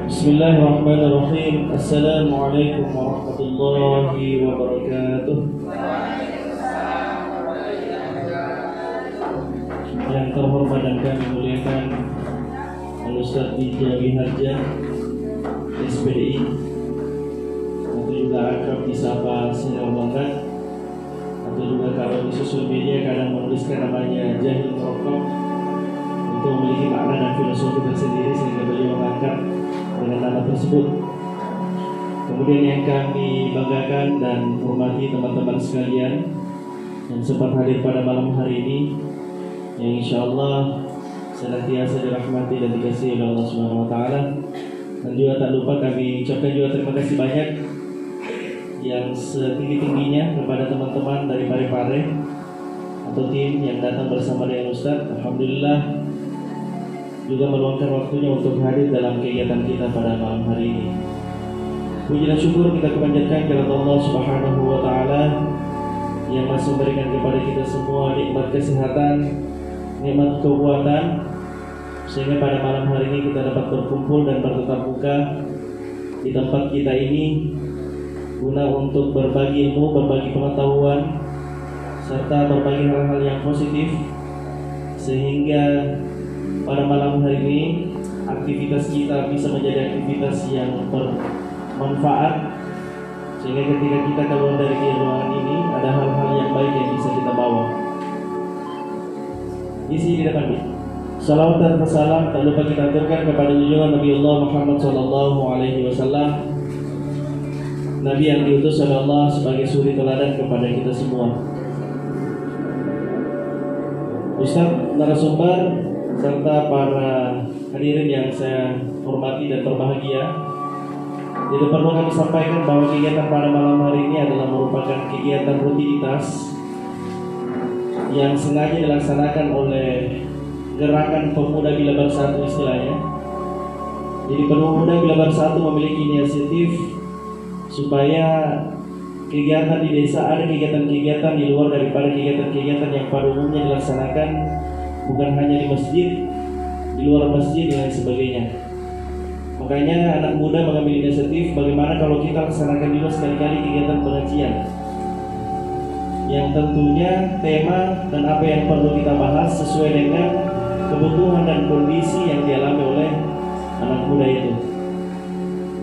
Bismillahirrahmanirrahim. Assalamualaikum warahmatullahi wabarakatuh. Yang terhormat dan kami muliakan Al-Ustaz Dijawi Harja SPDI, atau juga akrab disapa Senior Bangkat, atau juga kalau di sosial media kadang menuliskan namanya Jahil Merokok, untuk memiliki makna dan filosofi tersendiri sehingga beliau mengangkat dengan nama tersebut. Kemudian yang kami banggakan dan hormati teman-teman sekalian yang sempat hadir pada malam hari ini, yang insyaallah senantiasa dirahmati dan dikasihi oleh Allah Subhanahu wa taala. Dan juga tak lupa kami ucapkan juga terima kasih banyak yang setinggi-tingginya kepada teman-teman dari Parepare atau tim yang datang bersama dengan Ustaz. Alhamdulillah juga meluangkan waktunya untuk hadir dalam kegiatan kita pada malam hari ini. Puji dan syukur kita kepanjatkan kepada Allah Subhanahu wa taala yang masih memberikan kepada kita semua nikmat kesehatan, nikmat kekuatan, sehingga pada malam hari ini kita dapat berkumpul dan bertatap muka di tempat kita ini guna untuk berbagi ilmu, berbagi pengetahuan, serta berbagi hal-hal yang positif, sehingga pada malam hari ini aktivitas kita bisa menjadi aktivitas yang bermanfaat, sehingga ketika kita keluar dari ruangan ini ada hal-hal yang baik yang bisa kita bawa. Isi di depan ini. Salawat dan salam tak lupa kita aturkan kepada junjungan Nabi Allah Muhammad SAW, Nabi yang diutus oleh Allah sebagai suri teladan kepada kita semua. Ustaz, narasumber, serta para hadirin yang saya hormati dan berbahagia, jadi perlu kami sampaikan bahwa kegiatan pada malam hari ini adalah merupakan kegiatan rutinitas yang sengaja dilaksanakan oleh Gerakan Pemuda Bila Bersatu istilahnya. Jadi Pemuda Bila Bersatu memiliki inisiatif supaya kegiatan di desa ada kegiatan-kegiatan di luar daripada kegiatan-kegiatan yang pada umumnya dilaksanakan bukan hanya di masjid, di luar masjid dan lain sebagainya. Makanya anak muda mengambil inisiatif bagaimana kalau kita laksanakan juga sekali-kali kegiatan pengajian, yang tentunya tema dan apa yang perlu kita bahas sesuai dengan kebutuhan dan kondisi yang dialami oleh anak muda itu.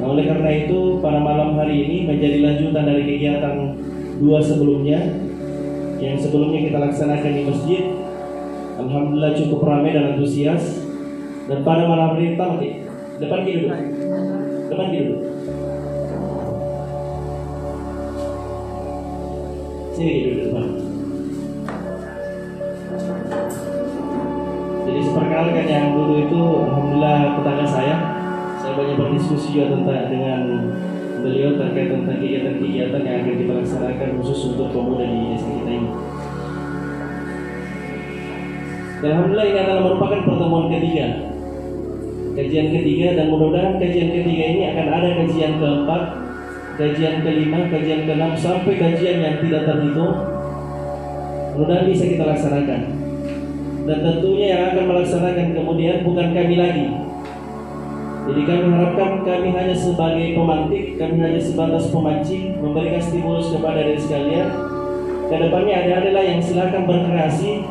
Nah, oleh karena itu pada malam hari ini menjadi lanjutan dari kegiatan dua sebelumnya, yang sebelumnya kita laksanakan di masjid. Alhamdulillah cukup ramai dan antusias. Dan pada malam hari ini depan kita dulu. Depan kita dulu. Sini dulu depan. Jadi seperkenalkan yang dulu itu alhamdulillah tetangga saya. Saya banyak berdiskusi juga dengan beliau terkait tentang kegiatan-kegiatan yang akan kita laksanakan khusus untuk pemuda di desa kita ini. Alhamdulillah ini adalah merupakan pertemuan ketiga, kajian ketiga, dan mudah-mudahan kajian ketiga ini akan ada kajian keempat, kajian kelima, kajian keenam, sampai kajian yang tidak terhitung. Mudah-mudahan bisa kita laksanakan. Dan tentunya yang akan melaksanakan kemudian bukan kami lagi. Jadi kami harapkan kami hanya sebagai pemantik, kami hanya sebatas pemancing, memberikan stimulus kepada diri sekalian. Kedepannya ada yang silakan berkreasi,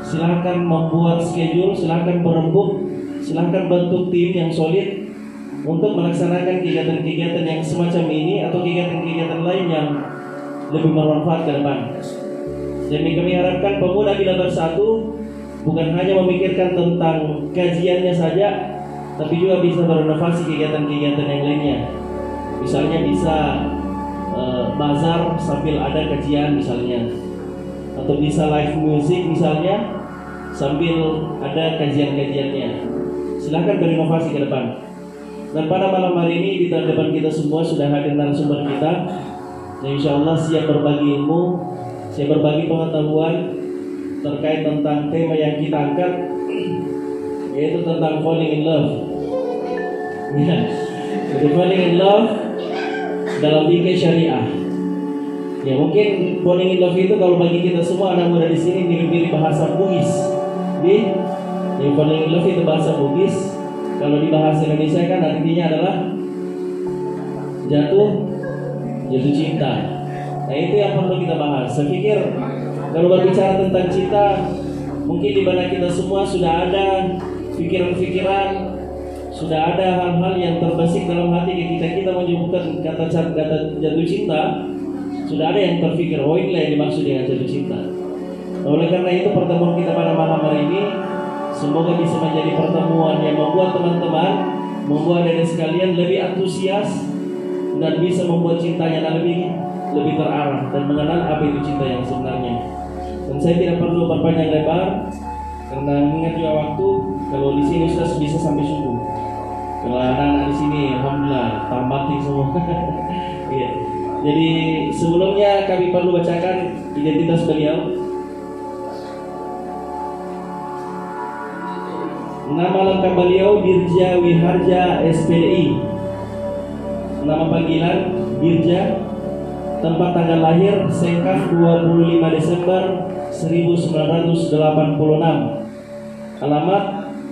silakan membuat schedule, silakan berembuk, silakan bentuk tim yang solid untuk melaksanakan kegiatan-kegiatan yang semacam ini atau kegiatan-kegiatan lain yang lebih bermanfaat ke depan. Jadi kami harapkan pemuda bila bersatu bukan hanya memikirkan tentang kajiannya saja, tapi juga bisa berinovasi kegiatan-kegiatan yang lainnya. Misalnya bisa bazar sambil ada kajian misalnya, atau bisa live music misalnya sambil ada kajian-kajiannya. Silahkan berinovasi ke depan. Dan pada malam hari ini di depan kita semua sudah hadir narasumber kita yang insya Allah siap berbagi ilmu, siap berbagi pengetahuan terkait tentang tema yang kita angkat, yaitu tentang falling in love. Jadi falling in love dalam bingkai syariah. Ya mungkin falling in love itu kalau bagi kita semua anak muda di sini mirip-mirip bahasa Bugis. Yang falling in love itu bahasa Bugis, kalau di bahasa Indonesia kan artinya adalah jatuh cinta. Nah itu yang perlu kita bahas. Saya pikir kalau berbicara tentang cinta, mungkin di benak kita semua sudah ada pikiran-pikiran, sudah ada hal-hal yang terbesit dalam hati ketika kita menyebutkan kata jatuh cinta. Sudah ada yang terpikir, oh inilah yang dimaksud dengan jatuh cinta. Nah, oleh karena itu pertemuan kita pada malam hari ini semoga bisa menjadi pertemuan yang membuat teman-teman, membuat adik sekalian lebih antusias dan bisa membuat cintanya lebih terarah dan mengenal apa itu cinta yang sebenarnya. Dan saya tidak perlu berpanjang lebar karena mengingat juga waktu. Kalau di sini sudah bisa sampai subuh. Kalau anak-anak di sini, alhamdulillah tamat semua. Iya. Jadi sebelumnya kami perlu bacakan identitas beliau. Nama lengkap beliau Dirja Wiharja SPDI. Nama panggilan Dirja. Tempat tanggal lahir Sengkang 25 Desember 1986. Alamat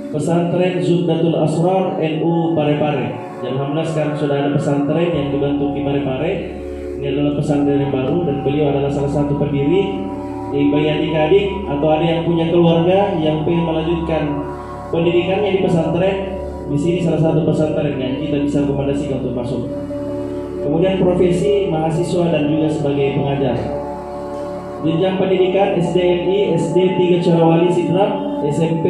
Pesantren Zubdatul Asrar NU Parepare. Dan alhamdulillah sekarang sudah ada pesantren yang dibentuk di Parepare. Ini adalah pesantren yang baru dan beliau adalah salah satu pendiri. Bagi adik-adik atau ada yang punya keluarga yang ingin melanjutkan pendidikannya di pesantren, di sini salah satu pesantren yang kita bisa rekomendasikan untuk masuk. Kemudian profesi mahasiswa dan juga sebagai pengajar. Jenjang pendidikan SDNI, SD 3 Corawali Sidrap, SMP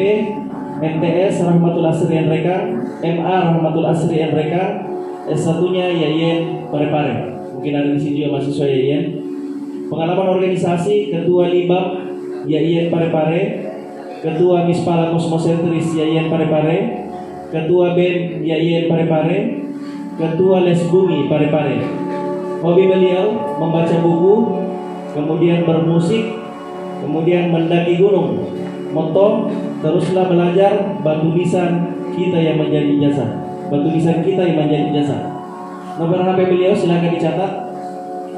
MTS Rahmatul Asrian Rekang, MA Rahmatul Asrian Rekang, S1-nya YAIN Parepare. Mungkin ada di sini juga mahasiswa YAIN. Pengalaman organisasi, Ketua Libab YAIN Parepare, Ketua Mispala Kosmosentris YAIN Parepare, Ketua BEM YAIN Parepare, Ketua Les Bumi Parepare. Hobi beliau membaca buku, kemudian bermusik, kemudian mendaki gunung. Motto, teruslah belajar, batu nisan kita yang menjadi jasa. Batu nisan kita yang menjadi jasa. Nomor HP beliau silakan dicatat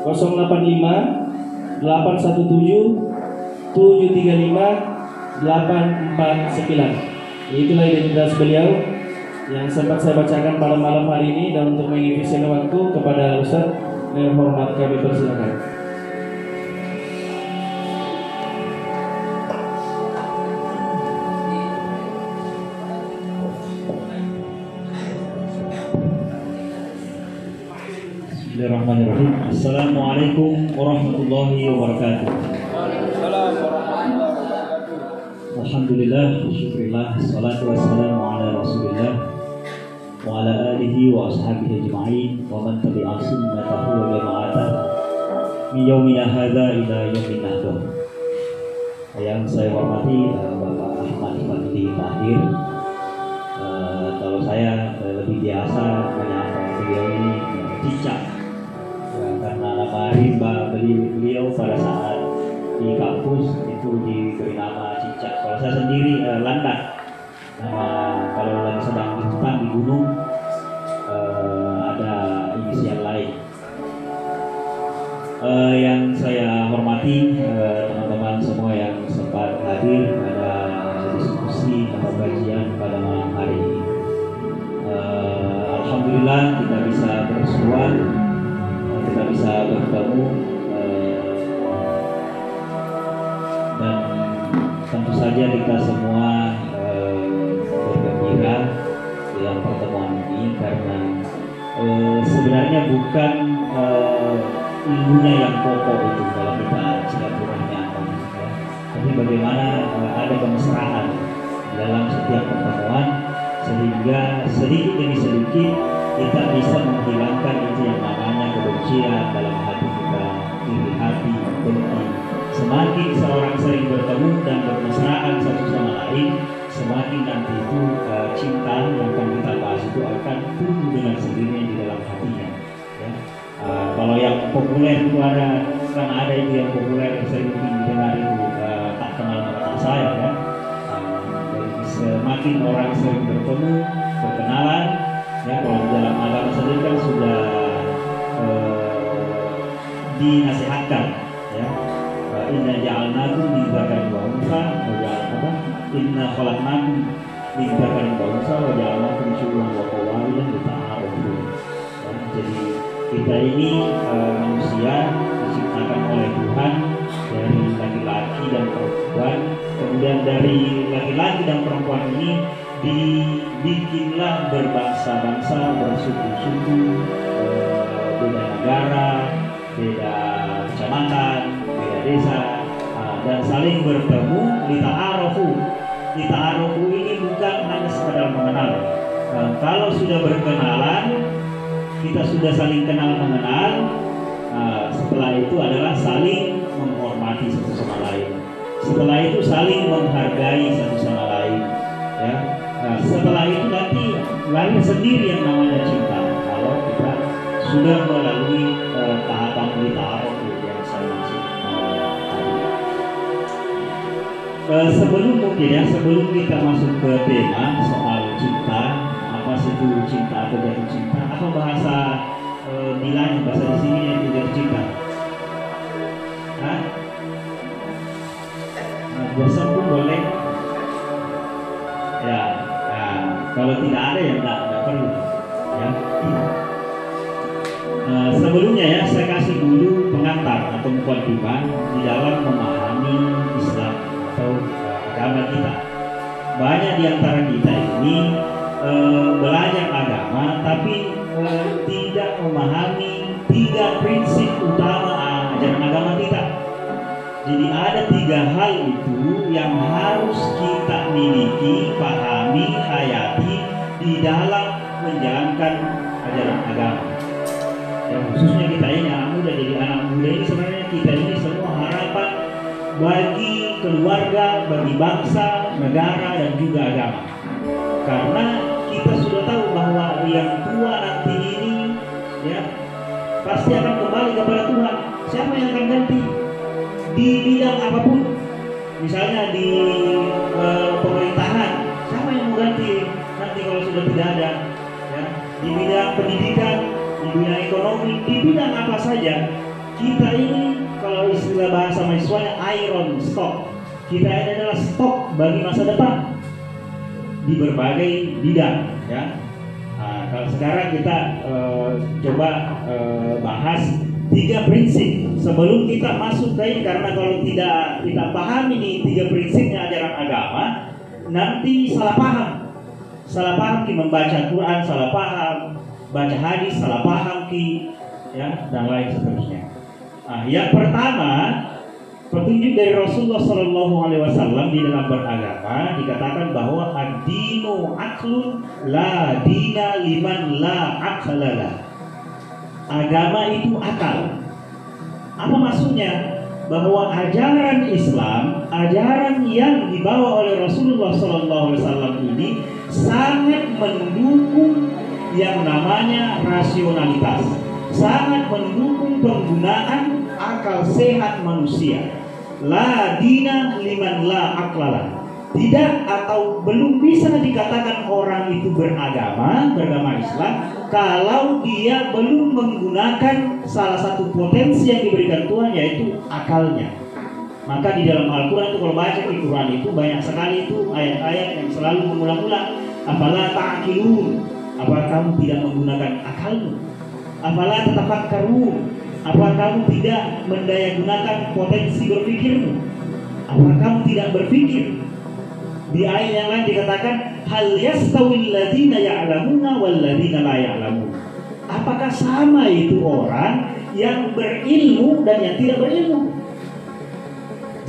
085 817 735 849. Itulah identitas beliau yang sempat saya bacakan pada malam hari ini. Dan untuk mengisi waktu kepada Ustaz dengan hormat kami persilakan. Bismillahirrahmanirrahim. Assalamualaikum warahmatullahi wabarakatuh. Alhamdulillah, syukurillah, salatu wassalamu ala rasulillah wa ala alihi wa ashabihi ajma'in wa man tabi'a sunnatahu wa jama'atah min yaumina hadza ila yaumin nahdah. Yang saya hormati Bapak Ahmad Fadli Tahir. Kalau saya lebih biasa menyapa beliau ini Cicak, karena nama rimba beliau pada saat di kampus itu diberi nama Cicak. Kalau saya sendiri Landak. Kalau lagi sedang di hutan di gunung ada inisial lain. Yang saya hormati teman-teman semua yang sempat hadir pada diskusi atau kajian pada malam hari ini. Alhamdulillah kita bisa bersuara, kita bisa bertemu, dan tentu saja kita semua bergembira dalam pertemuan ini karena sebenarnya bukan ilmunya yang pokok itu kalau kita silaturahmi apa, ya. Tapi bagaimana ada kemesraan dalam setiap pertemuan sehingga sedikit demi sedikit kita bisa menghilangkan itu yang namanya kebencian dalam hati kita, iri hati, benci. Semakin seorang sering bertemu dan bermesraan satu sama lain, semakin nanti itu cinta yang akan kita bahas itu akan tumbuh dengan sendirinya di dalam hatinya. Ya. Kalau yang populer itu ada itu yang populer sering didengar itu tak kenal maka tak sayang, ya. Semakin orang sering bertemu, berkenalan, ya, kalau di dalam agama sendiri kan sudah dinasihatkan, ya. Inna ja'alnakum min dzakarin wa untha, inna khalaqnakum Mintakan bangsa wajah pensyukuran wakawali dan dita'arufu. Jadi kita ini manusia diciptakan oleh Tuhan dari laki-laki dan perempuan. Kemudian dari laki-laki dan perempuan ini dibikinlah berbangsa-bangsa, bersuku-suku, beda negara, beda kecamatan, beda desa, dan saling bertemu. Lita'arufu ini bukan hanya sekedar mengenal. Kalau sudah berkenalan, kita sudah saling kenal mengenal. Setelah itu adalah saling menghormati satu sama lain. Setelah itu saling menghargai satu sama lain. Ya. Setelah itu nanti lahir sendiri yang namanya cinta. Kalau kita sudah melalui tahapan lita'arufu yang saya maksud tadi. Sebelum kita masuk ke tema soal cinta, apa sih itu cinta atau jatuh cinta? Apa bahasa bilangnya, bahasa di sini yang jatuh cinta? Bosan pun boleh. Ya, kalau tidak ada ya enggak perlu. Ya. Sebelumnya ya saya kasih dulu pengantar atau mukadimah di dalam memahami Islam atau agama kita. Banyak di antara kita ini belajar agama tapi tidak memahami 3 prinsip utama ajaran agama kita. Jadi ada 3 hal itu yang harus kita miliki, pahami, hayati di dalam menjalankan ajaran agama. Ya, khususnya kita ini anak muda. Jadi anak muda ini sebenarnya kita ini semua harapan bagi keluarga, bagi bangsa, negara dan juga agama. Karena kita sudah tahu bahwa yang tua nanti ini ya pasti akan kembali kepada Tuhan. Siapa yang akan ganti? Di bidang apapun, misalnya di pemerintahan, siapa yang mau ganti nanti kalau sudah tidak ada? Ya, di bidang pendidikan, di bidang ekonomi, di bidang apa saja, kita ini kalau istilah bahasa mahasiswanya iron stock. Kita ini adalah stok bagi masa depan di berbagai bidang. Ya, kalau sekarang kita coba bahas 3 prinsip sebelum kita masuk ke ini, karena kalau tidak kita pahami nih 3 prinsipnya ajaran agama, nanti salah paham ki membaca Quran, salah paham baca hadis, salah paham ki ya dan lain seterusnya. Yang pertama, petunjuk dari Rasulullah SAW di dalam beragama dikatakan bahwa ad-dinu aklun la dina liman la aklala. Agama itu akal. Apa maksudnya? Bahwa ajaran Islam, ajaran yang dibawa oleh Rasulullah SAW ini sangat mendukung yang namanya rasionalitas, sangat mendukung penggunaan akal sehat manusia. La dina liman la aklala. Tidak atau belum bisa dikatakan orang itu beragama Islam kalau dia belum menggunakan salah satu potensi yang diberikan Tuhan, yaitu akalnya. Maka di dalam Al-Quran itu kalau baca di Quran itu banyak sekali itu ayat-ayat yang selalu mengulang-ulang. Afala ta'qilun, apa kamu tidak menggunakan akalmu? Afala tatafakkarun, apa kamu tidak mendayagunakan potensi berpikirmu? Apa kamu tidak berpikir? Di ayat yang lain dikatakan hal yastawil ladzina ya'lamuna wal ladzina la ya'lamun. Apakah sama itu orang yang berilmu dan yang tidak berilmu?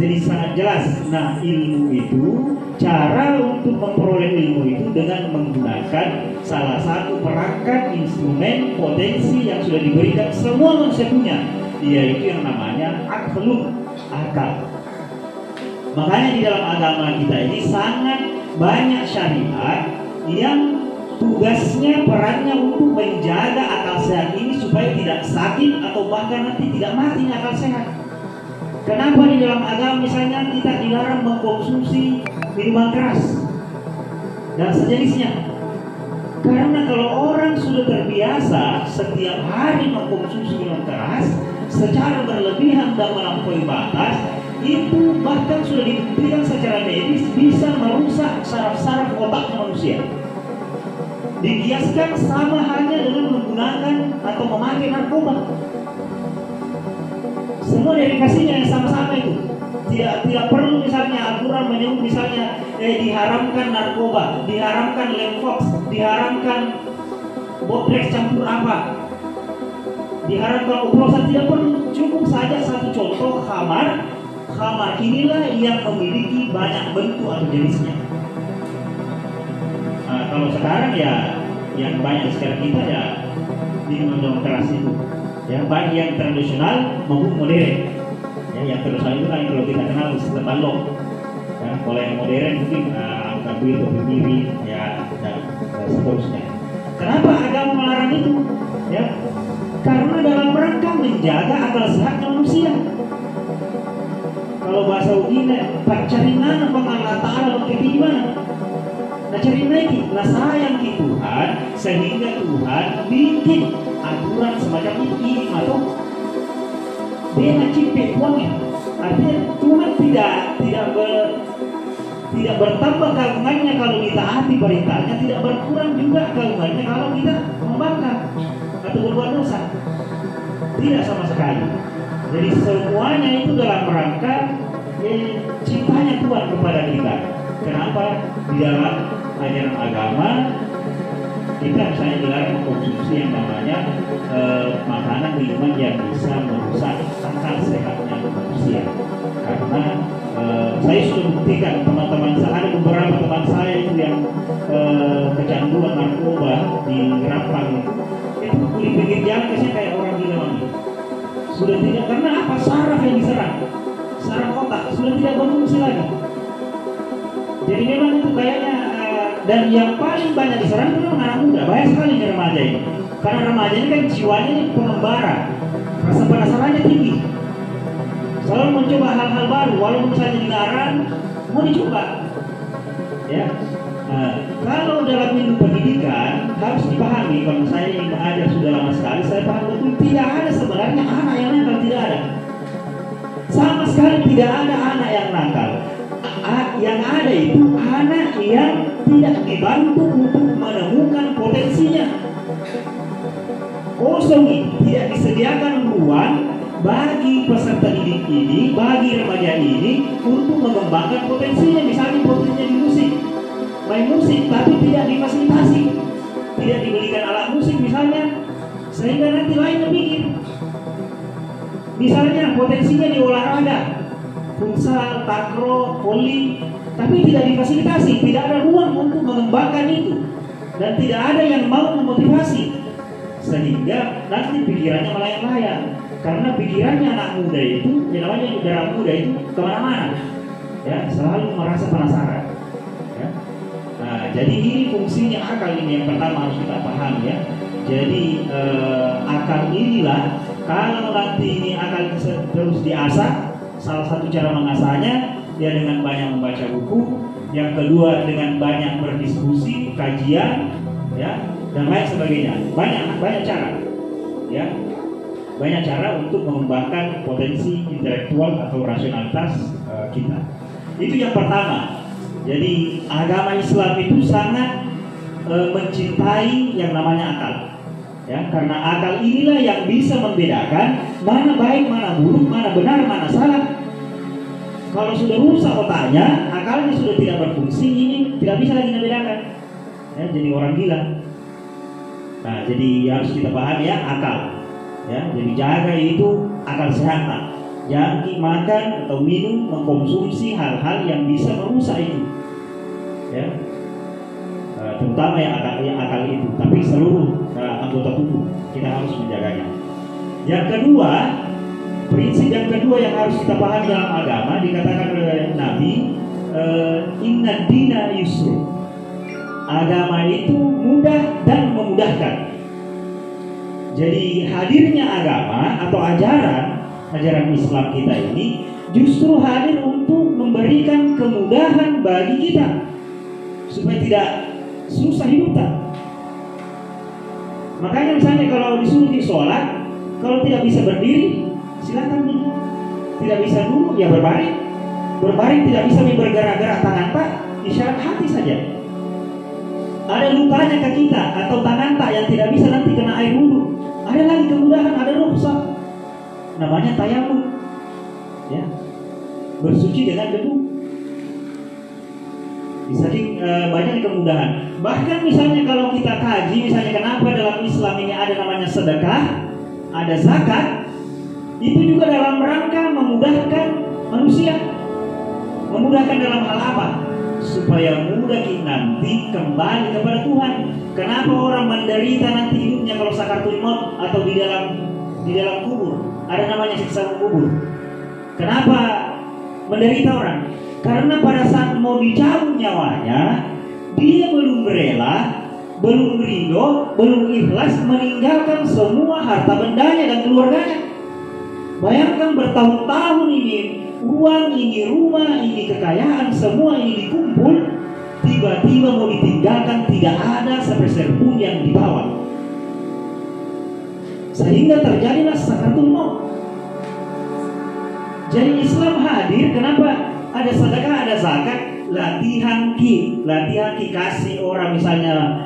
Jadi sangat jelas. Nah, ilmu itu, cara untuk memperoleh ilmu itu dengan menggunakan salah satu perangkat instrumen potensi yang sudah diberikan semua manusia punya, yaitu yang namanya akal. Makanya di dalam agama kita ini sangat banyak syariat yang tugasnya, perannya untuk menjaga akal sehat ini supaya tidak sakit atau bahkan nanti tidak mati akal sehat. Kenapa di dalam agama misalnya kita dilarang mengkonsumsi minuman keras dan sejenisnya? Karena kalau orang sudah terbiasa setiap hari mengkonsumsi minuman keras secara berlebihan dan melampaui batas, itu bahkan sudah dibuktikan secara medis bisa merusak saraf-saraf otak manusia. Dikiaskan sama hanya dengan menggunakan atau memakai narkoba. Semua dedikasinya yang sama-sama itu. Tidak perlu misalnya aturan menyebut misalnya diharamkan narkoba, diharamkan lemfox, diharamkan botreks campur apa, diharamkan oplosan, tidak perlu. Cukup saja satu contoh, khamar inilah yang memiliki banyak bentuk atau jenisnya. Kalau sekarang ya yang banyak sekarang kita ya minuman keras itu, ya baik yang tradisional maupun modern. Ya, yang tradisional itu kan kalau kita kenal setebalok. Ya, kalau yang modern mungkin angkat bir, kopi biri, ya dan seterusnya. Kenapa agama melarang itu? Ya, karena dalam rangka menjaga akal sehat manusia. Kalau bahasa Ugina, cari mana Allah Ta'ala bagaimana? Nah cari lagi, nah sayang ke Tuhan sehingga Tuhan bikin aturan semacam ini atau dia ngecipta uangnya. Artinya Tuhan tidak bertambah keagungannya kalau kita hati perintahnya, tidak berkurang juga keagungannya kalau kita membangkang atau berbuat dosa. Tidak sama sekali. Jadi semuanya itu dalam rangka cintanya Tuhan kepada kita. Kenapa? Di dalam ajaran agama kita misalnya dilarang mengkonsumsi yang namanya makanan minuman yang bisa merusak akal sehatnya manusia. Karena saya sudah buktikan teman-teman saya, ada beberapa teman saya itu yang kecanduan narkoba di Rampang itu di pinggir jalan kasih kayak orang gila. Sudah tidak, karena apa? Saraf yang diserang, saraf otak sudah tidak berfungsi lagi. Jadi memang itu kayaknya dan yang paling banyak diserang itu anak muda. Banyak sekali di remaja ini. Karena remaja ini kan jiwanya ini pengembara, rasa penasarannya tinggi, selalu mencoba hal-hal baru, walaupun saja dilarang mau dicoba. Ya, kalau dalam ilmu pendidikan harus dipahami. Kalau saya yang mengajar sudah lama sekali, saya paham betul tidak ada sebenarnya anak yang nakal, tidak ada. Sama sekali tidak ada anak yang nakal. Yang ada itu anak yang tidak dibantu untuk menemukan potensinya. Kosong, tidak disediakan ruang bagi peserta didik ini, bagi remaja ini untuk mengembangkan potensinya. Misalnya potensinya di musik, main musik, tapi tidak difasilitasi, tidak dibelikan alat musik misalnya, sehingga nanti lain mikir. Misalnya potensinya di olahraga, futsal, takraw, voli, tapi tidak difasilitasi, tidak ada ruang untuk mengembangkan itu, dan tidak ada yang mau memotivasi, sehingga nanti pikirannya melayang-layang. Karena pikirannya anak muda itu, yang namanya darah muda itu kemana-mana, ya selalu merasa penasaran. Ya. Nah, jadi ini fungsinya akal ini yang pertama harus kita pahami ya. Jadi akal inilah kalau nanti ini akal terus diasah, salah satu cara mengasahnya dia dengan banyak membaca buku, yang kedua dengan banyak berdiskusi, kajian, ya dan lain sebagainya. Banyak cara, ya. Banyak cara untuk mengembangkan potensi intelektual atau rasionalitas kita. Itu yang pertama. Jadi agama Islam itu sangat mencintai yang namanya akal. Ya, karena akal inilah yang bisa membedakan mana baik, mana buruk, mana benar, mana salah. Kalau sudah rusak otaknya, akalnya sudah tidak berfungsi, ini tidak bisa lagi membedakan. Ya, jadi orang gila. Nah, jadi harus kita pahami ya akal. Ya, jadi jaga itu akal sehat. Jangan makan atau minum, mengkonsumsi hal-hal yang bisa merusak itu. Ya, terutama yang akal itu, tapi seluruh anggota tubuh kita harus menjaganya. Yang kedua, prinsip yang kedua yang harus kita pahami dalam agama dikatakan oleh Nabi, inna dina yusru. Agama itu mudah dan memudahkan. Jadi hadirnya agama atau ajaran Islam kita ini justru hadir untuk memberikan kemudahan bagi kita supaya tidak susah hidup. Makanya misalnya kalau disuruh di sholat, kalau tidak bisa berdiri, silakan duduk. tidak bisa duduk, ya berbaring. Berbaring tidak bisa bergerak-gerak tangan tak, isyarat hati saja. Ada lukanya ke kita atau tangan tak yang tidak bisa nanti kena air wudhu. Ada lagi kemudahan, ada rukhsah. Namanya tayamum. Ya. Bersuci dengan debu. Saking banyak kemudahan. Bahkan misalnya kalau kita kaji, misalnya kenapa dalam Islam ini ada namanya sedekah, ada zakat, itu juga dalam rangka memudahkan manusia. Memudahkan dalam hal apa? Supaya mudah nanti kembali kepada Tuhan. Kenapa orang menderita nanti hidupnya kalau sakaratul maut atau di dalam kubur? Ada namanya siksa kubur. Kenapa menderita orang? Karena pada saat mau dicabut nyawanya, dia belum rela, belum ridho, belum ikhlas meninggalkan semua harta bendanya dan keluarganya. Bayangkan bertahun-tahun ini, uang ini, rumah ini, kekayaan, semua ini dikumpul, tiba-tiba mau ditinggalkan, tidak ada sepeser pun yang dibawa. Sehingga terjadilah sakaratul maut. Jadi Islam hadir, kenapa? Ada sedekah, ada zakat, latihan ki kasih orang misalnya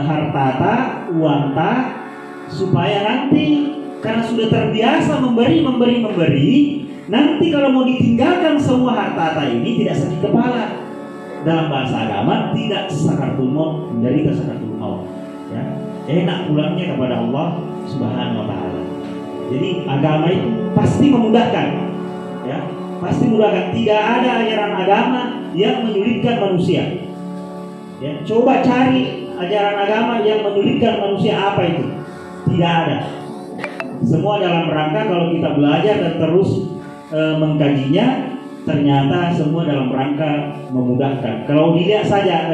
harta ta, uang ta, supaya nanti karena sudah terbiasa memberi, nanti kalau mau ditinggalkan semua harta ta ini tidak sakit kepala. Dalam bahasa agama tidak sakaratul maut, menderita sakaratul maut. Ya, enak pulangnya kepada Allah Subhanahu wa taala. Jadi agama itu pasti memudahkan. Ya, pasti mudahkan. Tidak ada ajaran agama yang menyulitkan manusia. Ya, coba cari ajaran agama yang menyulitkan manusia, apa itu? Tidak ada. Semua dalam rangka kalau kita belajar dan terus mengkajinya, ternyata semua dalam rangka memudahkan. Kalau dilihat saja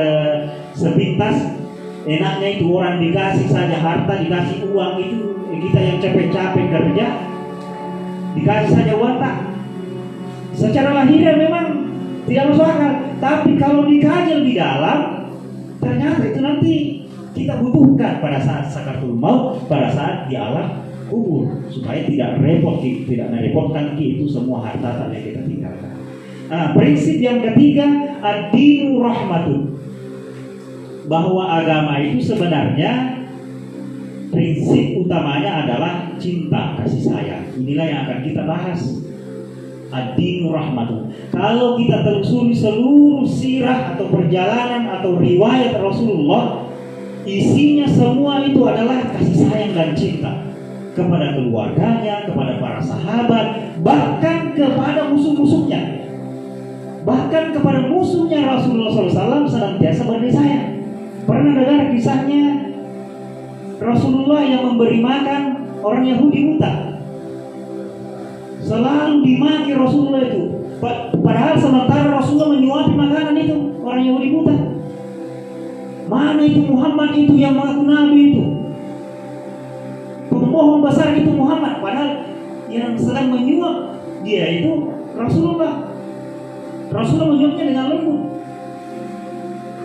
sepintas, enaknya itu orang dikasih saja harta, dikasih uang itu, kita yang capek-capek kerja, dikasih saja uang tak. Secara lahiriah memang tidak masuk akal, tapi kalau dikaji lebih dalam, ternyata itu nanti kita butuhkan pada saat sakaratul maut, pada saat di alam kubur, supaya tidak merepotkan itu semua harta yang kita tinggalkan. Nah, prinsip yang ketiga, ad-dinu rahmatun, bahwa agama itu sebenarnya prinsip utamanya adalah cinta, kasih sayang. Inilah yang akan kita bahas. Ad-dinu rahmatun. Kalau kita telusuri seluruh sirah atau perjalanan atau riwayat Rasulullah, isinya semua itu adalah kasih sayang dan cinta kepada keluarganya, kepada para sahabat, bahkan kepada musuh-musuhnya. Bahkan kepada musuhnya Rasulullah SAW senantiasa berdiri sayang. Pernah dengar kisahnya Rasulullah yang memberi makan orang Yahudi buta? Selalu dimaki Rasulullah itu. Padahal sementara Rasulullah menyuapi makanan itu orang Yahudi buta. Mana itu Muhammad itu yang mengaku Nabi itu? Pembohong besar itu Muhammad. Padahal yang sedang menyuap dia itu Rasulullah. Rasulullah menyuapnya dengan lembut.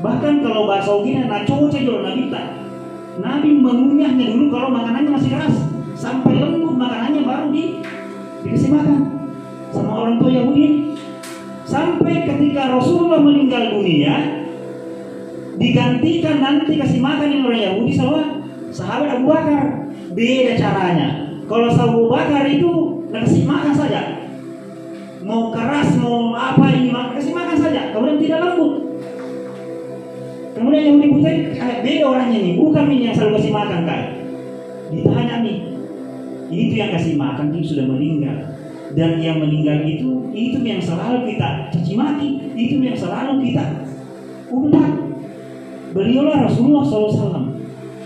Bahkan kalau bahasa Ogina nacoce jolo Nabi tak. Nabi mengunyahnya dulu kalau makanannya masih keras, sampai lembut makanannya baru dikasih makan sama orang tua Yahudi. Sampai ketika Rasulullah meninggal dunia, digantikan nanti kasih makan yang orang Yahudi sama sahabat Abu Bakar. Beda caranya. Kalau sahabat Abu Bakar itu kasih makan saja, mau keras mau apa ini kasih makan saja, kemudian tidak lembut. Kemudian Yahudi buta beda orangnya nih, bukan ini yang selalu kasih makan kan. Ditanya nih, itu yang kasih makan itu sudah meninggal. Dan yang meninggal itu yang selalu kita caci maki, itu yang selalu kita umpat. Beliaulah Rasulullah SAW.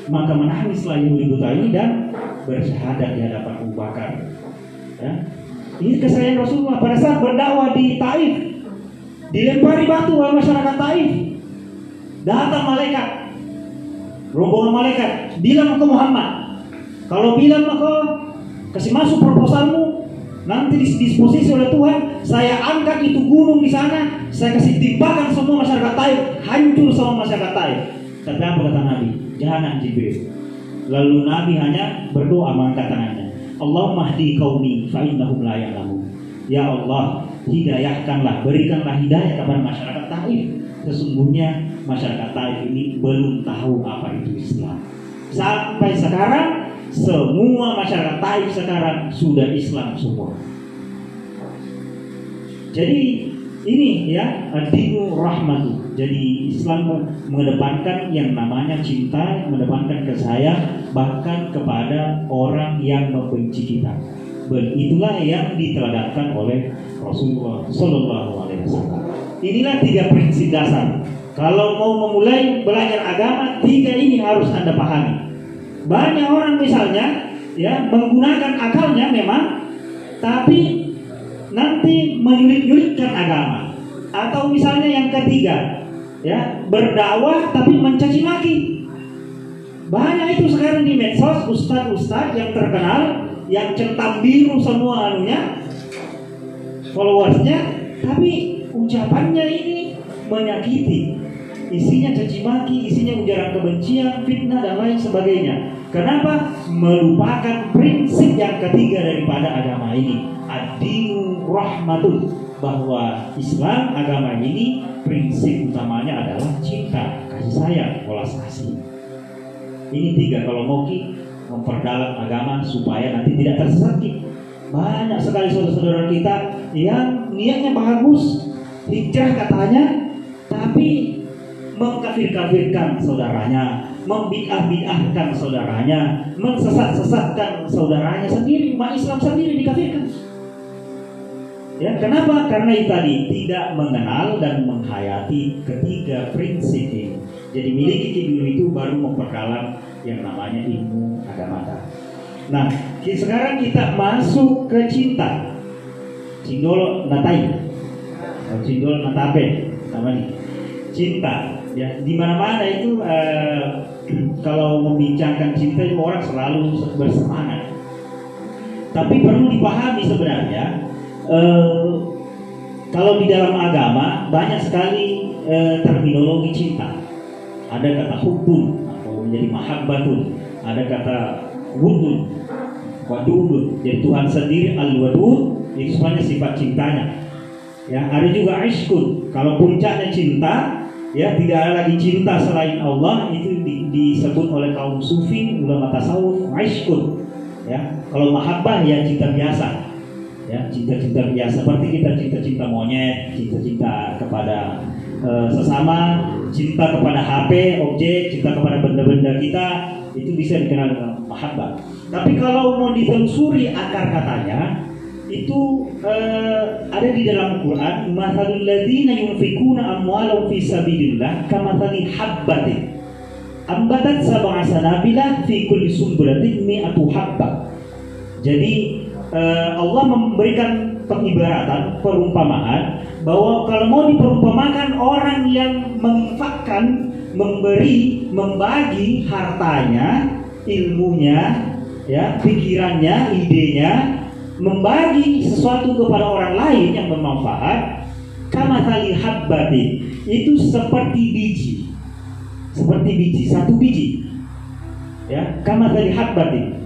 Maka menangislah Yahudi buta ini dan bersyahadat di hadapan Abu Bakar. Ya. Ini kesayangan Rasulullah pada saat berdakwah di Taif, dilempari batu oleh masyarakat Taif. Datang malaikat, rombongan malaikat, bilang ke Muhammad, kalau bilang maka kasih masuk proposalmu, nanti disposisi oleh Tuhan, saya angkat itu gunung di sana, saya kasih timpakan semua masyarakat Taif, hancur semua masyarakat Taif. Tapi apa kata Nabi? Jangan Jibril. Lalu Nabi hanya berdoa mengangkat tangannya, Allahumma hdi qaumi fa innahum la ya'lamun. ya Allah, hidayahkanlah, berikanlah hidayah kepada masyarakat Taif. Sesungguhnya masyarakat Taif ini belum tahu apa itu Islam. Sampai sekarang semua masyarakat Taif sekarang sudah Islam semua. Jadi ini ya, ad-dinu rahmatu. Jadi Islam mengedepankan yang namanya cinta, mengedepankan kasih sayang bahkan kepada orang yang membenci kita. Itulah yang diteladankan oleh Rasulullah Sallallahu Alaihi Wasallam. Inilah 3 prinsip dasar. Kalau mau memulai belajar agama, 3 ini harus Anda pahami. Banyak orang misalnya ya menggunakan akalnya memang, tapi nanti menyulit-nyulitkan agama. Atau misalnya yang ketiga, ya berdakwah tapi mencaci maki. Banyak itu sekarang di medsos, ustaz-ustaz yang terkenal, yang centang biru semua anunya, followersnya, tapi ucapannya ini menyakiti, isinya caci maki, isinya ujaran kebencian, fitnah dan lain sebagainya. Kenapa? Melupakan prinsip yang ketiga daripada agama ini, ad-dinu rahmatun, bahwa Islam agama ini prinsip utamanya adalah cinta, kasih sayang, welas kasih. Ini 3 kalau mau memperdalam agama supaya nanti tidak tersesat. Banyak sekali saudara-saudara kita yang niatnya bagus, hijrah katanya, tapi mengkafir-kafirkan saudaranya, membid'ah-bid'ahkan saudaranya, mensesat-sesatkan saudaranya sendiri, umat Islam sendiri dikafirkan. Ya, kenapa? Karena itu tadi tidak mengenal dan menghayati ketiga prinsip ini. Jadi miliki dulu itu baru memperdalam yang namanya ilmu agama. Nah, sekarang kita masuk ke cinta. Cindol natai, cindol natape, namanya cinta. Ya, di mana-mana itu kalau membincangkan cinta itu orang selalu bersemangat. Tapi perlu dipahami sebenarnya. Kalau di dalam agama banyak sekali terminologi cinta. Ada kata hubbun atau menjadi mahabbatun, ada kata wudun, wadud. Jadi Tuhan sendiri al-wadud, itu semuanya sifat cintanya. Ya, ada juga ishkun. Kalau puncaknya cinta, ya tidak ada lagi cinta selain Allah, itu disebut oleh kaum sufi, ulama tasawuf, ishkun. Ya, kalau mahabbah ya cinta biasa. Ya, cinta-cinta biasa seperti kita cinta-cinta monyet, cinta-cinta kepada sesama, cinta kepada HP, objek, cinta kepada benda-benda kita, itu bisa dikenal dengan mahabbah. Tapi kalau mau ditelusuri akar katanya, itu ada di dalam Quran, mathalul ladzina yunfikuna amwalahum fi sabilillah kamathali habbatin ambatat sab'a sanabila fi kulli sumbulatin mi'atu habbah. Jadi Allah memberikan pengibaratan, perumpamaan bahwa kalau mau diperumpamakan orang yang menginfakkan, memberi, membagi hartanya, ilmunya, ya, pikirannya, idenya, membagi sesuatu kepada orang lain yang bermanfaat, kamathali habbatin, itu seperti biji, satu biji, ya, kamathali habbatin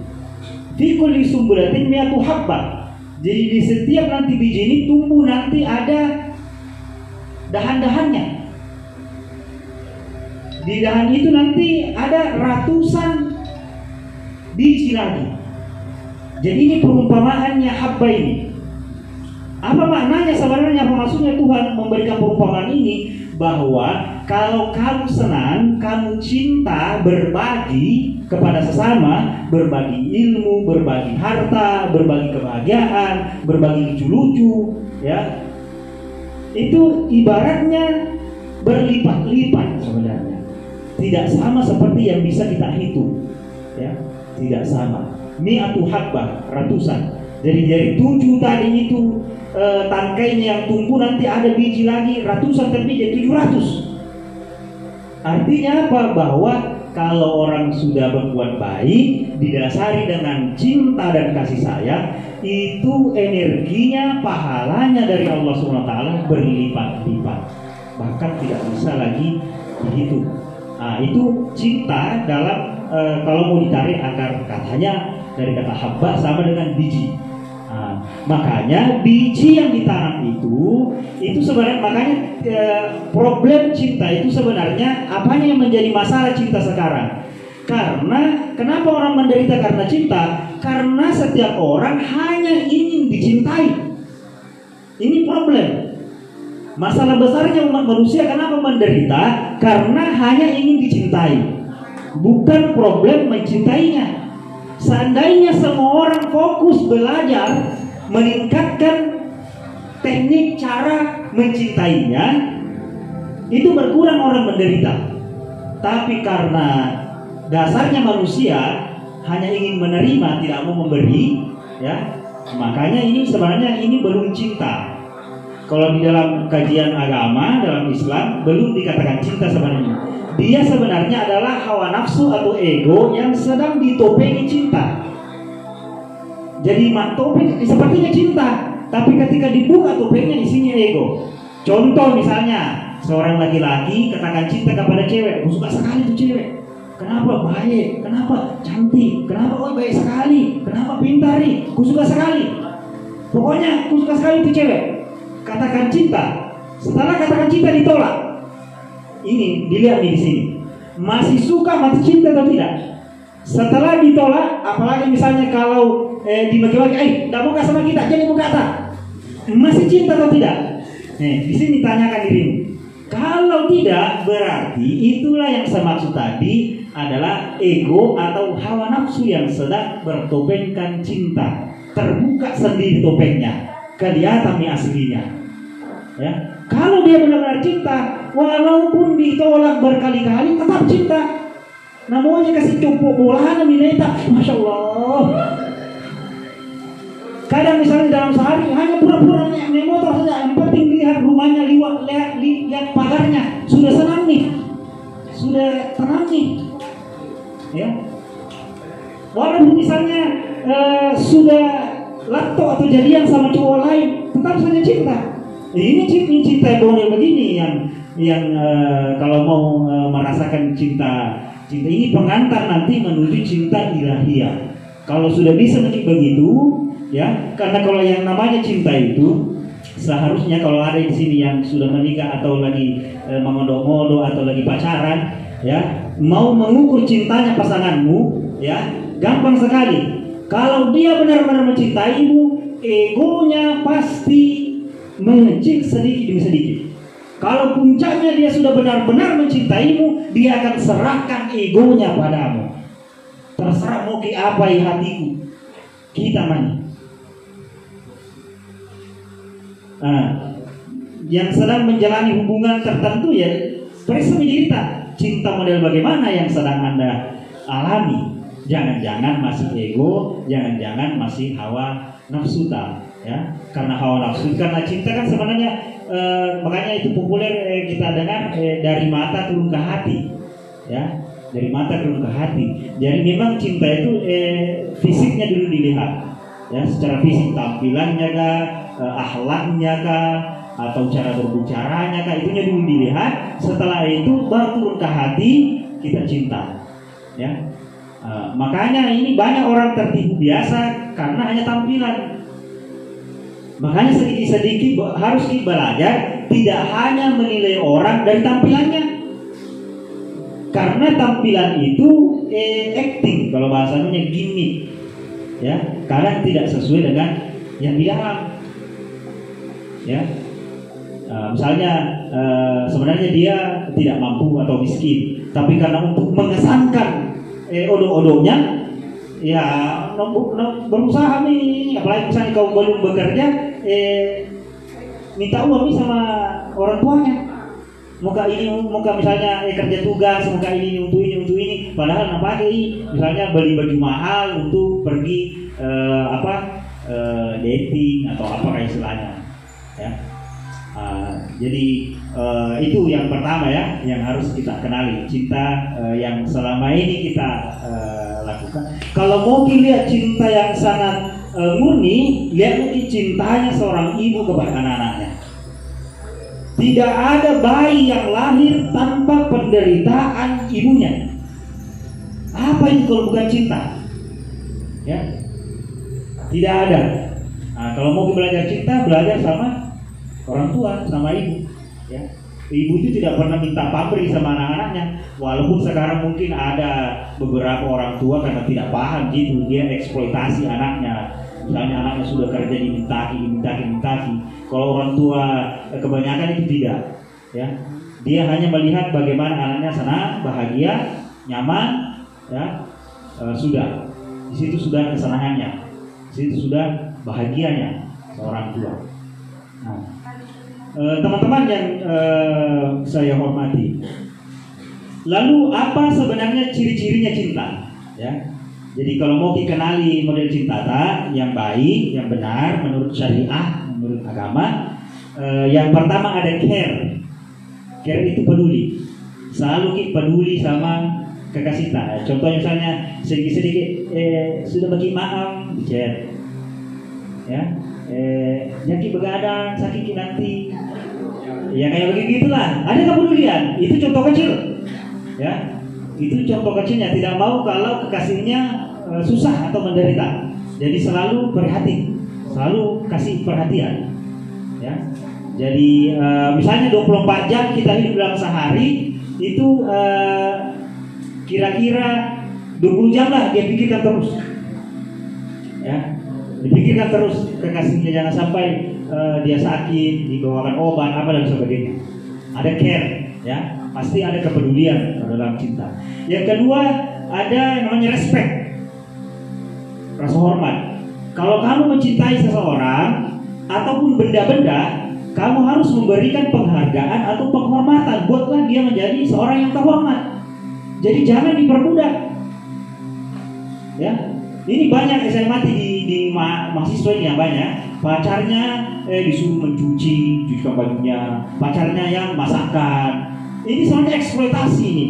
fi kulli sumbulatin mi'atu habbah. Jadi di setiap nanti biji ini tumbuh nanti ada dahan-dahannya. Di dahan itu nanti ada ratusan biji lagi. Jadi ini perumpamaannya habba ini. Apa maknanya sebenarnya? Apa maksudnya Tuhan memberikan perumpamaan ini? Bahwa kalau kamu senang, kamu cinta berbagi kepada sesama, berbagi ilmu, berbagi harta, berbagi kebahagiaan, berbagi lucu-lucu, ya, itu ibaratnya berlipat-lipat sebenarnya. Tidak sama seperti yang bisa kita hitung, ya, tidak sama. Mi'atu habbah, ratusan. Jadi dari 7 tadi itu tangkainya yang tumbuh nanti ada biji lagi ratusan, tapi jadi 700. Artinya apa? Bahwa kalau orang sudah berbuat baik didasari dengan cinta dan kasih sayang, itu energinya, pahalanya dari Allah SWT berlipat-lipat, bahkan tidak bisa lagi dihitung. Nah, itu cinta dalam kalau mau ditarik akar katanya dari kata habba sama dengan biji. Nah, makanya biji yang ditanam itu sebenarnya, makanya problem cinta itu sebenarnya apanya yang menjadi masalah cinta sekarang? Karena kenapa orang menderita karena cinta? Karena setiap orang hanya ingin dicintai. Ini problem. Masalah besarnya umat manusia kenapa menderita? Karena hanya ingin dicintai, bukan problem mencintainya. Seandainya semua orang fokus belajar meningkatkan teknik cara mencintainya, itu berkurang orang menderita. Tapi karena dasarnya manusia hanya ingin menerima, tidak mau memberi, ya, makanya ini sebenarnya ini belum cinta. Kalau di dalam kajian agama, dalam Islam, belum dikatakan cinta sebenarnya. Dia sebenarnya adalah hawa nafsu atau ego yang sedang ditopengi cinta. Jadi topeng sepertinya cinta, tapi ketika dibuka topengnya isinya ego. Contoh misalnya, seorang laki-laki katakan cinta kepada cewek, suka sekali tuh cewek. Kenapa baik, kenapa cantik, kenapa baik sekali, kenapa pintar nih, suka sekali. Pokoknya suka sekali tuh cewek. Katakan cinta. Setelah katakan cinta ditolak. Ini dilihat di sini. Masih suka, masih cinta atau tidak? Setelah ditolak, apalagi misalnya kalau dimaki-maki, tidak mau sama kita, jadi mau kata. Masih cinta atau tidak? Di sini tanyakan dirimu. Kalau tidak, berarti itulah yang saya maksud tadi adalah ego atau hawa nafsu yang sedang bertopengkan cinta. Terbuka sendiri topengnya, kelihatan nih aslinya. Ya, kalau dia benar-benar cinta, walaupun ditolak berkali-kali, tetap cinta. Namanya kasih cupuk bola, minta, masya Allah. Kadang misalnya dalam sehari hanya pura-pura naik motor saja, yang penting lihat rumahnya, lihat pagarnya, sudah senang nih, sudah tenang nih. Ya, walaupun misalnya sudah lato atau jadian sama cowok lain, tetap saja cinta. Ini cinta yang begini yang kalau mau merasakan cinta ini pengantar nanti menuju cinta ilahiyah. Kalau sudah bisa begitu, ya, karena kalau yang namanya cinta itu seharusnya kalau ada di sini yang sudah menikah atau lagi mengodok-ngodok atau lagi pacaran, ya, mau mengukur cintanya pasanganmu, ya, gampang sekali. Kalau dia benar-benar mencintaimu, egonya pasti mengecil sedikit demi sedikit. Kalau puncaknya dia sudah benar-benar mencintaimu, dia akan serahkan egonya padamu. Terserah mau ke apa ya hatiku, kita mana. Yang sedang menjalani hubungan tertentu ya, periksa diri kita, cinta model bagaimana yang sedang Anda alami. Jangan-jangan masih ego, jangan-jangan masih hawa nafsu ya. Karena hawa nafsu, karena cinta kan sebenarnya makanya itu populer kita dengar dari mata turun ke hati, ya, dari mata turun ke hati. Jadi memang cinta itu fisiknya dulu dilihat, ya, secara fisik tampilannya kah, akhlaknya kah, atau cara berbicaranya kah, itunya dulu dilihat. Setelah itu baru turun ke hati, kita cinta, ya. Makanya ini banyak orang tertipu biasa karena hanya tampilan. Makanya sedikit-sedikit harus kita belajar tidak hanya menilai orang dari tampilannya, karena tampilan itu acting, kalau bahasanya gimmick, ya, kadang tidak sesuai dengan yang di dalam, ya. Misalnya sebenarnya dia tidak mampu atau miskin, tapi karena untuk mengesankan odong-odongnya, ya, berusaha nih, apalagi misalnya kau belum bekerja, minta uang nih sama orang tuanya, muka misalnya kerja tugas, muka ini untuk ini, padahal apa misalnya beli baju mahal untuk pergi dating atau apa kayak istilahnya, ya. Jadi itu yang pertama ya, yang harus kita kenali cinta yang selama ini kita lakukan. Kalau mau lihat cinta yang sangat murni, lihat mungkin cintanya seorang ibu kepada anak-anaknya. Tidak ada bayi yang lahir tanpa penderitaan ibunya. Apa itu kalau bukan cinta? Ya, tidak ada. kalau mau belajar cinta, belajar sama orang tua, sama ibu. Ya, ibu itu tidak pernah minta pamrih sama anak-anaknya. Walaupun sekarang mungkin ada beberapa orang tua karena tidak paham gitu, dia eksploitasi anaknya. Misalnya anaknya sudah kerja dimintai. Kalau orang tua kebanyakan itu tidak, ya. Dia hanya melihat bagaimana anaknya senang, bahagia, nyaman, ya. Sudah. Di situ sudah kesenangannya. Di situ sudah bahagianya seorang tua. Nah, teman-teman yang saya hormati, lalu apa sebenarnya ciri-cirinya cinta? Ya, jadi kalau mau dikenali model cinta yang baik, yang benar menurut syariah, menurut agama, yang pertama ada care. Care itu peduli, selalu peduli sama kekasih kita. Contohnya misalnya sedikit sudah bagi maaf, chat, ya, nyaki begadang, sakit nanti, ya kayak begitulah. Ada kepedulian, itu contoh kecil, ya, itu contoh kecilnya. Tidak mau kalau kekasihnya susah atau menderita, jadi selalu prihatin, selalu kasih perhatian, ya. Jadi misalnya 24 jam kita hidup dalam sehari itu kira-kira 20 jam lah dia pikirkan terus, ya, dipikirkan terus kekasihnya, jangan sampai dia sakit, dibawakan obat apa dan sebagainya. Ada care, ya, pasti ada kepedulian dalam cinta. Yang kedua ada namanya respect, rasa hormat. Kalau kamu mencintai seseorang ataupun benda-benda, kamu harus memberikan penghargaan atau penghormatan. Buatlah dia menjadi seorang yang terhormat. Jadi jangan diperbudak. Ya, ini banyak saya mati di mahasiswa ini yang banyak. Pacarnya disuruh mencuci bajunya, pacarnya yang masakan. Ini sebenarnya eksploitasi ini.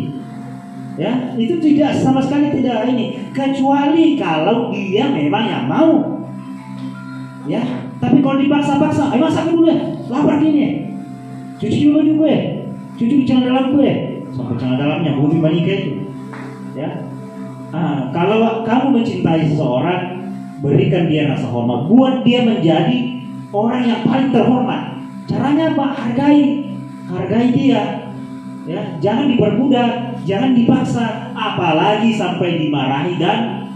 Ya, itu tidak sama sekali tidak ini. Kecuali kalau dia memang yang mau. Ya, tapi kalau dipaksa-paksa, ayo masak dulu ya, lapar gini, cuci dulu baju gue, cuci celana dalam gue, sampai celana dalamnya bumi manika itu, ya. Kalau kamu mencintai seseorang, berikan dia rasa hormat, buat dia menjadi orang yang paling terhormat. Caranya apa? Hargai dia, ya. Jangan diperbudak, jangan dipaksa, apalagi sampai dimarahi dan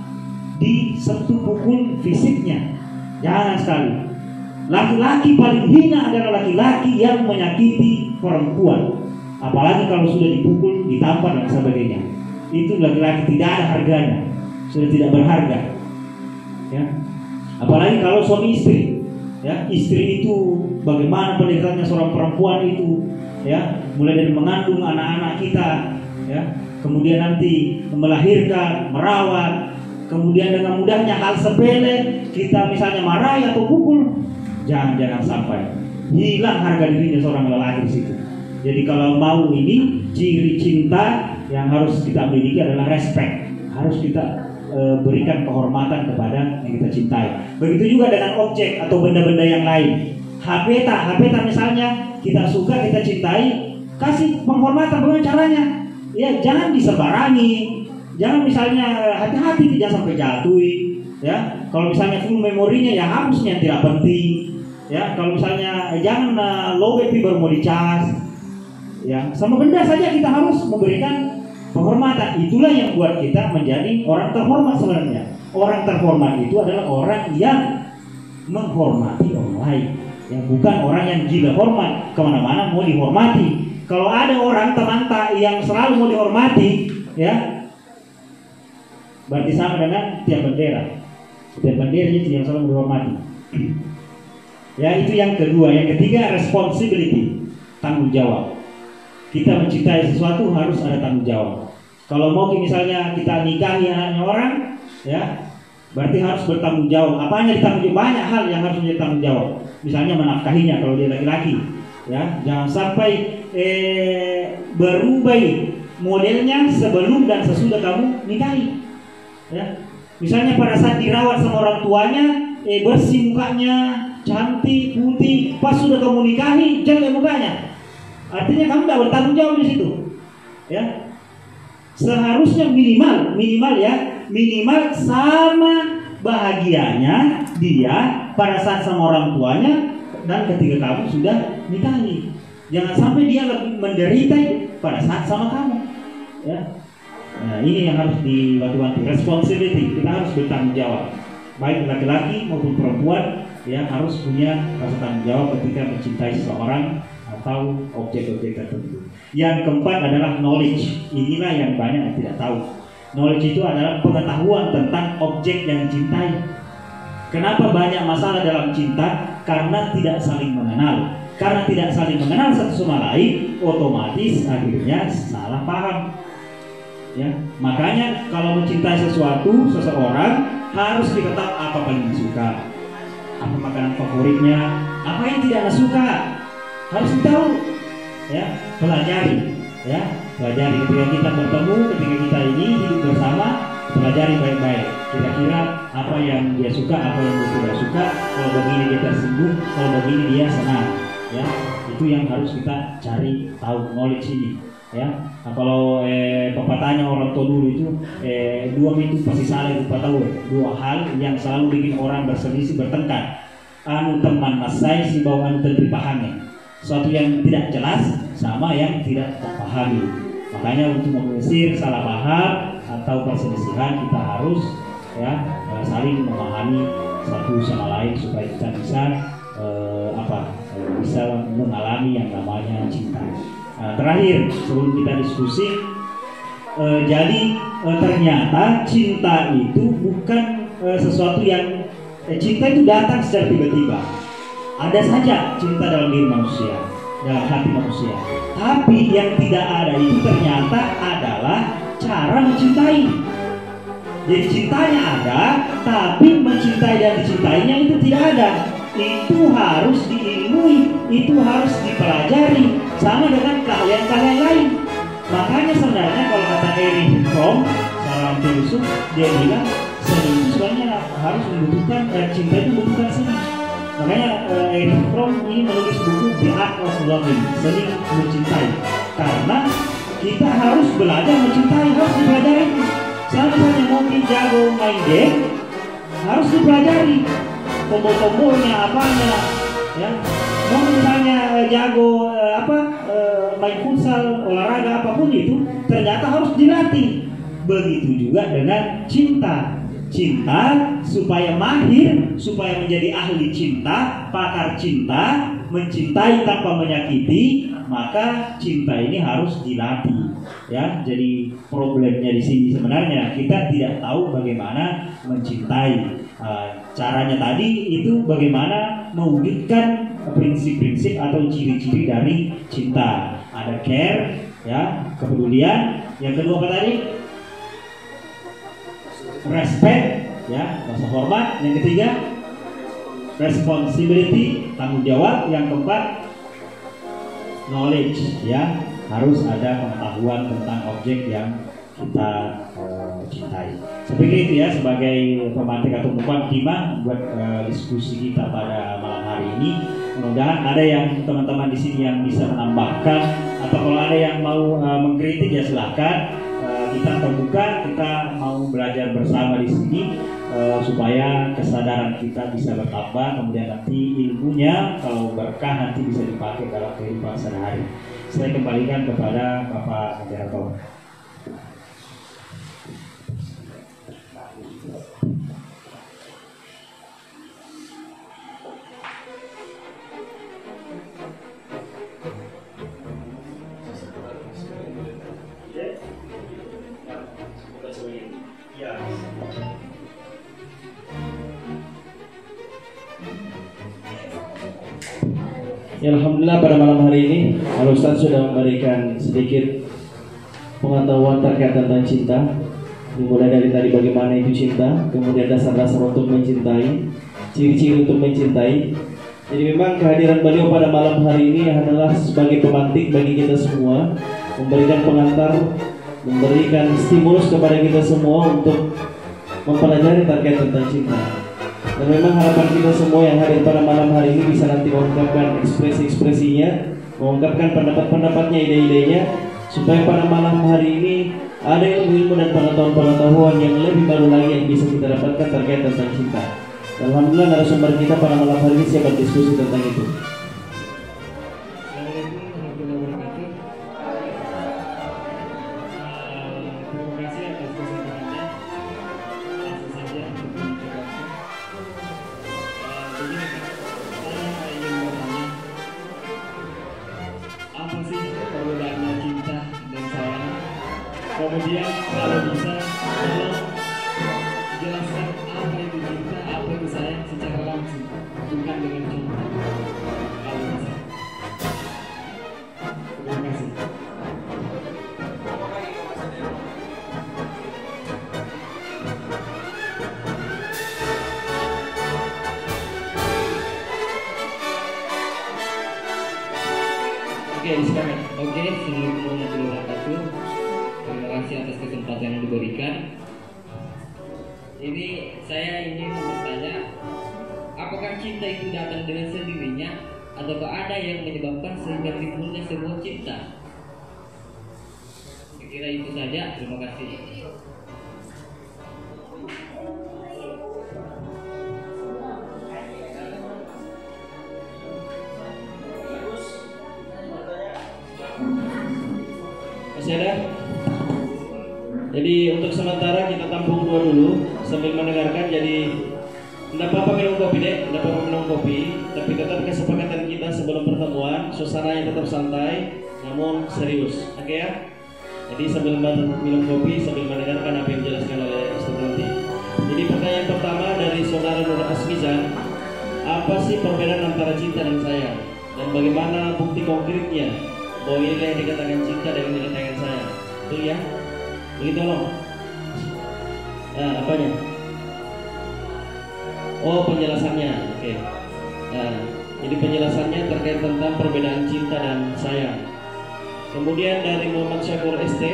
disentuh pukul fisiknya. Jangan sekali. Laki-laki paling hina adalah laki-laki yang menyakiti perempuan. Apalagi kalau sudah dipukul, ditampar dan sebagainya. Itu laki-laki tidak ada harganya, sudah tidak berharga. Ya. Apalagi kalau suami istri. Ya, istri itu bagaimana pendekatannya seorang perempuan itu, ya, mulai dari mengandung anak-anak kita, ya, kemudian nanti melahirkan, merawat. Kemudian dengan mudahnya hal sepele kita misalnya marahi atau pukul, jangan sampai hilang harga dirinya seorang lelaki di situ. Jadi kalau mau ini ciri cinta yang harus kita miliki adalah respect. Harus kita berikan kehormatan kepada yang kita cintai. Begitu juga dengan objek atau benda-benda yang lain. HP misalnya kita suka, kita cintai, kasih penghormatan. Bagaimana caranya? Ya, jangan disebarangi. Jangan misalnya hati-hati tidak sampai jatuh, ya. Kalau misalnya full memorinya ya hapusnya yang tidak penting, ya. Kalau misalnya jangan low battery baru mau dicas, ya. Sama benda saja kita harus memberikan penghormatan. Itulah yang buat kita menjadi orang terhormat sebenarnya. Orang terhormat itu adalah orang yang menghormati orang lain, yang bukan orang yang gila hormat kemana-mana mau dihormati. Kalau ada orang teman yang selalu mau dihormati, ya, berarti sama dengan tiap bendera. Tiap bendera itu yang selalu dihormati. Ya, itu yang kedua. Yang ketiga, responsibility, tanggung jawab. Kita mencintai sesuatu harus ada tanggung jawab. Kalau mau misalnya kita nikahi anaknya orang, ya, berarti harus bertanggung jawab. Apanya ditanggung jawab? Banyak hal yang harus menjadi tanggung jawab. Misalnya menafkahinya kalau dia laki-laki, ya, jangan sampai berubah modelnya sebelum dan sesudah kamu nikahi. Ya, misalnya pada saat dirawat sama orang tuanya, bersih mukanya, cantik, putih, pas sudah kamu nikahi, jelek mukanya. Artinya kamu tidak bertanggung jawab di situ. Ya, seharusnya minimal sama bahagianya dia pada saat sama orang tuanya dan ketika kamu sudah nikahi. Jangan sampai dia lebih menderita pada saat sama kamu. Ya. Nah, ini yang harus diwanti-wanti. Responsibility, kita harus bertanggung jawab. Baik laki-laki maupun perempuan, ya harus punya rasa tanggung jawab ketika mencintai seseorang atau objek-objek tertentu. Yang keempat adalah knowledge. Inilah yang banyak yang tidak tahu. Knowledge itu adalah pengetahuan tentang objek yang dicintai. Kenapa banyak masalah dalam cinta? Karena tidak saling mengenal. Karena tidak saling mengenal satu sama lain, otomatis akhirnya salah paham. Ya, makanya kalau mencintai seseorang harus diketahui apa paling disuka, apa makanan favoritnya, apa yang tidak suka, harus tahu. Ya, pelajari. Ya, pelajari ketika kita bertemu, ketika kita ini hidup bersama, pelajari baik-baik. Kira-kira apa yang dia suka, apa yang dia tidak suka. Kalau begini dia tersinggung, kalau begini dia senang. Ya, itu yang harus kita cari tahu, knowledge ini. Ya, nah, kalau pepatahnya orang tua dulu itu dua itu pasti salah itu tahu. Dua hal yang selalu bikin orang berselisih bertengkar. Anu teman masai si bau anu terpahami. Suatu yang tidak jelas sama yang tidak terpahami. Makanya untuk mengusir salah paham atau perselisihan kita harus ya saling memahami satu sama lain supaya kita bisa bisa mengalami yang namanya cinta. Nah, terakhir sebelum kita diskusi, jadi ternyata cinta itu bukan sesuatu yang cinta itu datang secara tiba-tiba. Ada saja cinta dalam diri manusia, dalam hati manusia. Tapi yang tidak ada itu ternyata adalah cara mencintai. Jadi cintanya ada, tapi mencintai dan dicintainya itu tidak ada. Itu harus diilmui, itu harus dipelajari, sama dengan keahlian-keahlian lain. Makanya sebenarnya kalau kata Erich Fromm, seorang filsuf, dia bilang seni itu sebenarnya harus membutuhkan cinta itu membutuhkan seni. Makanya Erich Fromm ini menulis buku The Art of Loving, seni mencintai. Karena kita harus belajar mencintai, harus dipelajari. Misalnya mau jago main game, harus dipelajari. Tombol-tombolnya apanya, ya. Mau misalnya jago main futsal, olahraga apapun itu, ternyata harus dilatih. Begitu juga dengan cinta. Cinta supaya mahir, supaya menjadi ahli cinta, pakar cinta, mencintai tanpa menyakiti, maka cinta ini harus dilatih. Ya, jadi problemnya di sini sebenarnya kita tidak tahu bagaimana mencintai. Caranya tadi itu bagaimana mewujudkan prinsip-prinsip atau ciri-ciri dari cinta. Ada care, ya, kepedulian. Yang kedua apa tadi? Respect, ya, rasa hormat. Yang ketiga, responsibility, tanggung jawab. Yang keempat, knowledge, ya, harus ada pengetahuan tentang objek yang kita cintai. Saya pikir itu ya sebagai pemantik atau mukadimah buat diskusi kita pada malam hari ini. Mudah-mudahan ada yang teman-teman di sini yang bisa menambahkan atau kalau ada yang mau mengkritik ya silahkan. Kita terbuka, kita mau belajar bersama di sini supaya kesadaran kita bisa bertambah, kemudian nanti ilmunya kalau berkah nanti bisa dipakai dalam kehidupan sehari-hari. Saya kembalikan kepada Bapak Moderator. Ya, alhamdulillah pada malam hari ini Al Ustaz sudah memberikan sedikit pengetahuan terkait tentang cinta, dimulai dari tadi bagaimana itu cinta, kemudian dasar-dasar untuk mencintai, ciri-ciri untuk mencintai. Jadi memang kehadiran beliau pada malam hari ini adalah sebagai pemantik bagi kita semua, memberikan pengantar, memberikan stimulus kepada kita semua untuk mempelajari terkait tentang cinta. Dan memang harapan kita semua yang hadir pada malam hari ini bisa nanti mengungkapkan ekspresi-ekspresinya, mengungkapkan pendapat-pendapatnya, ide-idenya, supaya pada malam hari ini ada ilmu-ilmu dan pengetahuan-pengetahuan yang lebih baru lagi yang bisa kita dapatkan terkait tentang cinta. Alhamdulillah narasumber kita pada malam hari ini siap berdiskusi tentang itu. Assalamualaikum warahmatullahi wabarakatuh. Terima kasih atas kesempatannya. Langsung saja untuk mencoba. Begini Pak, saya ingin bertanya, apa sih perbedaannya cinta dan sayang? Kemudian kalau bisa, tolong jelaskan apa itu cinta, apa itu sayang secara langsung, bukan dengan contoh. Kalau bisa. Terima kasih. Oke, silakan. Oke, Assalamualaikum warahmatullahi wabarakatuh. Terima kasih atas kesempatan yang diberikan. Ini saya ingin bertanya, apakah cinta itu datang dengan sendirinya, ataukah ada yang menyebabkan sehingga timbulnya sebuah cinta? Saya kira itu saja. Terima kasih. Masih ada? Jadi untuk sementara kita tampung dulu sambil mendengarkan. Jadi tidak apa-apa minum kopi deh, tidak apa-apa minum kopi. Tapi tetap kesepakatan kita sebelum pertemuan, suasananya tetap santai, namun serius. Oke ya? Jadi sambil minum kopi, sambil mendengarkan apa yang dijelaskan oleh Ustaz nanti. Jadi pertanyaan pertama dari saudara Nur Asmizan, apa sih perbedaan antara cinta dan sayang? Dan bagaimana bukti konkretnya bahwa ini yang dikatakan cinta dan yang dikatakan sayang? Betul ya? Begitu loh. Nah, apanya? Oh, penjelasannya. Oke. Nah, jadi penjelasannya terkait tentang perbedaan cinta dan sayang. Kemudian dari Muhammad Syakur ST,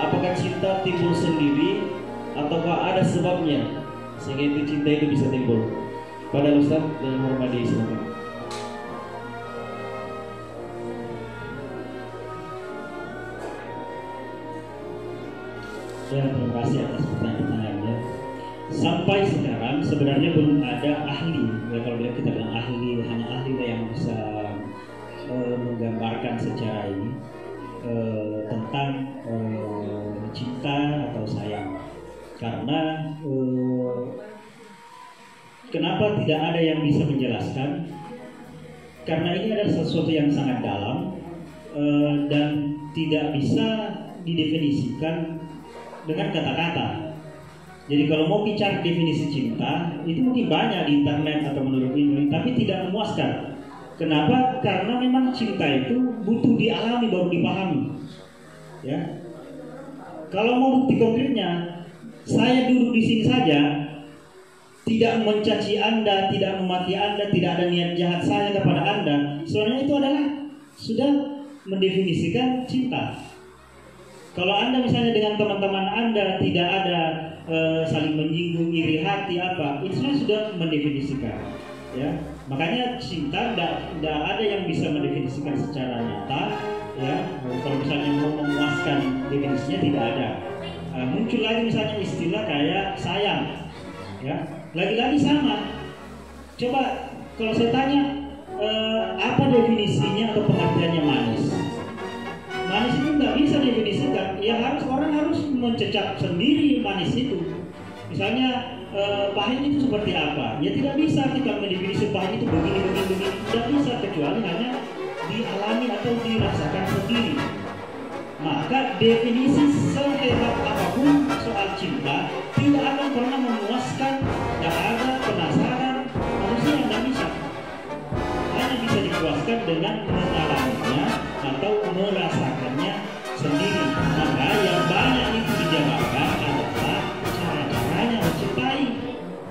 apakah cinta timbul sendiri ataukah ada sebabnya sehingga itu cinta itu bisa timbul? Pada Ustaz dan Muhammadi, silakan. Ya, terima kasih atas pertanyaannya. Sampai sekarang sebenarnya belum ada ahli, ya, kalau kita bilang ahli, hanya ahli yang bisa menggambarkan secara ini tentang cinta atau sayang. Karena kenapa tidak ada yang bisa menjelaskan? Karena ini adalah sesuatu yang sangat dalam dan tidak bisa didefinisikan dengan kata-kata. Jadi kalau mau bicara definisi cinta, itu mungkin banyak di internet atau menurut ini, tapi tidak memuaskan. Kenapa? Karena memang cinta itu butuh dialami baru dipahami. Ya. Kalau mau bukti konkretnya, saya duduk di sini saja, tidak mencaci Anda, tidak memaki Anda, tidak ada niat jahat saya kepada Anda. Sebenarnya itu adalah sudah mendefinisikan cinta. Kalau Anda misalnya dengan teman-teman Anda tidak ada saling menyinggung, iri hati apa, itu sudah mendefinisikan. Ya, makanya cinta tidak ada yang bisa mendefinisikan secara nyata. Ya, kalau misalnya mau memuaskan definisinya tidak ada. Muncul lagi misalnya istilah kayak sayang. Ya, lagi-lagi sama. Coba kalau saya tanya apa definisinya atau pengertiannya manis? Manis itu nggak bisa definisikan. Ya orang harus mencecap sendiri manis itu. Misalnya pahit itu seperti apa? Ya tidak bisa kita mendefinisi pahit itu begini. Tidak bisa kecuali hanya dialami atau dirasakan sendiri. Maka definisi sehebat apapun soal cinta tidak akan pernah memuaskan dahaga, penasaran manusia yang tidak bisa. Hanya bisa dipuaskan dengan mengalaminya atau merasakannya sendiri. Maka yang banyak itu dijabarkan adalah cara-caranya mencintai,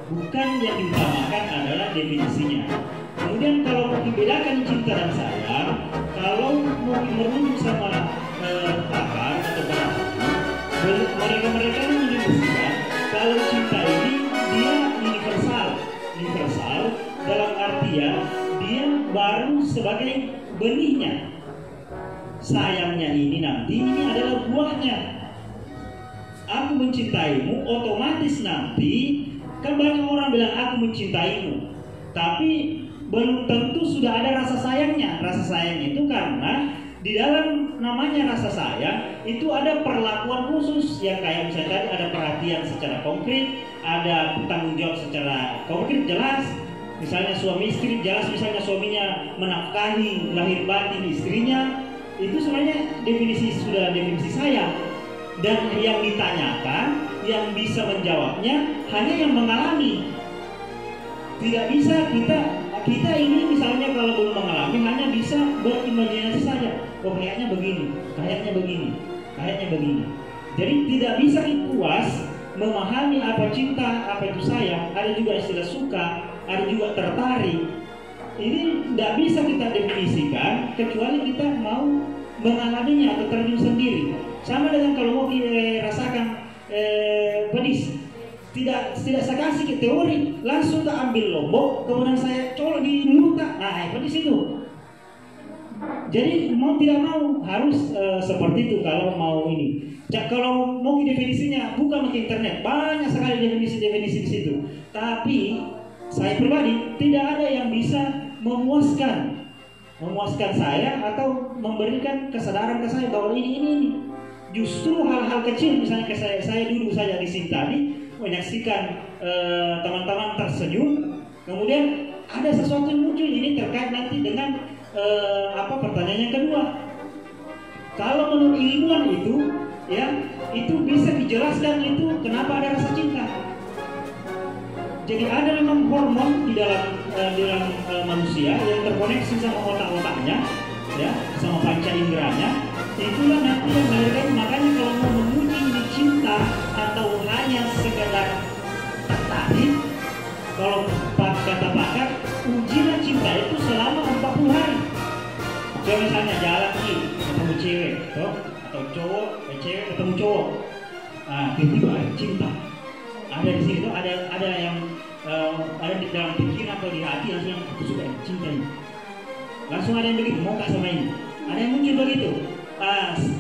bukan yang diutamakan adalah definisinya. Kemudian kalau mau dibedakan cinta dan sayang, kalau mau merujuk sama pakar atau para mereka ini menyebutkan kalau cinta ini dia universal dalam artian dia baru sebagai benihnya. Sayangnya ini nanti ini adalah buahnya. Aku mencintaimu, otomatis nanti Kan banyak orang bilang aku mencintaimu, tapi belum tentu sudah ada rasa sayangnya. Rasa sayang itu karena di dalam namanya rasa sayang itu ada perlakuan khusus yang kayak misalnya tadi ada perhatian secara konkret, ada tanggung jawab secara konkret jelas. Misalnya suami istri jelas, misalnya suaminya menafkahi lahir batin istrinya, itu sebenarnya sudah definisi sayang. Dan yang ditanyakan, yang bisa menjawabnya hanya yang mengalami. Tidak bisa kita ini misalnya kalau belum mengalami hanya bisa berimajinasi saja. Oh kayaknya begini, kayaknya begini, kayaknya begini. Jadi tidak bisa puas memahami apa cinta, apa itu sayang. Ada juga istilah suka, ada juga tertarik. Ini tidak bisa kita definisikan kecuali kita mau mengalaminya atau terjun sendiri. Sama dengan kalau mau rasakan pedis, tidak saya kasih ke teori, langsung tak ambil lombok, kemudian saya colok di mulut, nah pedis itu. Jadi mau tidak mau harus seperti itu kalau mau ini. Kalau mau definisinya bukan ke internet, banyak sekali definisi-definisi di situ. Tapi saya pribadi tidak ada yang bisa memuaskan saya atau memberikan kesadaran ke saya bahwa ini. Justru hal-hal kecil, misalnya kayak saya duduk saja di sini tadi menyaksikan teman-teman tersenyum, kemudian ada sesuatu yang muncul ini terkait nanti dengan pertanyaan yang kedua. Kalau menurut ilmuwan itu, ya itu bisa dijelaskan itu kenapa ada rasa cinta. Jadi ada memang hormon di dalam manusia yang terkoneksi sama otak-otaknya, ya, sama panca inderanya. Itulah nanti yang melahirkan. Makanya kalau mau menguji ini cinta atau hanya sekedar tertarik, kalau kata pakar, ujilah cinta itu selama 40 hari. Coba misalnya jalan nih ketemu cewek, atau cowok, cewek ketemu cowok, tiba-tiba cinta. Ada di situ, ada yang ada di dalam pikiran atau di hati langsung aku suka cinta ini. Langsung ada yang begitu, mau gak sama ini. Ada yang muncul begitu.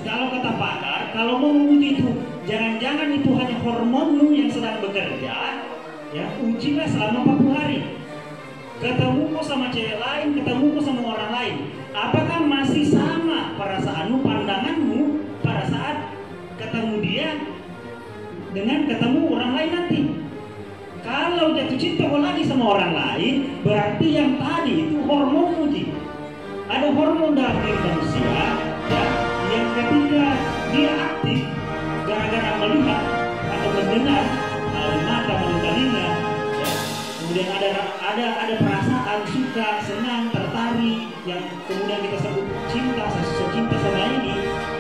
Kalau kata pakar, kalau mau menguji itu, jangan-jangan itu hanya hormonmu yang sedang bekerja, ya ujilah selama 40 hari. Ketemu sama cewek lain, ketemu sama orang lain, apakah masih sama perasaanmu, pandanganmu pada saat ketemu dia dengan ketemu orang lain nanti? Kalau jatuh cinta lagi sama orang lain, berarti yang tadi itu hormonmu. Ada hormon dalam diri manusia, ya, yang ketika dia aktif gara-gara melihat atau mendengar melalui mata, melalui telinga, ya, kemudian ada perasaan suka, senang, tertarik, yang kemudian kita sebut cinta, cinta sama ini.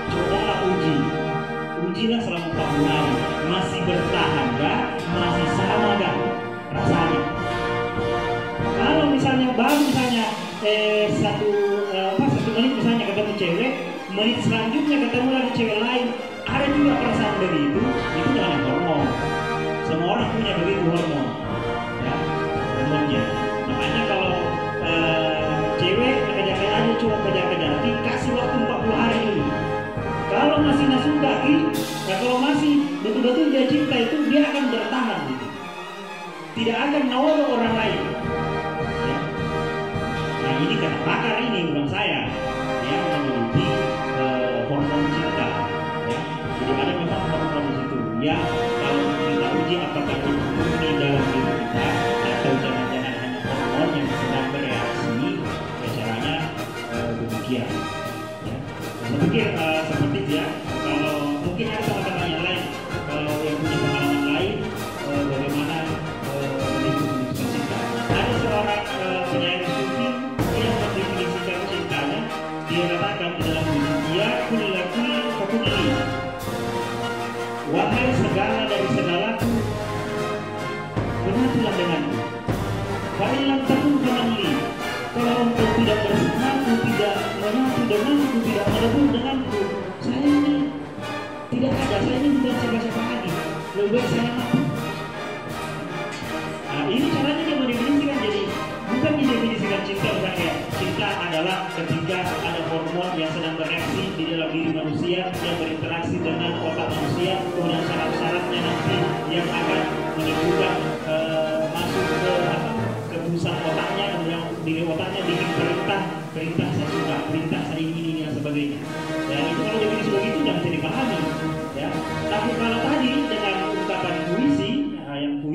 Cobalah ujilah selama 40 hari, masih bertahan gak, masih sama gak rasanya. Kalau misalnya baru satu menit misalnya ketemu cewek, menit selanjutnya ketemu lagi cewek lain, ada juga perasaan begitu, itu namanya hormon. Semua orang punya begitu hormon, ya, hormonnya. Makanya kalau cewek kejar-kejar aja, coba kejar-kejar, dikasih waktu 40 hari dulu. Kalau masih suka, ya kalau masih betul-betul dia cinta itu, dia akan bertahan gitu. Tidak akan nolong orang lain. Ya. Nah ini kata pakar ini, bukan saya, yang meneliti hormon cinta. Ya. Jadi ada memang hormon di situ. Ya kalau kita uji apakah itu di dalam diri kita atau jangan-jangan hanya hormon yang sedang bereaksi, ya caranya demikian. Ya. Saya pikir seperti itu ya. Kalau mungkin ada teman-teman yang lain, kalau yang punya pengalaman lain, bagaimana mendefinisikan cinta. Ada seorang penyair sufi yang mendefinisikan cintanya. Dia katakan di dalam dunia, kulilakul fakulli, wahai segala dari segalaku, bersatulah denganku. Fa'ilam takun kamanli, kalau engkau tidak bersamaku, tidak menyatu denganku, tidak melebur denganku, saya ini tidak ada, saya ini bukan siapa-siapa lagi, lebih baik saya mati. Nah ini caranya dia mendefinisikan. Jadi bukan didefinisikan cinta, bukan kayak cinta adalah ketika ada hormon yang sedang bereaksi di dalam diri manusia, yang berinteraksi dengan otak manusia, kemudian syarat-syaratnya nanti yang akan menimbulkan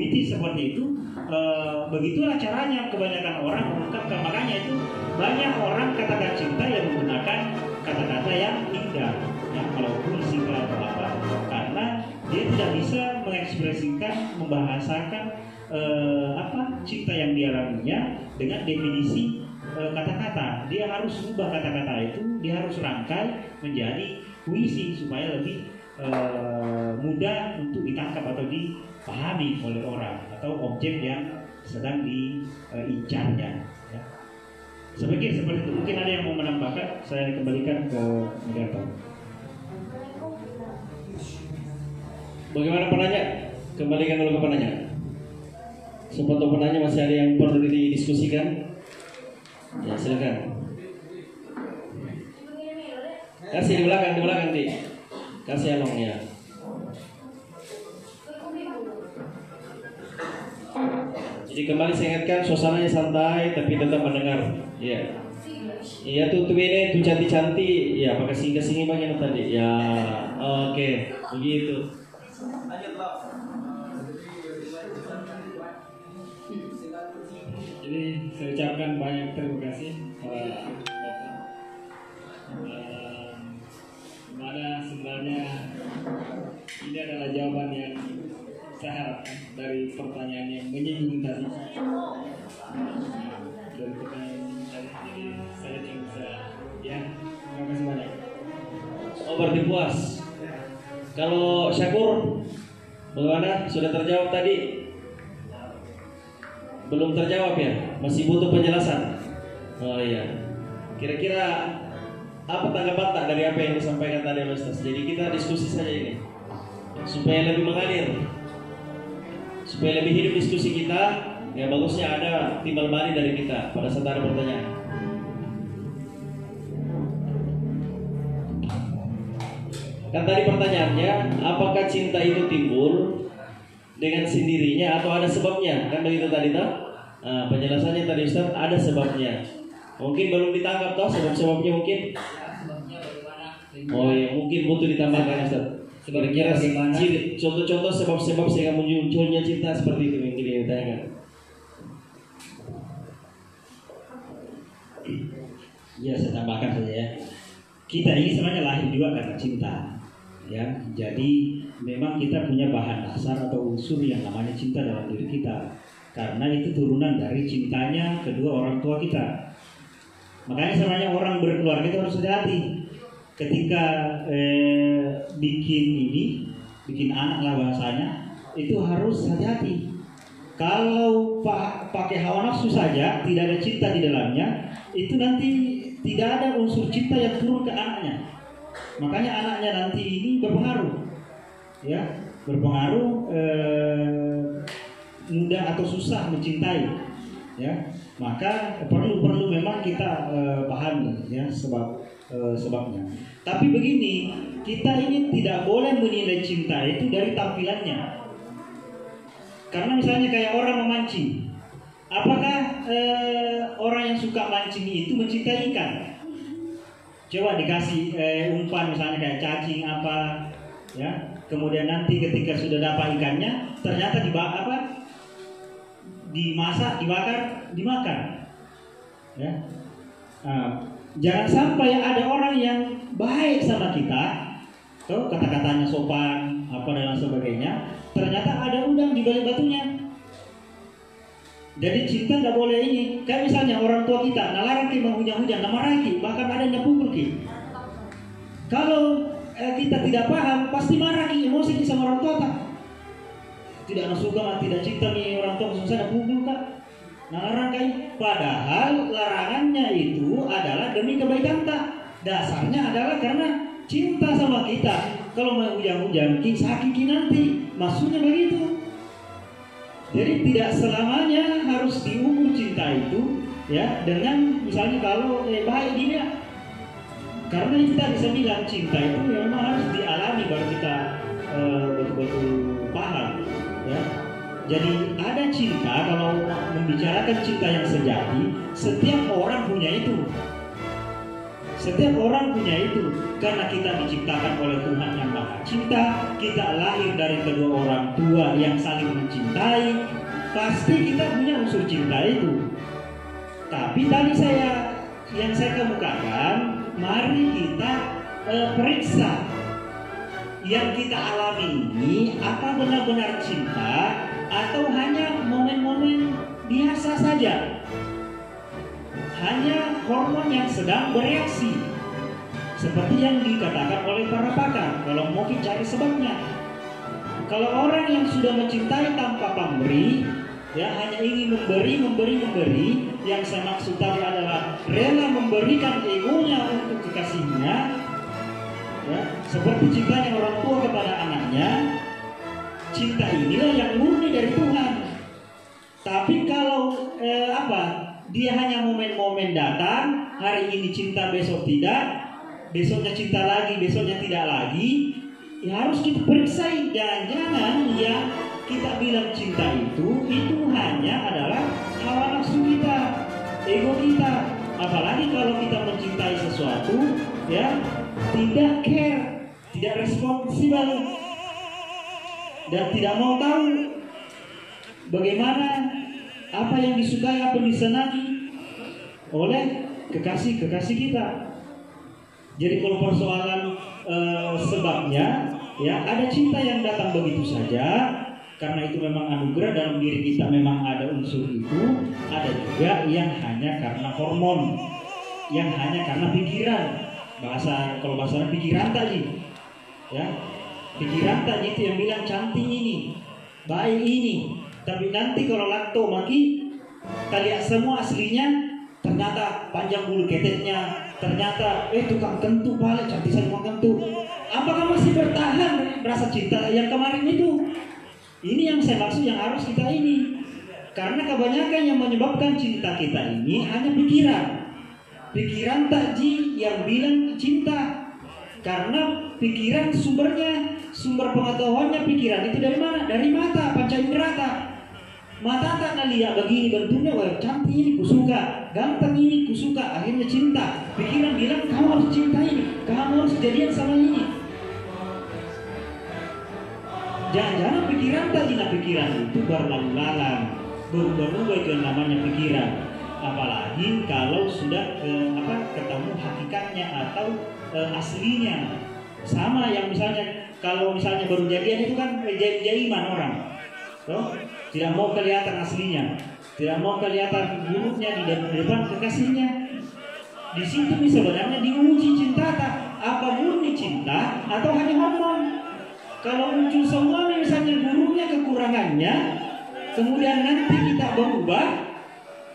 titik seperti itu, begitulah caranya kebanyakan orang mengungkapkan. Makanya itu banyak orang katakan cinta yang menggunakan kata-kata yang indah, ya, kalau puisi atau apa, karena dia tidak bisa mengekspresikan, membahasakan cinta yang dialaminya dengan definisi kata-kata. Dia harus ubah kata-kata itu, dia harus rangkai menjadi puisi supaya lebih mudah untuk ditangkap atau dipahami oleh orang atau objek yang sedang diincarnya. Ya. Saya pikir seperti itu. Mungkin ada yang mau menambahkan, saya kembalikan ke moderator. Bagaimana penanya? Kembalikan dulu ke penanya. Sepotong penanya masih ada yang perlu didiskusikan? Ya, silakan. Kasih di belakang, Di. Kasih alongnya. Jadi kembali saya ingatkan, suasananya santai tapi tetap mendengar. Iya. Iya tuh ini tuh cantik-cantik. Ya, pakai singa-singi bagian tadi. Ya, oke, begitu. Jadi saya ucapkan banyak terima kasih Mana sebenarnya ini adalah jawaban yang saya harapkan dari pertanyaan yang menyinggung tadi. Dari pertanyaan tadi, jadi saya cuma bisa, ya, terima kasih banyak. Oh, berarti puas. Kalau Syakur, bagaimana? Sudah terjawab tadi? Belum terjawab ya? Masih butuh penjelasan? Oh iya. Kira-kira apa tanggapan tak dari apa yang disampaikan tadi Ustaz? Jadi kita diskusi saja ini supaya lebih mengalir, supaya lebih hidup diskusi kita. Ya bagusnya ada timbal balik dari kita pada saat ada pertanyaan. Kan tadi pertanyaannya, apakah cinta itu timbul dengan sendirinya atau ada sebabnya? Kan begitu tadi toh? Nah, penjelasannya tadi Ustaz, ada sebabnya. Mungkin belum ditangkap toh sebab-sebabnya mungkin. Oh iya, mungkin butuh ditambahkan Ustaz. Kira-kira contoh-contoh sebab-sebab sehingga munculnya cinta seperti itu yang ditanyakan. Ya, saya tambahkan saja ya. Kita ini sebenarnya lahir juga karena cinta. Ya, jadi memang kita punya bahan dasar atau unsur yang namanya cinta dalam diri kita. Karena itu turunan dari cintanya kedua orang tua kita. Makanya sebenarnya orang berkeluarga itu harus hati-hati. Ketika bikin anak lah bahasanya, itu harus hati-hati. Kalau pakai hawa nafsu saja, tidak ada cinta di dalamnya, itu nanti tidak ada unsur cinta yang turun ke anaknya. Makanya anaknya nanti ini berpengaruh, ya, mudah atau susah mencintai, ya. Maka perlu memang kita pahami, ya, sebabnya. Tapi begini, kita ini tidak boleh menilai cinta itu dari tampilannya. Karena misalnya kayak orang memancing, apakah orang yang suka mancing itu mencintai ikan? Coba dikasih umpan misalnya kayak cacing apa, ya. Kemudian nanti ketika sudah dapat ikannya, ternyata dimasak, dibakar, dimakan, ya. Jangan sampai ada orang yang baik sama kita, tuh kata-katanya sopan, apa dan sebagainya, ternyata ada udang di balik batunya. Jadi cinta tidak boleh ini. Kayak misalnya orang tua kita nalarang kita hujan-hujan, namarahi, bahkan ada yang pukul kita. Kalau kita tidak paham, pasti marah emosi sama orang tua tak? Tidak suka, tidak cinta nih orang tua, susah pukul kak. Nalarang kayak, padahal larangannya itu adalah demi kebaikan tak. Dasarnya adalah karena cinta sama kita. Kalau mau hujan-hujan, sakit nanti, maksudnya begitu. Jadi tidak selamanya harus diukur cinta itu, ya, dengan misalnya kalau baik dia. Karena kita bisa bilang cinta itu memang harus dialami baru kita betul-betul paham, ya. Jadi ada cinta, kalau membicarakan cinta yang sejati, setiap orang punya itu. Setiap orang punya itu. Karena kita diciptakan oleh Tuhan yang Maha Cinta, kita lahir dari kedua orang tua yang saling mencintai, pasti kita punya unsur cinta itu. Tapi tadi yang saya kemukakan, mari kita periksa yang kita alami ini apa benar-benar cinta atau hanya momen-momen biasa saja, hanya hormon yang sedang bereaksi, seperti yang dikatakan oleh para pakar. Kalau mau cari sebabnya, kalau orang yang sudah mencintai tanpa pemberi, ya hanya ingin memberi, yang saya maksud tadi adalah rela memberikan egonya untuk kekasihnya, ya, seperti cintanya orang tua kepada anaknya. Cinta inilah yang murni dari Tuhan. Tapi kalau dia hanya momen-momen datang, hari ini cinta, besok tidak, besoknya cinta lagi, besoknya tidak lagi, ya harus kita periksa. Jangan-jangan yang kita bilang cinta itu hanya adalah hawa nafsu kita, ego kita. Apalagi kalau kita mencintai sesuatu, ya tidak care, tidak responsibel, dan tidak mau tahu bagaimana apa yang disukai, apa yang disenangi oleh kekasih kita. Jadi kalau persoalan sebabnya, ya ada cinta yang datang begitu saja karena itu memang anugerah dalam diri kita, memang ada unsur itu. Ada juga yang hanya karena hormon, yang hanya karena pikiran. Kalau bahasanya pikiran tadi, ya pikiran tadi itu yang bilang cantik ini, baik ini. Tapi nanti kalau lakto maki, kita lihat semua aslinya, ternyata panjang bulu keteknya, ternyata tukang kentut balik, cantik saya tukang kentut. Apakah masih bertahan rasa cinta yang kemarin itu? Ini yang saya maksud, yang harus kita ini. Karena kebanyakan yang menyebabkan cinta kita ini hanya pikiran. Pikiran takji yang bilang cinta. Karena pikiran sumber pengetahuannya pikiran itu dari mana? Dari mata, panca indera. Mata tak lihat begini bentuknya, wah cantik ini kusuka, ganteng ini kusuka, akhirnya cinta. Pikiran bilang kamu harus cinta ini, kamu harus jadian sama ini. Jangan-jangan pikiran tadi, pikiran itu berlalu-lalang, berubah-ubah itu yang namanya pikiran. Apalagi kalau sudah ketemu hakikatnya atau aslinya. Sama yang misalnya kalau misalnya baru jadian itu kan jaiman orang. Tidak mau kelihatan aslinya, tidak mau kelihatan buruknya di depan kekasihnya. Di situ sebenarnya diuji cinta, apa murni cinta atau hanya hormon. Kalau muncul semua misalnya buruknya, kekurangannya, kemudian nanti kita berubah,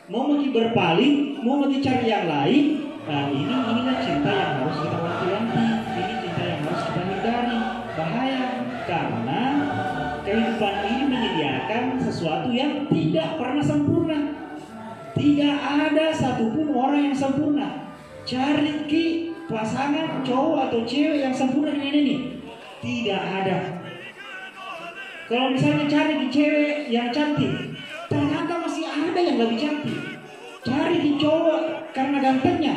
mau berpaling, mau cari yang lain. Nah inilah cinta yang harus kita wanti-wanti. Ini cinta yang harus kita hindari. Bahaya, karena kehidupan ini menyediakan sesuatu yang tidak pernah sempurna. Tidak ada satupun orang yang sempurna. Cari pasangan cowok atau cewek yang sempurna dengan ini, tidak ada. Kalau misalnya cari cewek yang cantik, ternyata masih ada yang lebih cantik. Cari cowok karena gantengnya,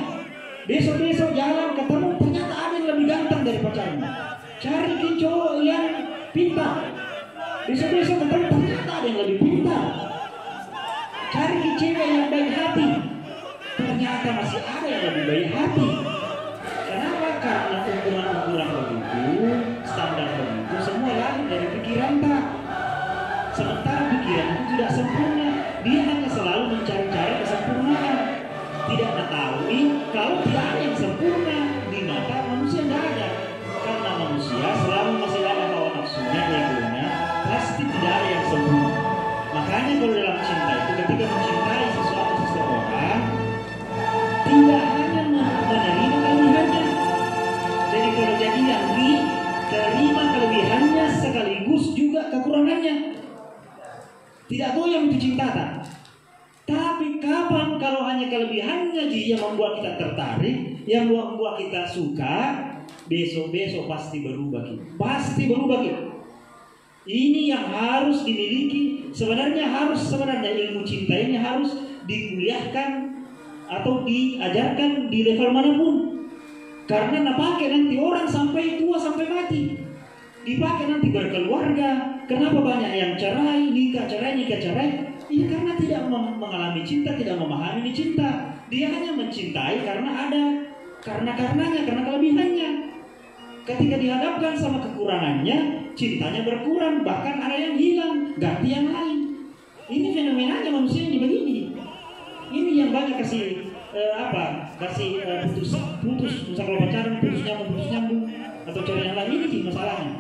besok-besok jalan ketemu ternyata ada yang lebih ganteng dari pacarnya. Cari cowok yang pintar, besok-besok ketemu ternyata ada yang lebih pintar. Cari cewek yang baik hati, ternyata masih ada yang lebih baik hati. Kenapa? Karena ukuran-ukuran begitu, standar begitu, semua lahir dari pikiran tak. Sementara pikiran itu tidak sempurna, dia hanya selalu mencari-cari kesempurnaan. Tidak mengetahui kalau tidak ada yang sempurna di mata manusia, tidak ada. Karena manusia selalu masih ada hawa nafsunya, egonya, pasti tidak ada yang sempurna. Makanya kalau dalam cinta itu, ketika mencintai seseorang, tidak hanya menerima kelebihannya. Jadi kalau jadi yang terima kelebihannya sekaligus juga kekurangannya. Tidak tahu yang itu cinta tak? Tapi kapan kalau hanya kelebihannya yang membuat kita tertarik, yang membuat kita suka, besok-besok pasti berubah kita. Pasti berubah kita. Ini yang harus dimiliki. Sebenarnya ilmu cinta ini harus dikuliahkan atau diajarkan di level manapun. Karena pakai nanti orang sampai tua sampai mati. Dipakai nanti berkeluarga. Kenapa banyak yang cerai, nikah cerai? Iya karena tidak mengalami cinta, tidak memahami cinta. Dia hanya mencintai karena ada karenanya, karena kelebihannya. Ketika dihadapkan sama kekurangannya, cintanya berkurang, bahkan ada yang hilang, ganti yang lain. Ini fenomenanya manusia ini begini. Ini yang banyak kasih putus, misal kalau pacaran putus nyambung, atau cari yang lain, ini sih masalahnya.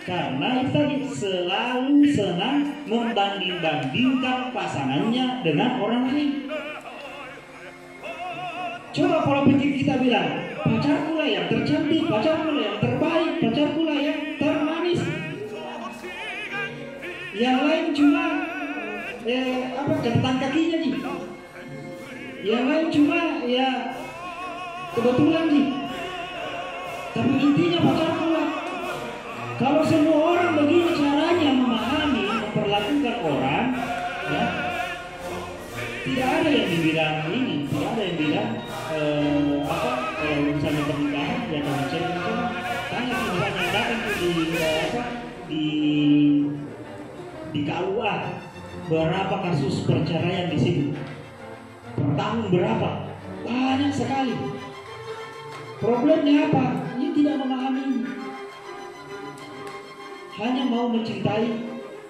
Karena itu tadi selalu senang membanding-bandingkan pasangannya dengan orang lain. Coba kalau pikir kita bilang, pacarku lah yang tercantik, pacarku lah yang terbaik, pacarku lah yang termanis. Yang lain cuma catatan kakinya nih. Yang lain cuma ya kebetulan nih. Tapi intinya pacarku lah. Kalau semua orang begini caranya memahami, memperlakukan orang, ya, tidak ada yang dibilang ini, tidak ada yang bilang kalau misalnya pernikahan ya kalau macam tanya misalnya datang di KUA berapa kasus perceraian di sini per tahun berapa, banyak sekali. Problemnya apa? Ini tidak memahami ini. Hanya mau mencintai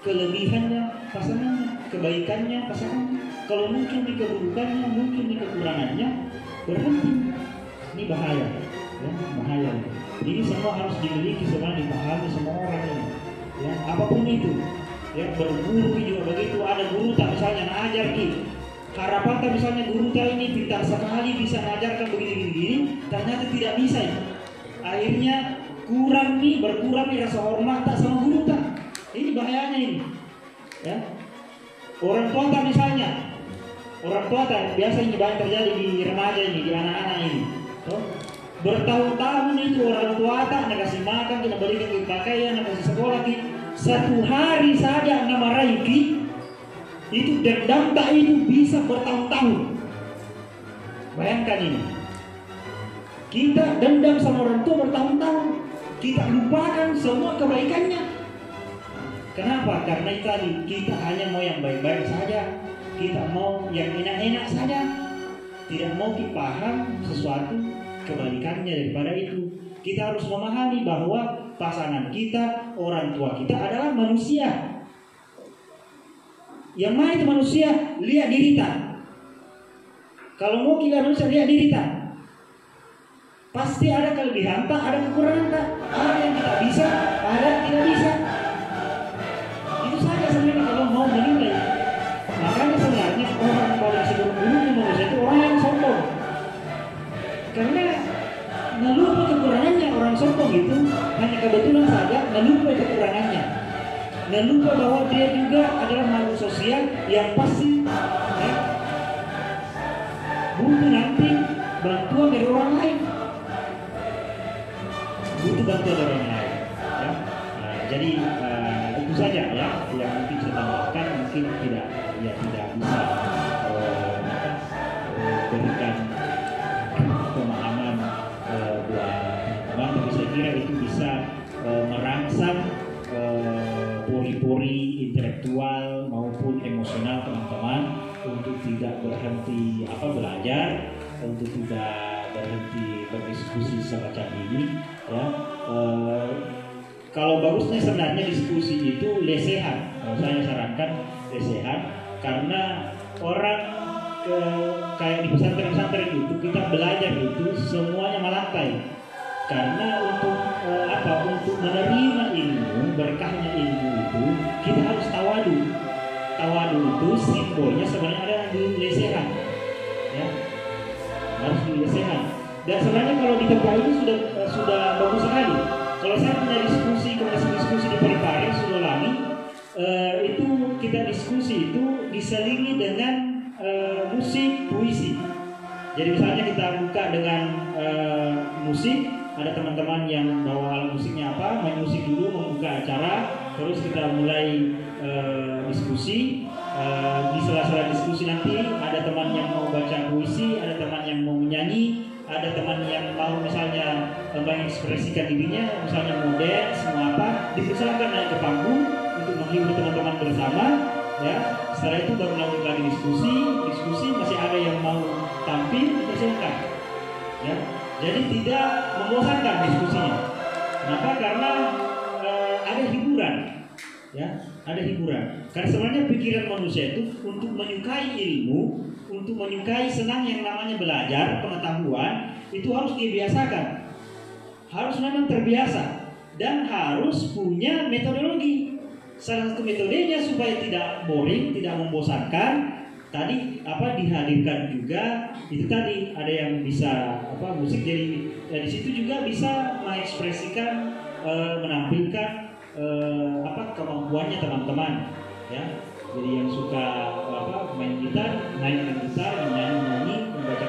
kelebihannya pasangannya, kebaikannya pasangannya. Kalau muncul di keburukannya, muncul di kekurangannya, berhenti. Ini bahaya, ya, bahaya. Ini semua harus dimiliki, semua dipahami semua orang ini. Ya, apapun itu, ya, berguru juga begitu. Ada guru tak misalnya ngajar gitu. Harapan tak misalnya guru tak ini pintar sekali bisa mengajarkan begini-begini, ternyata tidak bisa. Ya. Akhirnya berkurang nih rasa hormat tak sama guru tak. Ini bahayanya ini. Ya. Orang tua tak misalnya, orang tua tak biasa ini banyak terjadi di remaja ini, di anak-anak ini. Bertahun-tahun itu orang tua tak nak kasih makan, kita belikan pakaian, nak kasih sekolah ki. Satu hari saja namarahi ki, itu dendam tak itu bisa bertahun-tahun. Bayangkan ini. Kita dendam sama orang tua bertahun-tahun. Kita lupakan semua kebaikannya. Kenapa? Karena tadi kita hanya mau yang baik-baik saja. Kita mau yang enak-enak saja. Tidak mau dipaham sesuatu kebalikannya daripada itu. Kita harus memahami bahwa pasangan kita, orang tua kita adalah manusia. Yang mana itu manusia? Lihat diri tak. Kalau mau kita manusia, lihat diri tak. Pasti ada kelebihan tak, ada kekurangan tak. Ada yang kita bisa, ada yang tidak bisa. Itu saja sebenarnya kalau mau menilai. Makanya sebenarnya orang paling seburuk-buruknya manusia itu orang yang sombong. Karena melupa kekurangannya, orang sombong itu hanya kebetulan saja melupa kekurangannya. Melupa bahwa dia juga adalah makhluk sosial yang pasti butuh nanti bantuan dari orang lain. Butuh bantuan dari orang lain. Ya. Jadi itu saja ya yang mungkin saya tambahkan, mungkin tidak bisa berikan pemahaman buat teman-teman, tapi saya kira itu bisa merangsang pori-pori intelektual maupun emosional teman-teman untuk tidak berhenti belajar, untuk tidak berhenti berdiskusi semacam ini ya. Kalau bagusnya sebenarnya diskusi itu lesehan, kalau saya sarankan lesehan, karena orang kayak di pesantren-pesantren itu kita belajar itu semuanya melantai. Karena untuk untuk menerima ilmu, berkahnya ilmu itu kita harus tawadu. Tawadu itu simbolnya sebenarnya ada di lesehan, ya, harus di lesehan. Dan sebenarnya kalau di tempat ini sudah bagus sekali. Kalau saya punya komisi diskusi di Parepare Sulawesi, itu kita diskusi itu diselingi dengan musik puisi. Jadi misalnya kita buka dengan musik, ada teman-teman yang bawa alat musiknya main musik dulu, membuka acara, terus kita mulai diskusi. Di sela-sela diskusi nanti ada teman yang mau baca puisi, ada teman yang mau menyanyi, ada teman yang mau misalnya mengekspresikan dirinya, misalnya mau dance, mau apa, dipersilakan naik ke panggung untuk menghibur teman-teman bersama, ya. Setelah itu baru lanjut lagi diskusi masih ada yang mau tampil, dipersilakan, ya. Jadi tidak membosankan diskusinya. Kenapa? Karena ada hiburan, ya, ada hiburan. Karena sebenarnya pikiran manusia itu untuk menyukai ilmu, untuk menyukai senang yang namanya belajar, pengetahuan, itu harus dibiasakan. Harus memang terbiasa dan harus punya metodologi. Salah satu metodenya supaya tidak boring, tidak membosankan, tadi dihadirkan juga itu tadi ada yang bisa musik, jadi dari situ juga bisa mengekspresikan, menampilkan kemampuannya teman-teman, ya. Jadi yang suka main gitar, main gitar, menyanyi, membaca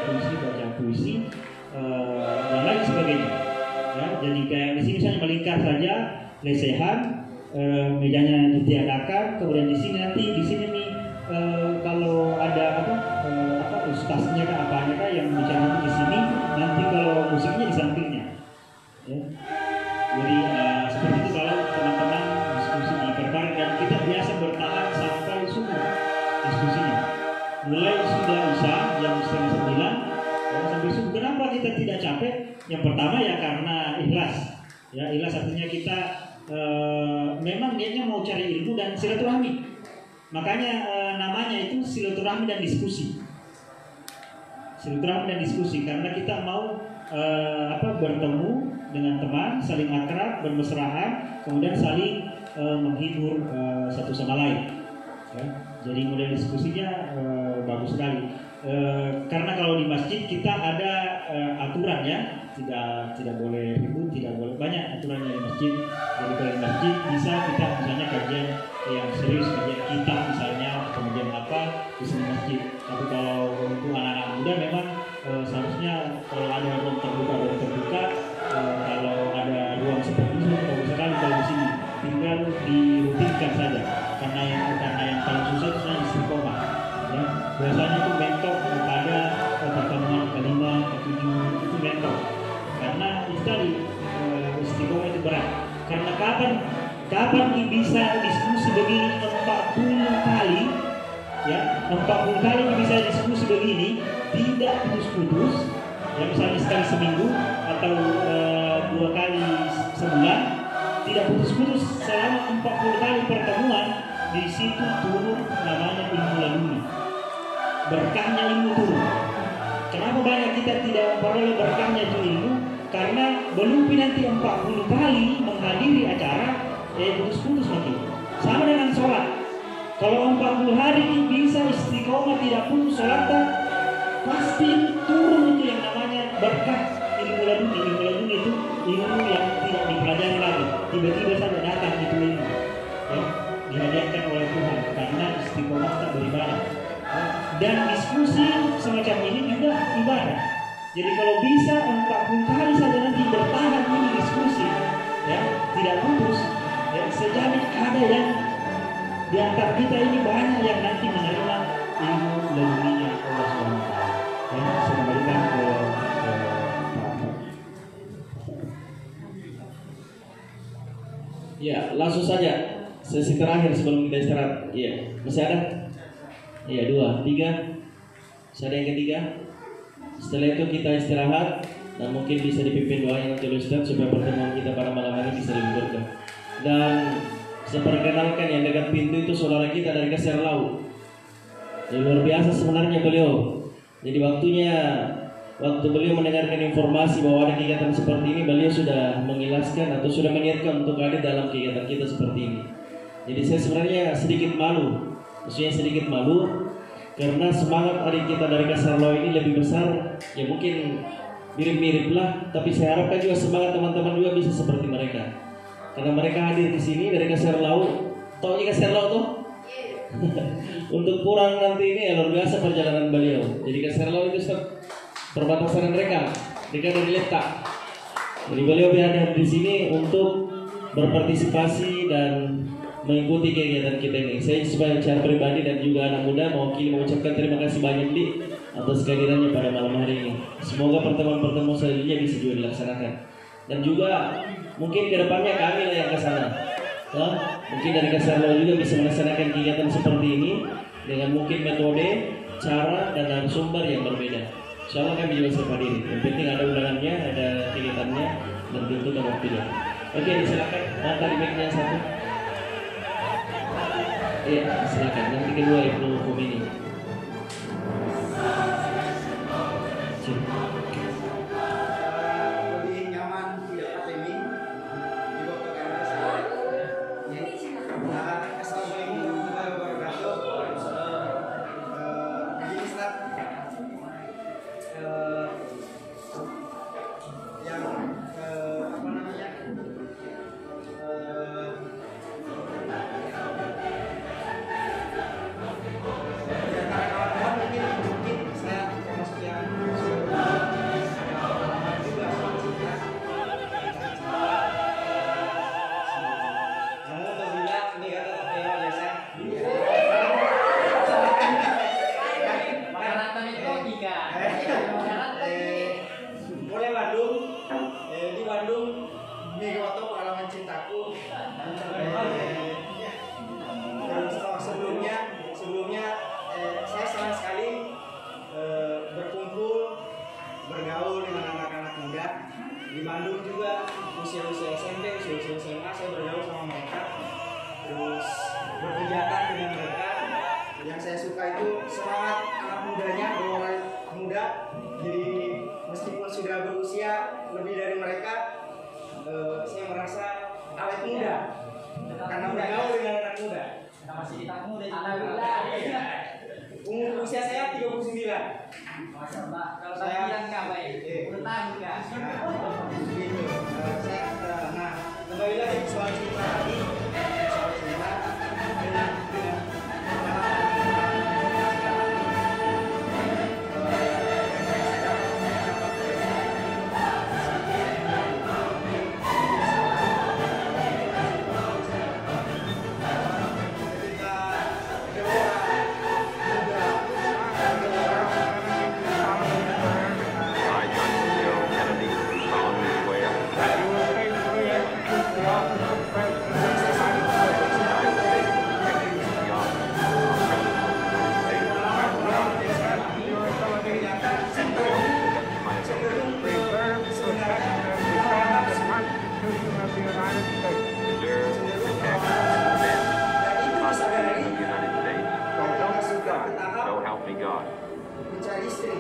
puisi, dan lain sebagainya. Ya, jadi kayak di sini misalnya melingkar saja, lesehan, mejanya ditiadakan, kemudian di sini nih kalau ada ustaznya kah apanya kah yang bicara di sini, nanti kalau musiknya di sampingnya. Ya. Jadi seperti itu kalau teman-teman diskusi di perbar, dan kita biasa bertahan sampai subuh diskusinya. Mulai sudah isya jam 8:30 ya, sampai subuh. Kenapa kita tidak capek? Yang pertama ya karena ikhlas. Ya, ikhlas artinya kita memang niatnya mau cari ilmu dan silaturahmi. Makanya namanya itu silaturahmi dan diskusi. Silaturahmi dan diskusi karena kita mau bertemu dengan teman, saling akrab, bermesraan, kemudian saling menghibur satu sama lain. Ya, jadi model diskusinya bagus sekali. Karena kalau di masjid kita ada aturan ya, tidak boleh ribut, tidak boleh banyak aturannya di masjid. Jadi kalau di masjid bisa kita misalnya kajian yang serius, kajian kitab misalnya, kemudian di sini masjid. Tapi kalau untuk anak-anak muda memang seharusnya kalau ada ruang terbuka, kalau ada ruang seperti itu bagus sekali kalau di sini. Tinggal dirutinkan saja. Karena yang paling susah itu sebenarnya istiqomah. Ya, biasanya itu mentok pada pertemuan kelima, ketujuh itu mentok. Karena itu tadi istiqomah itu berat. Karena kapan bisa diskusi begini 40 kali, ya 40 kali bisa diskusi begini tidak putus-putus, ya misalnya sekali seminggu atau 2 kali sebulan, tidak putus-putus selama 40 kali pertemuan. Di situ turun namanya ilmu laduni, berkahnya ilmu turun. Kenapa banyak kita tidak memperoleh berkahnya itu ilmu? Karena belum nanti 40 kali menghadiri acara putus-putus makin. Sama dengan sholat. Kalau 40 hari bisa istiqomah tidak putus sholatnya, pasti turun itu yang namanya berkah ilmu laduni. Ilmu laduni itu ilmu yang tidak dipelajari lagi, tiba-tiba saja datang itu ilmu, ya, dihadiahkan oleh Tuhan karena istiqomah tak beribadah. Dan diskusi semacam ini juga ibadah. Jadi kalau bisa 40 kali saja nanti bertahan ini diskusi, ya tidak putus, ya sejamin ada yang di antara kita ini banyak yang nanti menerima ilmu laduninya Allah SWT. Ya, saya kembalikan ke ya, langsung saja sesi terakhir sebelum kita istirahat. Iya, masih ada? Iya, 2, 3. Masih ada yang ketiga? Setelah itu kita istirahat dan mungkin bisa dipimpin doanya nanti oleh Ustaz supaya pertemuan kita pada malam hari bisa lebih berkah. Dan saya perkenalkan yang dekat pintu itu saudara kita dari Kasir Laut. Jadi luar biasa sebenarnya beliau. Jadi waktu beliau mendengarkan informasi bahwa ada kegiatan seperti ini, beliau sudah mengilaskan atau sudah meniatkan untuk hadir dalam kegiatan kita seperti ini. Jadi saya sebenarnya sedikit malu, karena semangat adik kita dari Kasir Laut ini lebih besar. Ya mungkin mirip-mirip lah, tapi saya harapkan juga semangat teman-teman juga bisa seperti mereka. Karena mereka hadir di sini dari Kasir Laut. Tahu juga Kasir Laut tuh? Untuk pulang nanti ini ya luar biasa perjalanan beliau. Jadi Kasir Laut itu perbatasan mereka, dekat dari letak. Jadi beliau berada di sini untuk berpartisipasi dan mengikuti kegiatan kita ini. Saya secara pribadi dan juga anak muda mewakili mengucapkan terima kasih banyak di atas kehadirannya pada malam hari ini. Semoga pertemuan-pertemuan selanjutnya bisa juga dilaksanakan. Dan juga mungkin kedepannya kami lah yang ke sana. Nah, mungkin dari Kasarlo juga bisa melaksanakan kegiatan seperti ini dengan mungkin metode, cara, dan narasumber yang berbeda. Insya Allah kami juga siap hadir. Yang penting ada undangannya, ada kegiatannya, dan tentu dan waktunya. Oke, silakan. Mata di mic-nya satu. Iya, silakan. Nanti kedua Ibnu Khomeini. Lebih nyaman tidak pakai mic, juga pakai anak saya. Assalamualaikum warahmatullahi wabarakatuh. Begini Ustaz, yang apa namanya? Di antara kawan-kawan mungkin saya termasuk yang sudah pengalaman juga soal cinta. Namun apabila ini kata tema biasa. Mulai Bandung, di Bandung Megawati pengalaman cintaku. Sebelumnya saya senang sekali berkumpul, bergaul dengan anak-anak muda di Bandung juga, usia-usia SMP, usia-usia SMA saya bergaul sama mereka, terus berkegiatan dengan mereka. Yang saya suka itu semangat anak mudanya, orang muda. Jadi meskipun sudah berusia lebih dari mereka, saya merasa awet muda karena bergaul dengan anak muda. Masih di tahun muda Iya. Umur usia saya 39. Masa Pak, kalau Saya- saya yang baik, bertahan enggak? Gitu. Nah, kembali lagi ke soal cinta tadi. Soal cinta dengan I, Johnson Joe Kennedy, solemnly swear that I will faithfully execute the office of President of the United States of America, preserve, protect, and defend the Constitution of the United States. Preserve, protect, and defend the Constitution of the United States. So help me God. mencari istri.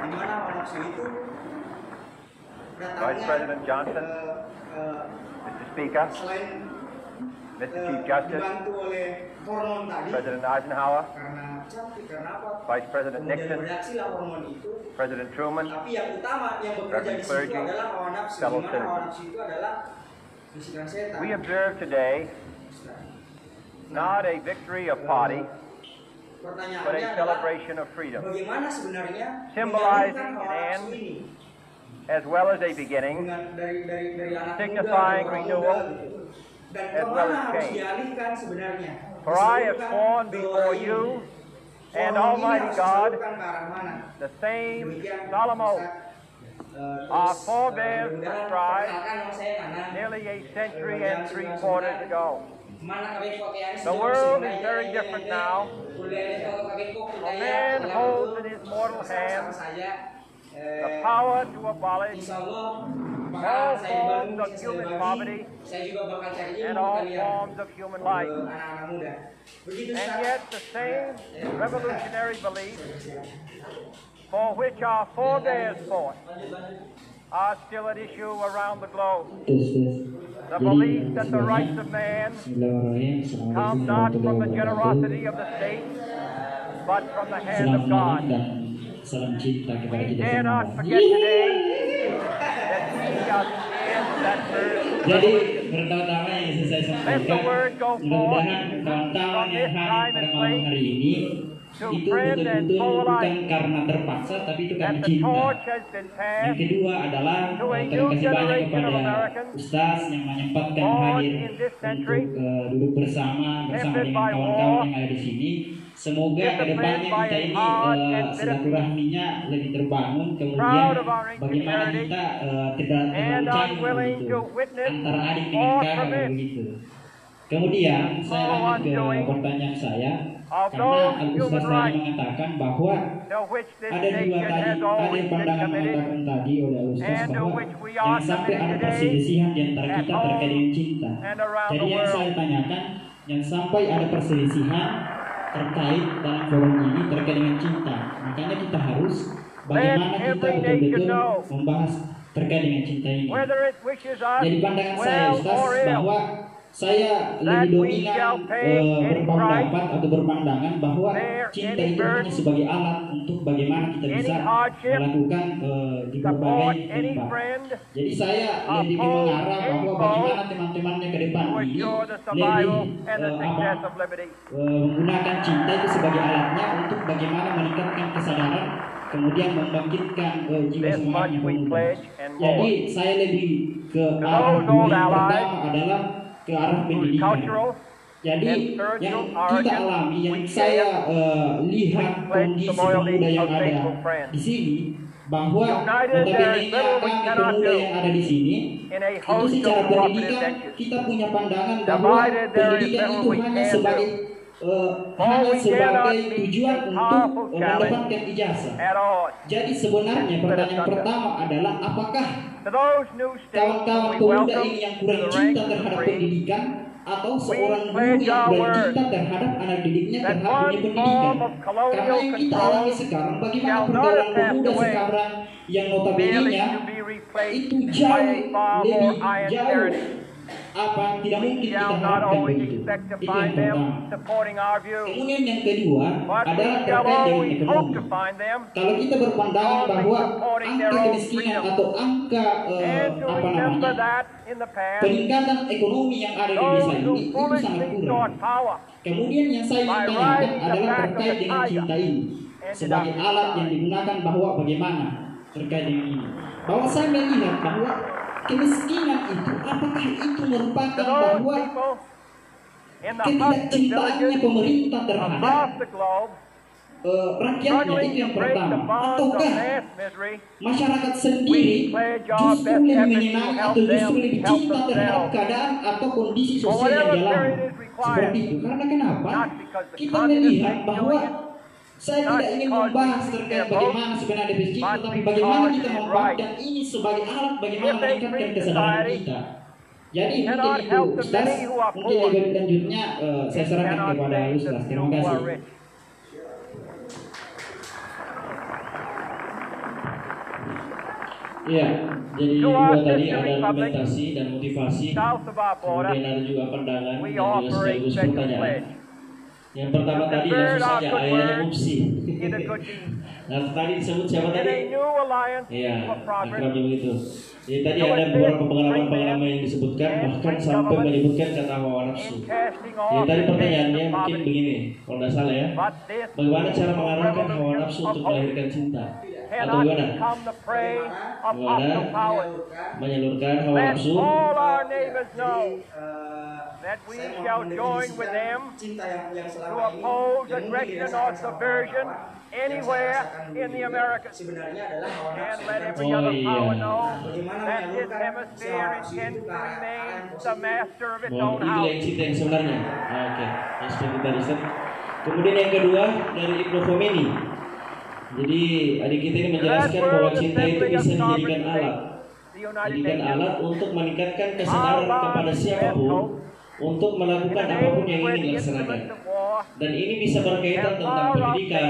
Dimana hawa nafsu itu datangnya, Vice President Johnson, Mr. Speaker, selain Mr. Chief Justice, dibantu oleh hormon tadi, President Eisenhower, karena cantik, karena apa? Vice President Kemudian Nixon, bereaksilah hormon itu. President Truman, Tapi yang utama yang bekerja di situ Clergy, adalah hawa nafsu. fellow Di mana hawa citizens. nafsu itu adalah bisikan setan. we observe today not a victory of party, but Pertanyaannya a adalah celebration of freedom, bagaimana sebenarnya Symbolizing menggabungkan hawa an nafsu ini as well as a beginning, dengan dari anak signifying muda, dari orang renewal, muda, gitu. Dan as well kemana as harus change. dialihkan sebenarnya? For I have Diseluruhkan sworn ke before orang you ini. and Hormon ini Almighty harus God diseluruhkan ke arah mana? the same Demikian, solemn oath Ustaz. our Terus, forebears mudah-mudahan prescribed perkenalkan nama saya Nana. nearly a century and 3/4 ago. Mana kabeh pakaian The world is very different now. A man holds in his mortal hand the power to abolish Insyaallah all forms of human poverty saya juga bakal cari and ilmu all kalian forms of human life. anak-anak muda. Begitu And Ustaz. yet the same revolutionary belief for which our forebears fought are still at issue around the globe. The belief that the rights of man come not from the generosity of the state, but from the hand Selamat of malam God. dan salam cinta kepada We kita dare semua. not forget today that He has in that verse. Jadi pertama-tama yang bisa saya Let the sampaikan, word go forth mudah-mudahan kawan-kawan from yang this hadir time pada and malam place hari ini to itu friend and betul-betul foe bukan alike, karena terpaksa, tapi itu karena that the cinta. torch has been Yang passed kedua adalah to a terima new kasih banyak generation of kepada Americans Ustaz yang menyempatkan born hadir in this century, untuk duduk bersama tempted dengan by kawan-kawan war, yang ada di sini. Semoga disciplined kedepannya by kita a ini hard and bitter silaturahminya lebih terbangun, kemudian proud of our ancient bagaimana heritage, kita tidak and terlalu canggung unwilling begitu to witness antara adik dengan or kakak permit begitu. Kemudian saya full lanjut ke undoing pertanyaan saya, of karena those Al-Ustaz human tadi rights mengatakan bahwa to which this ada dua nation tadi, has ada always been pandangan committed, mengatakan tadi oleh Al-Ustaz and to bahwa which we jangan are sampai ada committed perselisihan di antara at kita terkait dengan home cinta. and around Jadi the yang saya world. tanyakan, jangan sampai ada perselisihan terkait dalam forum ini terkait dengan cinta. Makanya kita harus bagaimana kita every nation betul-betul know membahas terkait dengan cinta ini. whether it wishes us Jadi pandangan saya well Ustaz or ill, bahwa saya that lebih we shall dominan pay any berpendapat atau berpandangan bahwa bear cinta any itu hanya burden, sebagai alat untuk bagaimana kita any bisa hardship, melakukan di support berbagai any tempat. friend Jadi saya lebih oppose mengarah any bahwa foe bagaimana teman-temannya ke depan to ini assure the lebih survival and the success of liberty. menggunakan cinta itu sebagai alatnya untuk bagaimana meningkatkan kesadaran, kemudian membangkitkan jiwa This much semangatnya we pemuda. pledge and Jadi more. saya lebih ke To arah those dua. old Yang allies pertama adalah ke arah whose pendidikan. cultural Jadi and yang spiritual kita origin alami, yang we saya lihat we pledge kondisi the loyalty pemuda yang of ada faithful friends. di sini, bahwa United, there is notabene little we kami cannot pemuda do yang ada di sini in a itu host secara of cooperative pendidikan ventures. kita punya pandangan bahwa Divided, there is pendidikan little itu we hanya can sebagai hanya we cannot sebagai meet tujuan a untuk powerful challenge mendapatkan ijazah. at all. Jadi sebenarnya pertanyaan pertama adalah apakah To those new states kawan-kawan we pemuda welcome ini yang to kurang the cinta ranks of the terhadap free, pendidikan atau seorang guru pledge yang our kurang word cinta terhadap anak didiknya that terhadap dunia one pendidikan. form of colonial Karena yang kita control alami sekarang, bagaimana shall not pergaulan have passed pemuda away, sekarang yang merely notabene-nya to be replaced itu by jauh a far lebih more iron jauh tyranny. tidak mungkin We kita shall not harapkan always begitu. expect to Itu yang find them pertama. supporting our view, Kemudian yang kedua but we adalah shall terkait dengan always hope ekonomi. to find them Kalau kita berpandangan only bahwa supporting angka their own kemiskinan freedom. atau angka and to remember that in the past, peningkatan ekonomi yang ada di those desa who ini itu sangat foolishly kurang. sought power Kemudian yang saya ingin by tanyakan riding the adalah back of terkait the dengan tiger cinta ini ended sebagai up in alat yang decline. digunakan bahwa bagaimana terkait dengan ini. Bahwa saya melihat bahwa kemiskinan itu apakah itu merupakan To those bahwa people in the huts and ketidakcintaannya villages pemerintah terhadap across the globe rakyatnya, struggling itu to yang break the pertama. bonds of Ataukah mass misery, masyarakat sendiri we pledge our justru best lebih efforts to menyenangi help atau justru them lebih help cinta terhadap themselves keadaan atau kondisi for sosial yang whatever dialami period is required, seperti itu. Karena kenapa? not because the Kita continent melihat is bahwa doing it, saya not tidak ingin because membahas we terkait care bagaimana sebenarnya defisit cinta, but tapi because bagaimana it kita is memanfaatkan right. ini sebagai alat bagaimana If a meningkatkan free kesadaran society kita. Jadi cannot mungkin itu help the Ustaz, many who are mungkin poor, lebih lanjutnya saya it serahkan cannot kepada save the Ustaz. few Terima who kasih. are rich. Iya, jadi To dua our tadi sister ada republic, argumentasi dan motivasi. south of our border, Kemudian ada juga pandangan we dan juga offer a sekaligus special pertanyaan. pledge Yang pertama to tadi convert langsung our saja good ayahnya word Mupsi. into good deeds. Nah tadi disebut siapa In a tadi? new alliance Iya, for progress, akrabnya begitu. Jadi tadi To ada assist beberapa pengalaman free men yang disebutkan, and bahkan free sampai government menyebutkan kata hawa nafsu. in casting Jadi off tadi the pertanyaannya chains of mungkin poverty. begini, kalau tidak salah ya. But this Bagaimana cara mengarahkan hawa revolution nafsu of untuk hope melahirkan cinta? Atau cannot bagaimana? become the prey of Bagaimana? hostile powers. Menyalurkan hawa Let nafsu. all our neighbors know that we saya mau shall join with mendefinisikan them cinta yang to selama ini oppose yang mungkin aggression dirasakan or sama subversion kawan-kawan, yang saya anywhere rasakan in the begini, Americas, sebenarnya adalah hawa and nafsu let yang every Oh, other iya. power know Bagaimana that this menyalurkan hemisphere hawa nafsu intends itu to ke arah remain yang the positif. master of its Wah, own itu house. yang cinta yang sebenarnya. Oke, yang seperti tadi Ustaz. Kemudian yang kedua dari Ibnu Khomeini. Jadi adik kita ini To that menjelaskan bahwa world cinta itu assembly of bisa sovereign dijadikan alat. states, the United Jadikan Nations, alat untuk meningkatkan kesadaran kepada siapapun untuk in melakukan an apapun age yang where ingin the dilaksanakan. instruments of war Dan ini bisa berkaitan tentang pendidikan,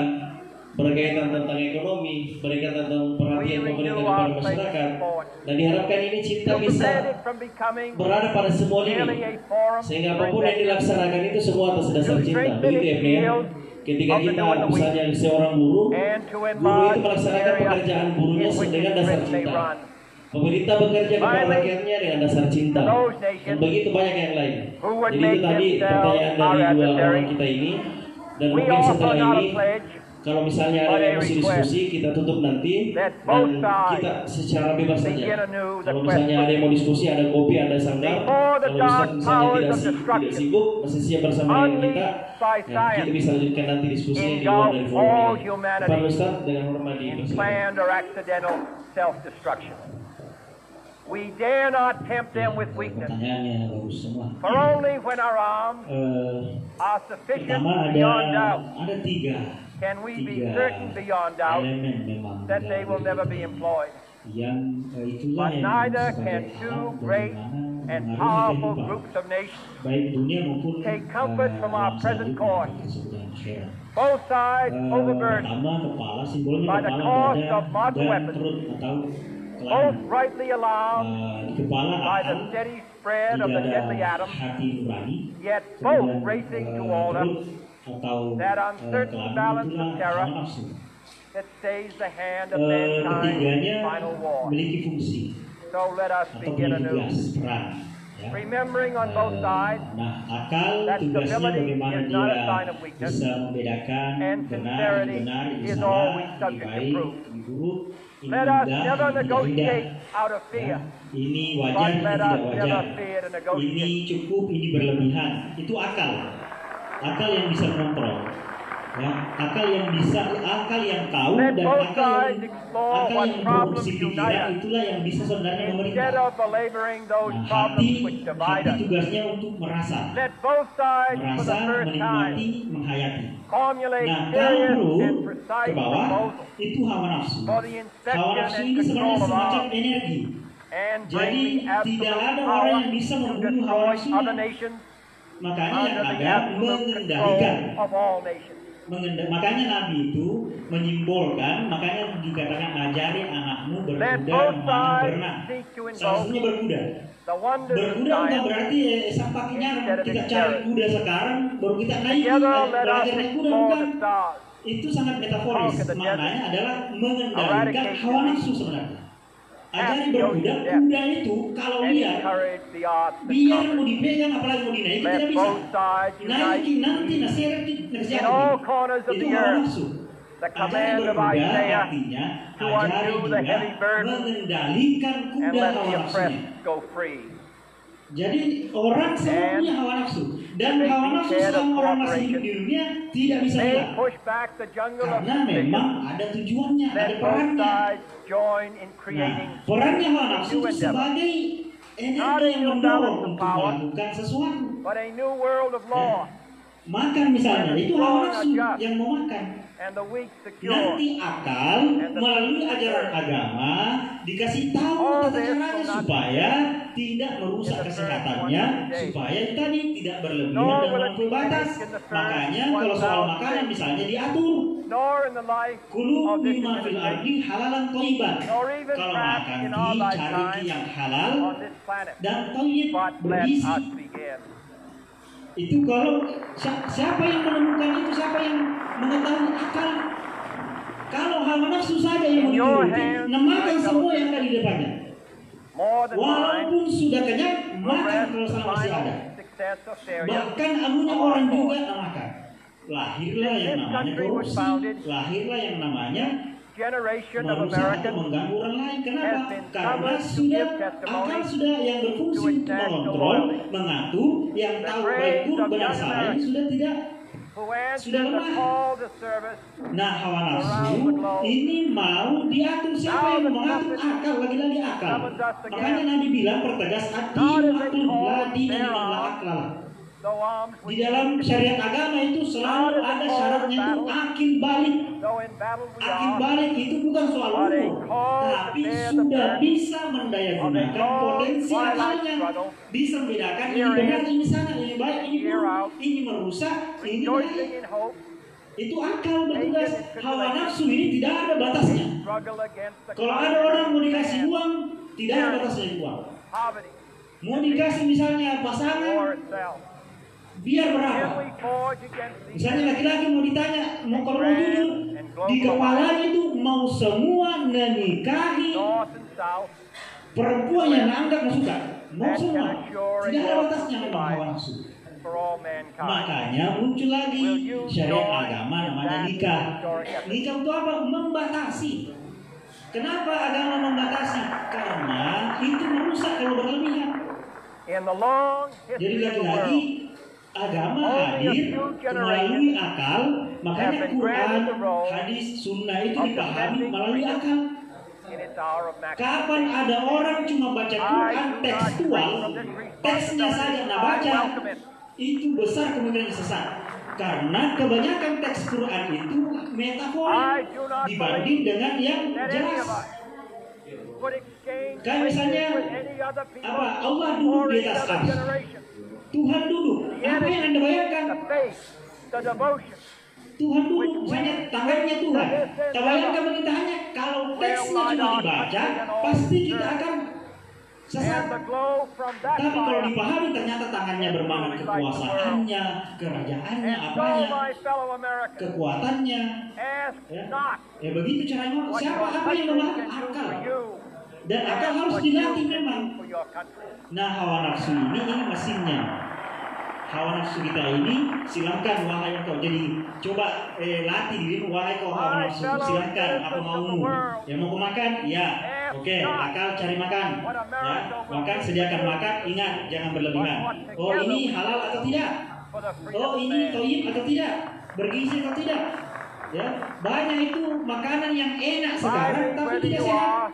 berkaitan tentang ekonomi, berkaitan tentang perhatian pemerintah kepada masyarakat. Dan diharapkan ini cinta to bisa prevent it from becoming berada pada semua merely lini, a forum sehingga for apapun yang invectives, dilaksanakan itu semua atas dasar to cinta. strengthen Begitu ya, its Beliau? shield Ketika of the kita new and the weak, misalnya seorang buruh, and to buruh itu enlarge the melaksanakan area pekerjaan buruhnya in which dengan its dasar rent may cinta. run. Pemerintah bekerja kepada Finally, rakyatnya dengan dasar cinta. those Dan nations begitu banyak yang lain. who would Jadi itu make tadi themselves pertanyaan our dari dua adversaries, orang kita ini. Dan we mungkin offer setelah not a ini, pledge kalau misalnya ada but a yang masih request diskusi, kita tutup nanti. that Dan both sides kita secara bebas saja. begin anew the Kalau quest misalnya for ada yang mau diskusi, ada kopi, ada sanggar. Before the Kalau dark Ustaz misalnya powers tidak, of tidak destruction sibuk, masih siap bersama dengan kita. unleashed by Ya, kita science bisa lanjutkan nanti diskusinya di luar engulf dari forum all ini. humanity Pak Ustaz dengan hormat in dipersilakan. planned or accidental self-destruction. We dare not tempt them with weakness, Pertanyaannya bagus semua. for only when our arms are sufficient Pertama beyond doubt ada tiga can we be tiga certain beyond doubt elemen memang that they will never be employed. yang itulah But yang neither sebagai can alat two great bagaimana and mengaruhi powerful kehidupan groups of nations baik dunia maupun take comfort from our alam present selanjutnya course. tersebut yang share. Both sides overburdened, Pertama kepala, simbolnya by the kepala, cost dada, of modern dan weapons, perut atau both kelana. rightly alarmed Di kepala by the akal, steady spread di of the dada deadly atom, hati nurani, yet both kemudian racing toward us perut atau that uncertain kelana balance of itulah terror hawa nafsu. that stays the hand of mankind Ketiganya in final war. memiliki fungsi So let us atau begin memiliki anew, tugas peran. Ya. remembering on both sides Nah, akal that tugasnya stability bagaimana is not a dia sign of weakness, bisa membedakan and benar, sincerity benar, ini is salah, always ini subject to baik, proof. ini buruk, ini let us indah, never ini tidak negotiate indah. out of Ya. fear, Ini wajar, but ini let tidak us wajar. never fear to Ini negotiate. cukup, ini berlebihan. Itu akal. Akal yang bisa mengontrol. Ya, akal yang tahu Let dan both akal sides explore what yang problems memproduksi unite pikiran us, itulah yang bisa sebenarnya instead memerintah. of belaboring those Nah, problems which divide hati us. tugasnya untuk merasa, Let both sides for the first time menikmati, menghayati. formulate Nah, serious kalau and ke precise bawah proposals itu hawa nafsu. for the Hawa inspection nafsu and ini sebenarnya control of semacam arms, energi. and Jadi bring the tidak absolute ada power orang yang bisa to membunuh hawa destroy nafsunya. other nations Makanya yang under the ada absolute mengendalikan. control of all nations. Makanya Nabi itu menyimbolkan, makanya dikatakan ajari anakmu Let berkuda both memanah sides berenang. seek to Salah invoke satunya berkuda. the wonders of Berkuda bukan science. berarti pakai nyarang. Instead of Kita its cari terror. kuda sekarang, baru kita naik Together let us belajar naik kuda explore bukan. the stars, Itu sangat metaforis. Conquer the Maknanya adalah mengendalikan Eradicate hawa nafsu sebenarnya. Ajari berkuda, kuda itu kalau and liar, encourage the arts to biar conquer. mau dipegang apalagi mau dinaiki Let tidak bisa. both sides Naikin unite nanti naseret in all corners of itu the hawa earth. nafsu. The Ajari command of berkuda Isaiah artinya to ajari undo the dia heavy burden mengendalikan and kuda let hawa the nafsunya. oppressed go free. Jadi orang selalu punya hawa nafsu dan They hawa nafsu declare selama orang masih cooperation. hidup di dunia tidak bisa They hilang push back the jungle of karena memang suspicion. ada tujuannya, ada Let both perannya. sides join in Nah, creating perannya hawa nafsu new itu endeavor, sebagai Not energi a yang new mendorong balance of untuk power, melakukan sesuatu. but a new world of law, Makan misalnya, itu hawa nafsu yang mau makan. and the weak secure. Nanti akal melalui ajaran agama dikasih tahu All tata this caranya will not supaya tidak merusak in the kesehatannya, first 100 days. supaya tadi tidak berlebihan Nor dan will it melampaui be batas. finished in the first Makanya kalau soal 1,000 makanan days. misalnya diatur. Nor in the life Kulu of this mimma fil administration, ardi halalan thayyiban. nor even Kalau perhaps makan in our cari lifetime yang halal on this planet. dan thayyib But let bergizi. us begin. Itu kalau siapa yang menemukan itu, siapa yang mengetahui akal. Kalau hawa nafsu saja yang In your mengikuti, hands, nemakan my semua fellow yang ada di depannya. More than mine, Walaupun sudah kenyang, will makan rest kalau the selama masih ada. final success or failure. Bahkan anunya orang juga makan. Lahirlah yang This namanya country was korupsi, founded, lahirlah yang namanya generation of merusak atau Americans mengganggu orang lain. Kenapa? has been Karena summoned to sudah give testimony akal sudah yang berfungsi to its untuk national mengontrol, loyalty. mengatur, yang The tahu praise baik buruk of benar young salah ini Americans sudah tidak. who answer Sudah the lemah. call to service. Nah, hawa nafsu ini mau diatur. Siapa yang mengatur? Akal, lagi-lagi akal. Makanya Nabi bilang pertegas adil akil la dina illa akal. Though arms Di we dalam syariat agama itu selalu ada syaratnya itu akil balik. though in battle we Akil are, balik itu bukan soal umur, tapi sudah bisa mendayagunakan potensi akalnya, bisa membedakan ini benar, ini salah, ini baik, ini buruk, ini merusak, ini rejoicing baik. in hope, Itu akal bertugas. Hawa nafsu ini tidak ada batasnya. struggle against the Kalau ada orang mau dikasih uang, tidak ada batasnya uang. poverty, Mau dikasih misalnya war pasangan, itself. biar berapa? Misalnya laki-laki mau ditanya, kalau mau jujur, di kepalanya itu mau semua menikahi perempuan yang anggap nggak suka, mau semua, tidak ada batasnya memang hawa nafsu. Makanya muncul lagi syariat agama namanya nikah. Nikah itu apa? Membatasi. Kenapa agama membatasi? Karena itu merusak kalau berlebihan. Jadi lagi-lagi agama hadir melalui akal, makanya Quran, hadis, sunnah itu dipahami melalui akal. Kapan ada orang cuma baca Quran tekstual, teksnya saja nggak baca, itu besar kemungkinan sesat. Karena kebanyakan teks Quran itu metaforik dibanding dengan yang jelas. Kayak misalnya apa? Allah duduk di atas arsy. Tuhan duduk. Apa yang Anda bayangkan? Tuhan duduk, misalnya tangannya Tuhan. Kita bayangkan perintahannya. Kalau teksnya cuma dibaca, pasti kita akan sesat. Tapi kalau dipahami ternyata tangannya bermakna kekuasaannya, kerajaannya, apanya, kekuatannya. Ya begitu caranya. Siapa apa yang memahami? Akal. Dan akal harus dilatih memang. Nah, hawa nafsu ini mesinnya. Hawa nafsu kita ini silakan wahai engkau. Jadi coba latih dirimu, wahai kau hawa nafsu, silakan apa maumu. Yang mau makan, ya. Oke, akal cari makan. Ya, makan sediakan makan, ingat jangan berlebihan. Oh, ini halal atau tidak? Oh, ini thayyib atau tidak? Bergizi atau tidak? Ya, banyak itu makanan yang enak sekarang tapi tidak sehat.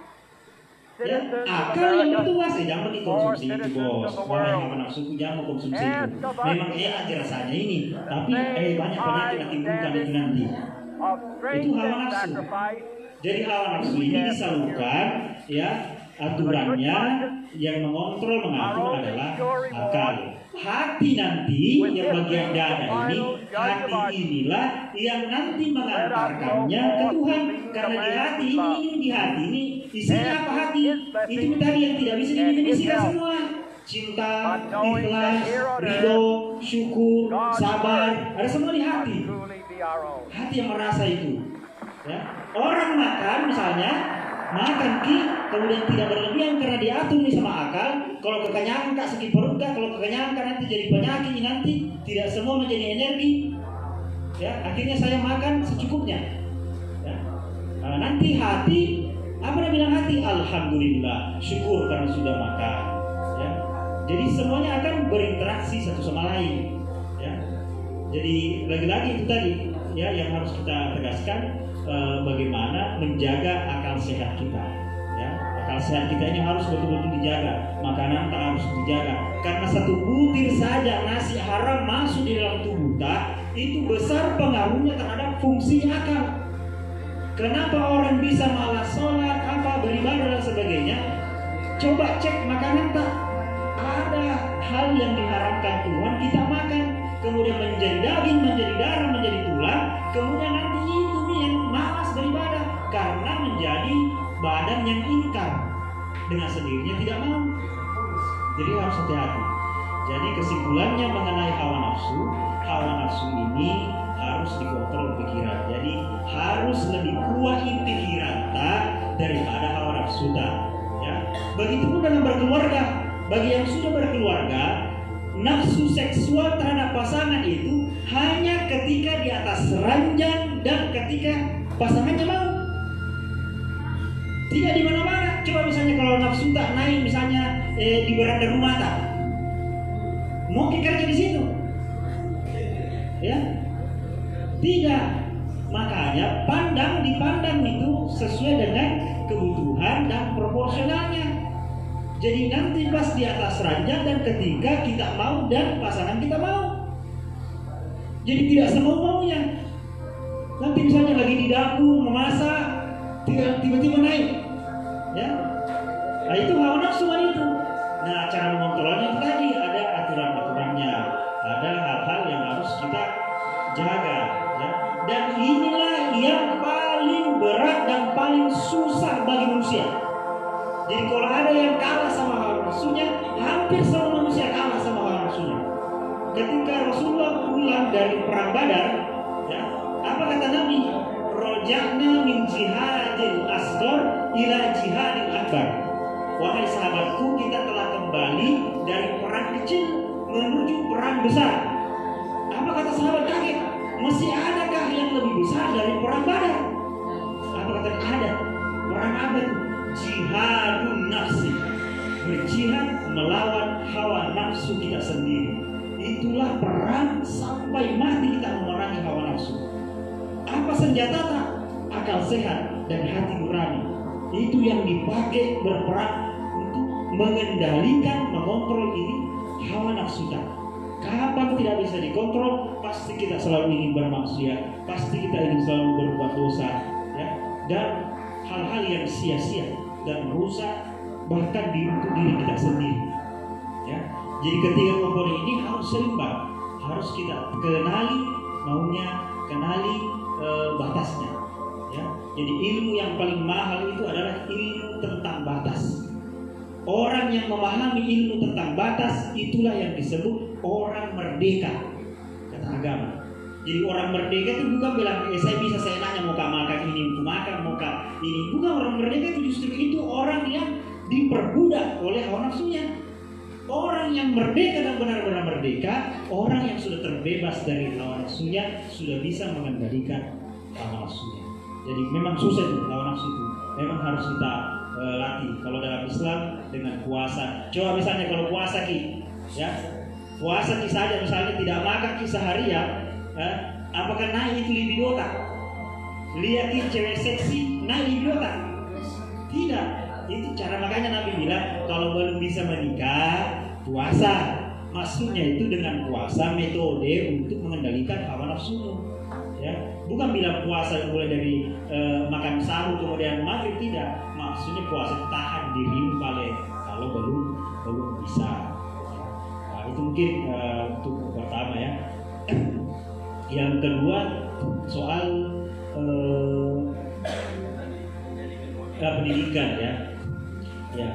Ya, akal yang bertugas, jangan dikonsumsi itu bos. Wahai hawa nafsu, jangan mengkonsumsi itu. Memang enak rasanya ini, tapi banyak penyakit yang timbulkan itu nanti. Itu hawa nafsu. Jadi hawa nafsu ini disalurkan, ya aturannya yang mengontrol mengatur adalah akal. Hati nanti yang bagian dada ini, hati inilah yang nanti mengantarkannya ke Tuhan. Karena di hati ini isinya apa hati? Itu tadi yang tidak bisa didefinisikan semua. Cinta, ikhlas, ridho, syukur, sabar, ada semua di hati. Hati yang merasa itu. Ya. Orang makan misalnya, makan kemudian tidak berlebihan karena diatur nih sama akal. Kalau kekenyangan kak sakit perut kak, kalau kekenyangan kak nanti jadi penyakit, nanti tidak semua menjadi energi. Ya, akhirnya saya makan secukupnya. Ya. Nanti hati, apa dia bilang hati? Alhamdulillah, syukur karena sudah makan. Ya. Jadi semuanya akan berinteraksi satu sama lain. Ya. Jadi lagi-lagi itu tadi, ya yang harus kita tegaskan. Bagaimana menjaga akal sehat kita, ya akal sehat kita ini harus betul-betul dijaga. Makanan tak harus dijaga karena satu butir saja nasi haram masuk di dalam tubuh kita itu besar pengaruhnya terhadap fungsi akal. Kenapa orang bisa malas sholat, apa beribadah dan sebagainya? Coba cek makanan tak ada hal yang diharamkan Tuhan kita makan, kemudian menjadi daging, menjadi darah, menjadi tulang, kemudian nanti itu yang malas beribadah karena menjadi badan yang ingkar, dengan sendirinya tidak mau. Jadi harus hati-hati. Jadi kesimpulannya mengenai hawa nafsu ini harus dikontrol pikiran. Jadi harus lebih kuat pikiran daripada hawa nafsu. Ya. Begitupun dalam berkeluarga. Bagi yang sudah berkeluarga, nafsu seksual terhadap pasangan itu hanya ketika di atas ranjang dan ketika pasangannya mau. Tidak di mana-mana. Coba misalnya kalau nafsu tak naik misalnya di beranda rumah tak, mau kerja di situ, ya? Tidak. Makanya dipandang itu sesuai dengan kebutuhan dan proporsionalnya. Jadi nanti pas di atas ranjang dan ketika kita mau dan pasangan kita mau. Jadi tidak semau-maunya. Nanti misalnya lagi di dapur memasak, tiba-tiba naik, ya. Nah itu hawa nafsu itu. Nah cara mengontrolnya itu tadi ada aturan-aturannya, ada hal-hal yang harus kita jaga, ya. Dan inilah yang paling berat dan paling susah bagi manusia. Jadi kalau ada yang kalah sama hawa nafsunya, hampir semua manusia kalah sama hawa nafsunya. ketika Rasulullah pulang dari perang Badar, ya, apa kata Nabi? Roja'na min jihadil asghar ila jihadil akbar. Wahai sahabatku, kita telah kembali dari perang kecil menuju perang besar. Apa kata sahabat kaget? Masih adakah yang lebih besar dari perang Badar? Apa kata? Ada. Perang apa itu? Jihadun nafsi. Berjihad melawan hawa nafsu kita sendiri. Itulah perang sampai mati kita memerangi hawa nafsu. Apa senjata tak? Akal sehat dan hati nurani. Itu yang dipakai berperang untuk mengendalikan, mengontrol ini hawa nafsu tak. Kapan tidak bisa dikontrol, pasti kita selalu ingin bermaksiat, pasti kita ingin selalu berbuat dosa, ya, dan hal-hal yang sia-sia dan merusak bahkan untuk diri kita sendiri, ya. Jadi ketiga komponen ini harus seimbang, harus kita kenali maunya, kenali batasnya, ya. Jadi ilmu yang paling mahal itu adalah ilmu tentang batas. Orang yang memahami ilmu tentang batas, itulah yang disebut orang merdeka, kata agama. Jadi orang merdeka itu bukan bilang, saya bisa seenaknya mau makan ini, mau makan, mau ini. Bukan, orang merdeka itu justru itu orang yang diperbudak oleh hawa nafsunya. Orang yang merdeka dan benar-benar merdeka, orang yang sudah terbebas dari hawa nafsunya, sudah bisa mengendalikan hawa nafsunya. Jadi memang susah itu hawa nafsu itu. Memang harus kita latih. Kalau dalam Islam dengan puasa. Coba misalnya kalau puasa Ki, ya, puasa Ki saja misalnya tidak makan Ki seharian, apakah naik itu libido tak? Lihat Ki cewek seksi naik libido tak? Tidak. Itu cara makanya Nabi bilang kalau belum bisa menikah puasa. Maksudnya itu dengan puasa metode untuk mengendalikan hawa nafsu. Ya, bukan bilang puasa mulai dari makan sahur kemudian maghrib, tidak. Maksudnya puasa tahan diri paling kalau belum bisa. Nah, itu mungkin untuk pertama ya. Yang kedua soal pendidikan ya. Ya,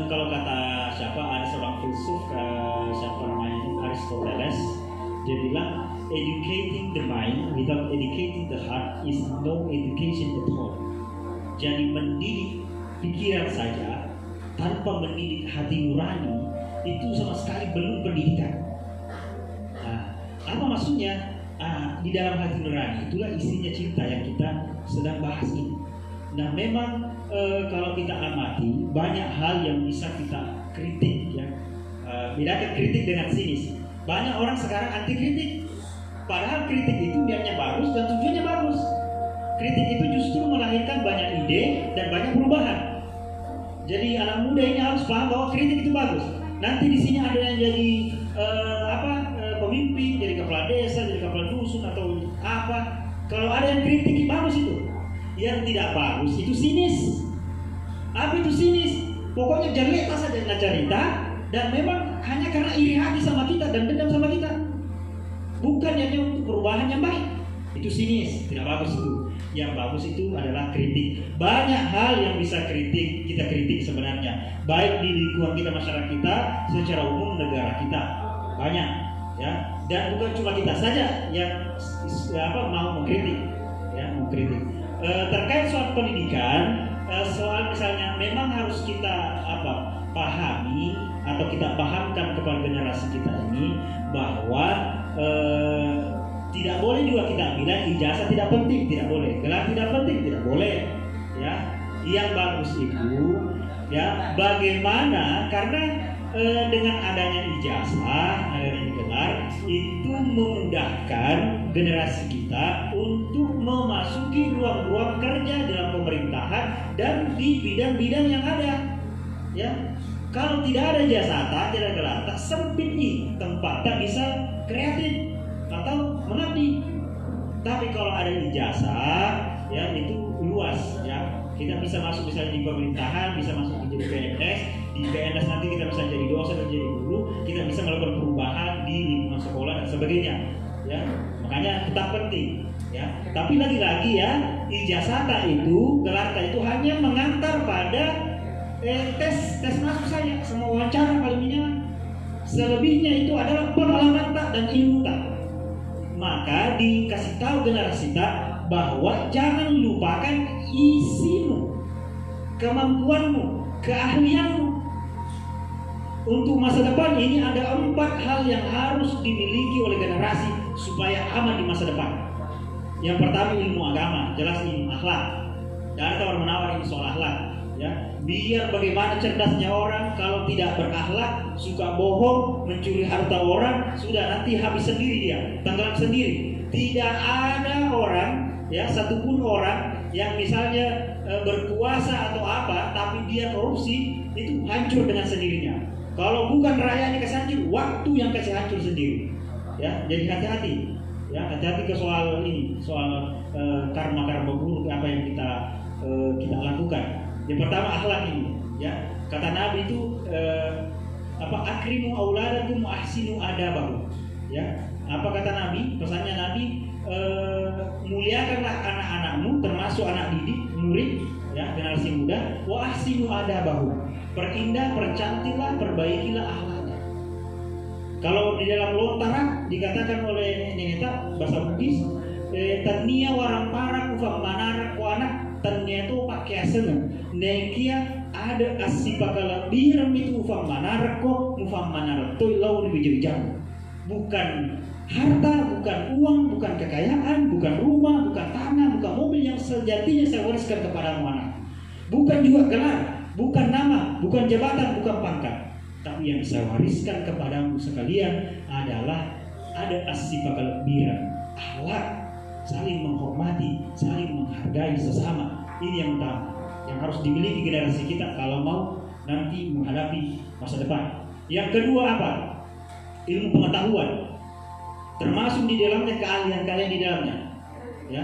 kalau kata siapa, ada seorang filsuf siapa namanya, Aristoteles, dia bilang educating the mind without educating the heart is no education at all. Jadi mendidik pikiran saja tanpa mendidik hati nurani itu sama sekali belum pendidikan. Nah, apa maksudnya? Di dalam hati nurani itulah isinya cinta yang kita sedang bahas ini. Nah, memang kalau kita amati banyak hal yang bisa kita kritik ya. Bedakan kritik dengan sinis. Banyak orang sekarang anti kritik. Padahal kritik itu niatnya bagus dan tujuannya bagus. Kritik itu justru melahirkan banyak ide dan banyak perubahan. Jadi anak muda ini harus paham bahwa kritik itu bagus. Nanti di sini ada yang jadi pemimpin, jadi kepala desa, jadi kepala dusun atau apa. Kalau ada yang kritik bagus itu. Yang tidak bagus itu sinis. Apa itu sinis? Pokoknya jelek saja dengan cerita dan memang hanya karena iri hati sama kita dan dendam sama kita. Bukan hanya untuk perubahan yang baik. Itu sinis, tidak bagus itu. Yang bagus itu adalah kritik. Banyak hal yang bisa kita kritik sebenarnya. Baik di lingkungan kita, masyarakat kita, secara umum negara kita. Banyak, ya. Dan bukan cuma kita saja yang mau mengkritik, ya, mengkritik. Terkait soal pendidikan, soal misalnya memang harus kita pahami atau kita pahamkan kepada generasi kita ini bahwa tidak boleh juga kita bilang ijazah tidak penting, tidak boleh. Gelar tidak penting, tidak boleh. Ya, yang bagus itu, ya, bagaimana karena dengan adanya ijazah, adanya gelar itu memudahkan generasi kita untuk memasuki ruang-ruang kerja dalam pemerintahan dan di bidang-bidang yang ada. Ya, kalau tidak ada ijazah, tidak ada gelar, tak sempit nih tempat, tak bisa kreatif atau mengabdi. Tapi kalau ada ijazah, ya itu luas, ya. Kita bisa masuk misalnya di pemerintahan, bisa masuk menjadi PNS, di PNS nanti kita bisa jadi dosen dan jadi guru, kita bisa melakukan perubahan di lingkungan sekolah dan sebagainya, ya. Makanya tetap penting, ya. Tapi lagi-lagi ya, ijazah itu, gelar itu hanya mengantar pada tes masuk saya, semua wawancara paling minimal. Selebihnya itu adalah pengalaman tak dan ilmu tak. Maka dikasih tahu generasi tak bahwa jangan lupakan isimu, kemampuanmu, keahlianmu. Untuk masa depan ini ada 4 hal yang harus dimiliki oleh generasi supaya aman di masa depan. Yang pertama ilmu agama, jelas ilmu akhlak. Dan ada tawar-menawar ini soal akhlak. Ya, biar bagaimana cerdasnya orang kalau tidak berakhlak, suka bohong, mencuri harta orang, sudah nanti habis sendiri dia, tenggelam sendiri. Tidak ada orang, ya satupun orang yang misalnya berkuasa atau apa, tapi dia korupsi, itu hancur dengan sendirinya. Kalau bukan rakyatnya kasih hancur, waktu yang kasih hancur sendiri. Ya, jadi hati-hati. Ya, hati-hati ke soal ini, soal karma-karma buruk apa yang kita lakukan. Yang pertama akhlak ini, ya. Kata Nabi itu akrimu auladakum wa ahsinu adabahu. Ya. Apa kata Nabi? Pesannya Nabi, muliakanlah anak-anakmu termasuk anak didik, murid, ya, generasi muda, wa ahsinu adabahu. Perindah, percantiklah, perbaikilah akhlaknya. Kalau di dalam lontaran dikatakan oleh Neneta bahasa Bugis, tania warang parang ufam manara ku anak tania itu pakai asengan. Nekia ada asipakala biram itu ufam manara ko ufam manara toy lau di bijak. Bukan harta, bukan uang, bukan kekayaan, bukan rumah, bukan tanah, bukan mobil yang sejatinya saya wariskan kepada anak. Bukan juga gelar, bukan nama, bukan jabatan, bukan pangkat. Tapi yang saya wariskan kepadamu sekalian adalah ada asifakal biram, akhlak, saling menghormati, saling menghargai sesama. Ini yang utama, yang harus dimiliki generasi kita kalau mau nanti menghadapi masa depan. Yang kedua apa? Ilmu pengetahuan, termasuk di dalamnya keahlian-keahlian di dalamnya. Ya,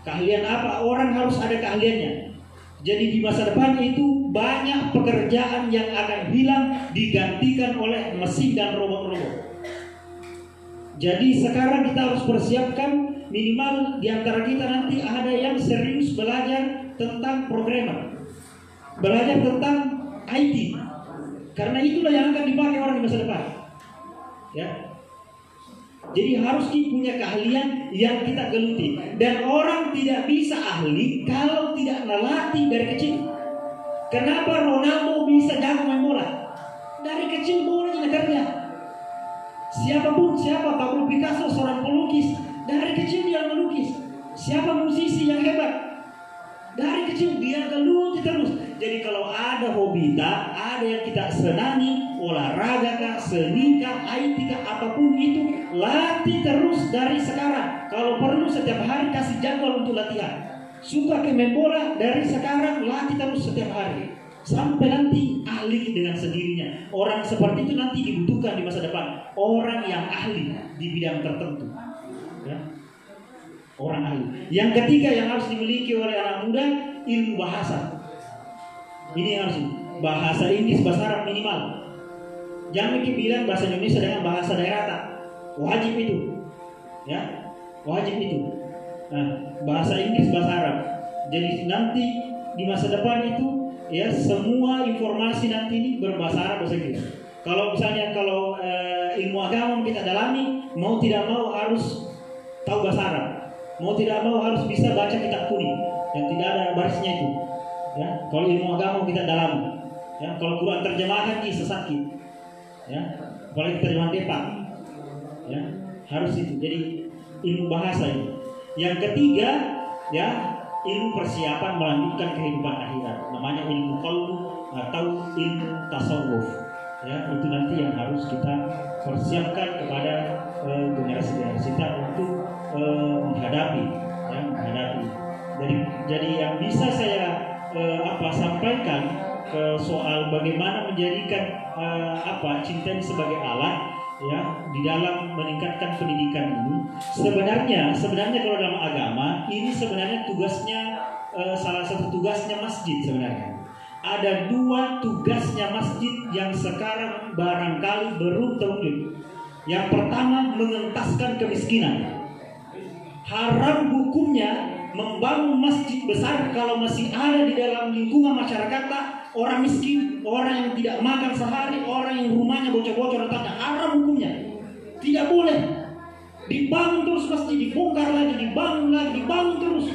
keahlian apa? Orang harus ada keahliannya. Jadi di masa depan itu banyak pekerjaan yang akan hilang digantikan oleh mesin dan robot-robot. Jadi sekarang kita harus persiapkan minimal di antara kita nanti ada yang serius belajar tentang programmer, belajar tentang IT, karena itulah yang akan dipakai orang di masa depan. Ya, jadi harus punya keahlian yang kita geluti, dan orang tidak bisa ahli kalau tidak melatih dari kecil. Kenapa Ronaldo bisa jago main bola? Dari kecil bolanya kerja. Siapapun, Pablo Picasso seorang pelukis, dari kecil dia melukis. Siapa musisi yang hebat? Dari kecil dia geluti terus. Jadi kalau ada hobi tak, ada yang kita senangi, olahraga kah, seni kah, IT kah, apapun itu, latih terus dari sekarang. Kalau perlu setiap hari kasih jadwal untuk latihan. Suka ke main bola, dari sekarang latih terus setiap hari. Sampai nanti ahli dengan sendirinya. Orang seperti itu nanti dibutuhkan di masa depan. Orang yang ahli di bidang tertentu. Ya. Orang ahli. Yang ketiga yang harus dimiliki oleh anak muda, ilmu bahasa. Ini harus bahasa Inggris, bahasa Arab minimal. Jangan bilang bahasa Indonesia dengan bahasa daerah tak. Wajib itu. Ya, wajib itu. Nah, bahasa Inggris, bahasa Arab. Jadi nanti di masa depan itu ya semua informasi nanti ini berbahasa Arab, bahasa Inggris. Kalau misalnya ilmu agama kita dalami, mau tidak mau harus tahu bahasa Arab. Mau tidak mau harus bisa baca kitab kuning yang tidak ada barisnya itu. Ya, kalau ilmu agama kita dalami. Ya, kalau Quran terjemahan ini sesakit. Ya, apalagi terjemahan Depak. Ya, harus itu. Jadi ilmu bahasa ini. Yang ketiga, ya, ilmu persiapan melanjutkan kehidupan akhirat. Namanya ilmu qalbu atau ilmu tasawuf. Ya, itu nanti yang harus kita persiapkan kepada generasi-generasi kita untuk menghadapi. Jadi yang bisa saya sampaikan soal bagaimana menjadikan cinta ini sebagai alat ya di dalam meningkatkan pendidikan ini. Sebenarnya kalau dalam agama ini sebenarnya tugasnya salah satu tugasnya masjid sebenarnya. Ada 2 tugasnya masjid yang sekarang barangkali belum terwujud. Yang pertama, mengentaskan kemiskinan. Haram hukumnya membangun masjid besar kalau masih ada di dalam lingkungan masyarakat orang miskin, orang yang tidak makan sehari, orang yang rumahnya bocor-bocor letaknya, haram hukumnya. Tidak boleh dibangun terus masjid, dibongkar lagi, dibangun lagi, dibangun terus.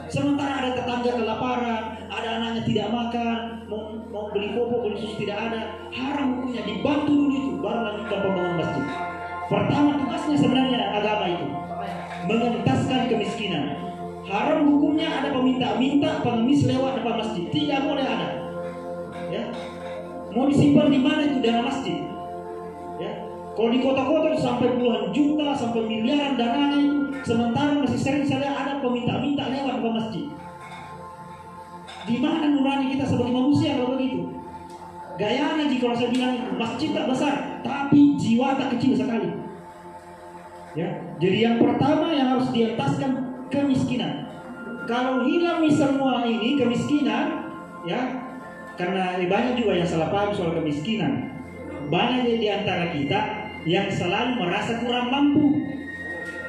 Sementara ada tetangga kelaparan, ada anaknya tidak makan, mau beli popok, beli susu tidak ada, haram hukumnya. Dibantu dulu itu, baru lanjutkan pembangunan masjid. Pertama tugasnya sebenarnya agama itu mengentaskan kemiskinan. Haram hukumnya ada peminta-minta, pengemis lewat depan masjid, tidak boleh ada. Ya, mau disimpan di mana itu dana masjid? Ya, kalau di kota-kota itu sampai puluhan juta, sampai miliaran dananya itu, sementara masih sering saya ada peminta-minta lewat depan masjid. Di mana nurani kita sebagai manusia kalau begitu? Gayanya jika saya bilang itu masjid tak besar, tapi jiwa tak kecil sekali. Ya, jadi yang pertama yang harus dientaskan kemiskinan. Kalau hilang semua ini kemiskinan, ya, karena banyak juga yang salah paham soal kemiskinan. Banyak di antara kita yang selalu merasa kurang mampu,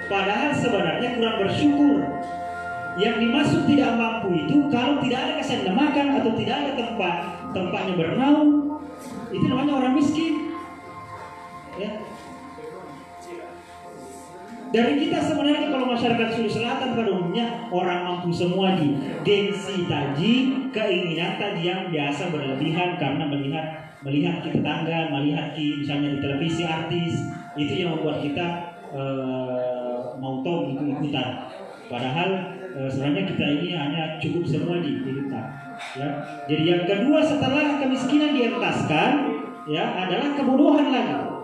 padahal sebenarnya kurang bersyukur. Yang dimaksud tidak mampu itu kalau tidak ada kesediaan makan atau tidak ada tempatnya bernaung, itu namanya orang miskin. Ya. Dari kita sebenarnya kalau masyarakat Sulawesi Selatan pada umumnya orang mampu semua di gengsi tadi, keinginan tadi yang biasa berlebihan karena melihat kita tetangga, melihat misalnya di televisi artis, itu yang membuat kita mau tahu ikut-ikutan. Padahal sebenarnya kita ini hanya cukup semua di kita. Ya. Jadi yang kedua setelah kemiskinan dientaskan, ya, adalah kebodohan lagi.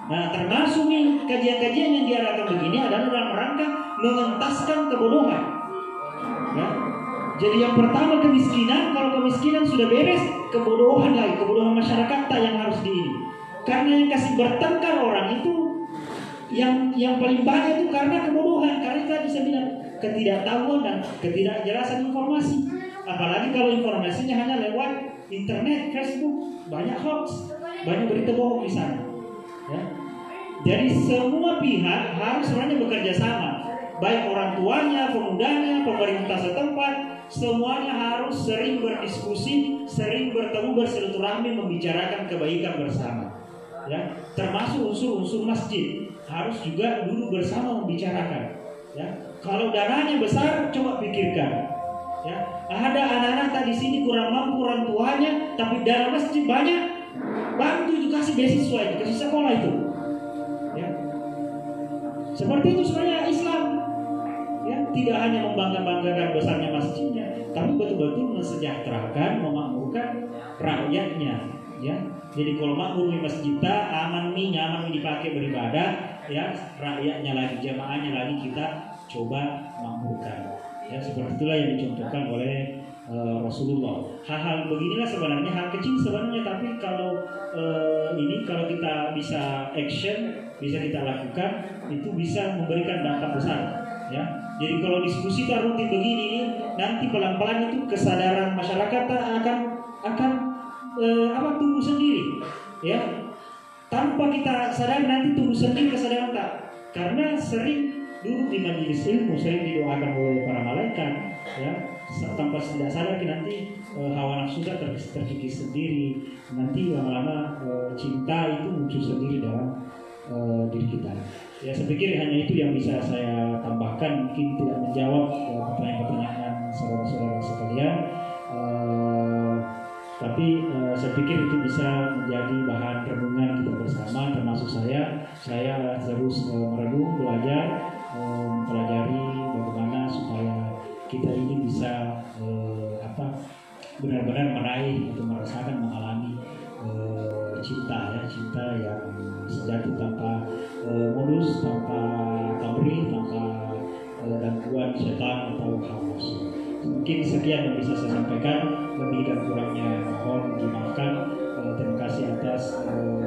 Nah, termasuk nih kajian-kajian yang diadakan begini adalah dalam rangka mengentaskan kebodohan. Ya. Jadi yang pertama kemiskinan, kalau kemiskinan sudah beres, kebodohan lagi, kebodohan masyarakat yang harus diini. Karena yang kasih bertengkar orang itu yang paling banyak itu karena kebodohan, karena tadi saya bilang ketidaktahuan dan ketidakjelasan informasi. Apalagi kalau informasinya hanya lewat internet, Facebook, banyak hoax, banyak berita bohong di sana. Ya. Jadi semua pihak harus sebenarnya bekerja sama, baik orang tuanya, pemudanya, pemerintah setempat, semuanya harus sering berdiskusi, sering bertemu, bersilaturahmi, membicarakan kebaikan bersama. Ya, termasuk unsur-unsur masjid harus juga duduk bersama membicarakan. Ya, kalau dananya besar, coba pikirkan. Ya, ada anak-anak di sini kurang mampu orang tuanya, tapi dalam masjid banyak, bantu itu kasih beasiswa itu, kasih sekolah itu. Ya, seperti itu sebenarnya Islam. Ya, tidak hanya membangga-banggakan besarnya masjidnya, tapi betul-betul mensejahterakan, memakmurkan rakyatnya. Ya, jadi kalau makmur di masjid aman nih, nyaman dipakai beribadah, ya, rakyatnya lagi, jamaahnya lagi kita coba makmurkan. Ya, seperti itulah yang dicontohkan oleh Rasulullah. Hal-hal beginilah sebenarnya hal kecil sebenarnya, tapi kalau kalau kita bisa action, bisa kita lakukan, itu bisa memberikan dampak besar. Ya, jadi kalau diskusi rutin begini, nanti pelan-pelan itu kesadaran masyarakat akan tumbuh sendiri, ya, tanpa kita sadar nanti tumbuh sendiri kesadaran tak, karena sering duduk di majelis ilmu, sering didoakan oleh para malaikat, ya, tanpa tidak sadar nanti hawa nafsu terkikis sendiri, nanti lama-lama cinta itu muncul sendiri dalam diri kita. Ya, saya pikir hanya itu yang bisa saya tambahkan, mungkin tidak menjawab pertanyaan-pertanyaan saudara-saudara sekalian. Tapi saya pikir itu bisa menjadi bahan renungan kita bersama, termasuk saya terus merenung, belajar, mempelajari bagaimana supaya kita ini bisa benar-benar meraih atau merasakan, mengalami cinta yang sejati, tanpa modus, tanpa pamrih, tanpa gangguan setan atau hawa nafsu. Mungkin sekian yang bisa saya sampaikan, lebih dan kurangnya mohon dimaafkan. Terima kasih atas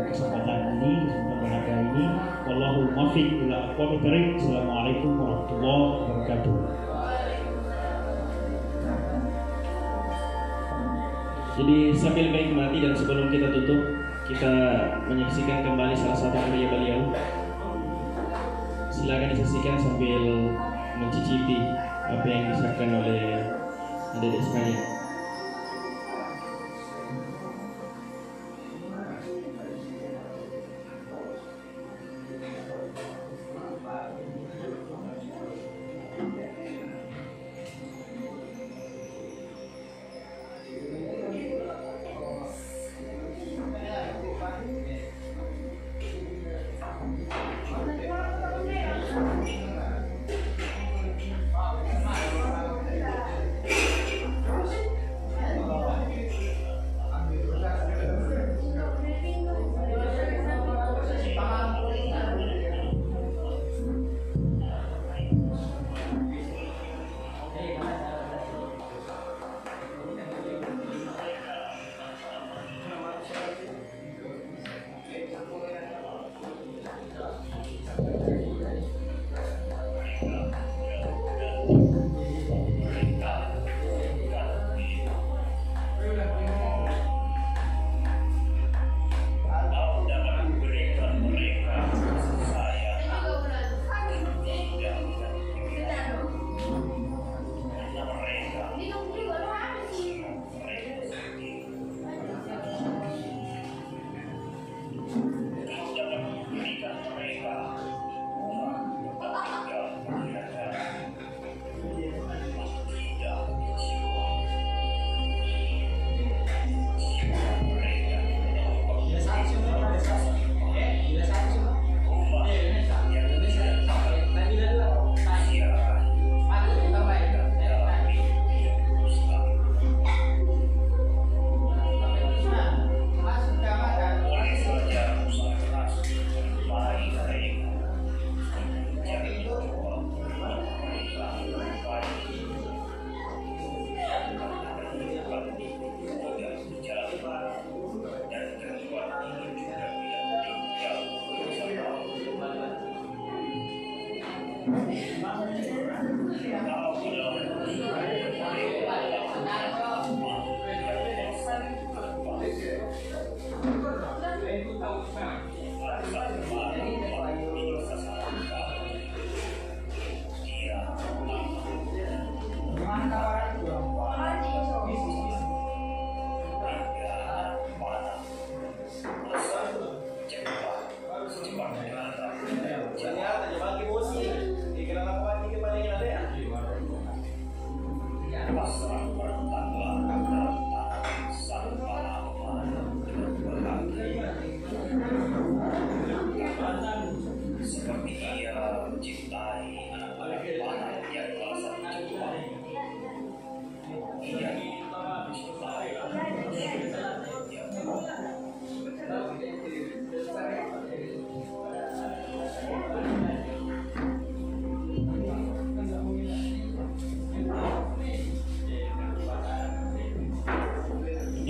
kesempatan ini, kesempatan berharga ini. Wallahul muwaffiq ila aqwamit thoriq. Assalamualaikum warahmatullahi wabarakatuh. Jadi sambil menikmati dan sebelum kita tutup, kita menyaksikan kembali salah satu karya beliau. Silakan disaksikan sambil mencicipi apa yang disahkan oleh adik-adik sekalian.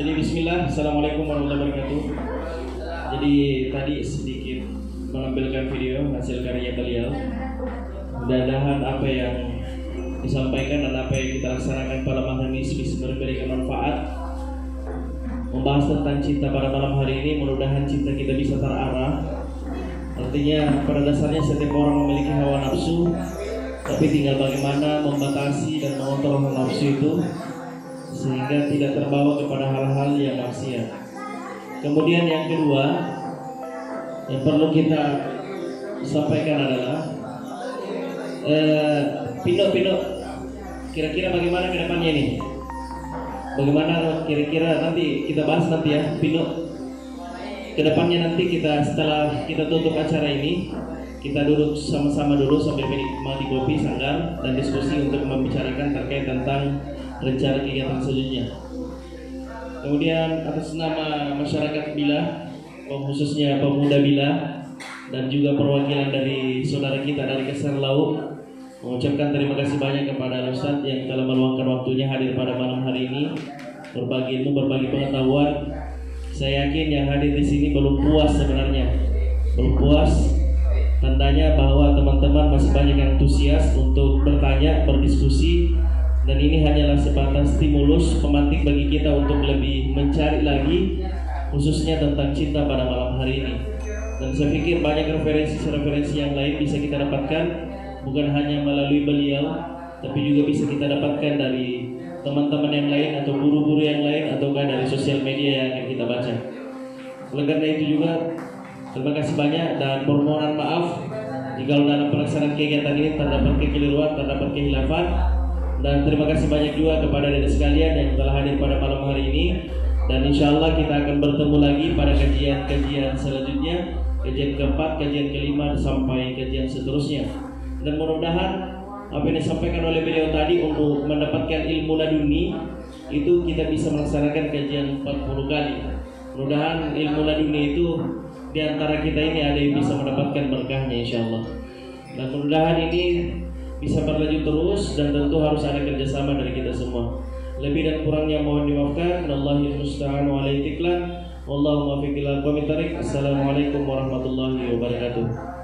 Jadi bismillah, assalamualaikum warahmatullahi wabarakatuh. Jadi tadi sedikit menampilkan video hasil karya beliau. Mudah-mudahan apa yang disampaikan dan apa yang kita laksanakan pada malam ini bisa memberikan manfaat. Membahas tentang cinta pada malam hari ini, mudah-mudahan cinta kita bisa terarah. Artinya pada dasarnya setiap orang memiliki hawa nafsu, tapi tinggal bagaimana membatasi dan mengontrol hawa nafsu itu sehingga tidak terbawa kepada hal-hal yang maksiat. Kemudian yang kedua yang perlu kita sampaikan adalah Pino, kira-kira bagaimana ke depannya ini? Bagaimana kira-kira nanti kita bahas nanti ya, Pino. Ke depannya nanti kita setelah kita tutup acara ini, kita duduk sama-sama dulu sambil menikmati kopi sanggar dan diskusi untuk membicarakan terkait tentang rencana kegiatan selanjutnya. Kemudian atas nama masyarakat Bila, khususnya pemuda Bila dan juga perwakilan dari saudara kita dari Kesar Lauk, mengucapkan terima kasih banyak kepada Ustadz yang telah meluangkan waktunya hadir pada malam hari ini, berbagi ilmu, berbagi pengetahuan. Saya yakin yang hadir di sini belum puas sebenarnya, belum puas. Tandanya bahwa teman-teman masih banyak yang antusias untuk bertanya, berdiskusi. Dan ini hanyalah sebatas stimulus pemantik bagi kita untuk lebih mencari lagi, khususnya tentang cinta pada malam hari ini. Dan saya pikir banyak referensi-referensi yang lain bisa kita dapatkan, bukan hanya melalui beliau, tapi juga bisa kita dapatkan dari teman-teman yang lain atau guru-guru yang lain ataukah dari sosial media yang akan kita baca. Oleh karena itu juga terima kasih banyak dan permohonan maaf jika dalam pelaksanaan kegiatan ini terdapat kekeliruan, terdapat kehilafan, dan terima kasih banyak juga kepada adik sekalian yang telah hadir pada malam hari ini. Dan insya Allah kita akan bertemu lagi pada kajian-kajian selanjutnya, kajian keempat, kajian kelima, sampai kajian seterusnya. Dan mudah-mudahan apa yang disampaikan oleh beliau tadi untuk mendapatkan ilmu laduni itu kita bisa melaksanakan kajian 40 kali. Mudah-mudahan ilmu laduni itu di antara kita ini ada yang bisa mendapatkan berkahnya insya Allah. Dan mudah-mudahan ini bisa berlanjut terus dan tentu harus ada kerjasama dari kita semua. Lebih dan kurangnya mohon dimaafkan. Allahul musta'an wa alaihi tiklan. Wallahu muwaffiq ila aqwamit thariq. Assalamualaikum warahmatullahi wabarakatuh.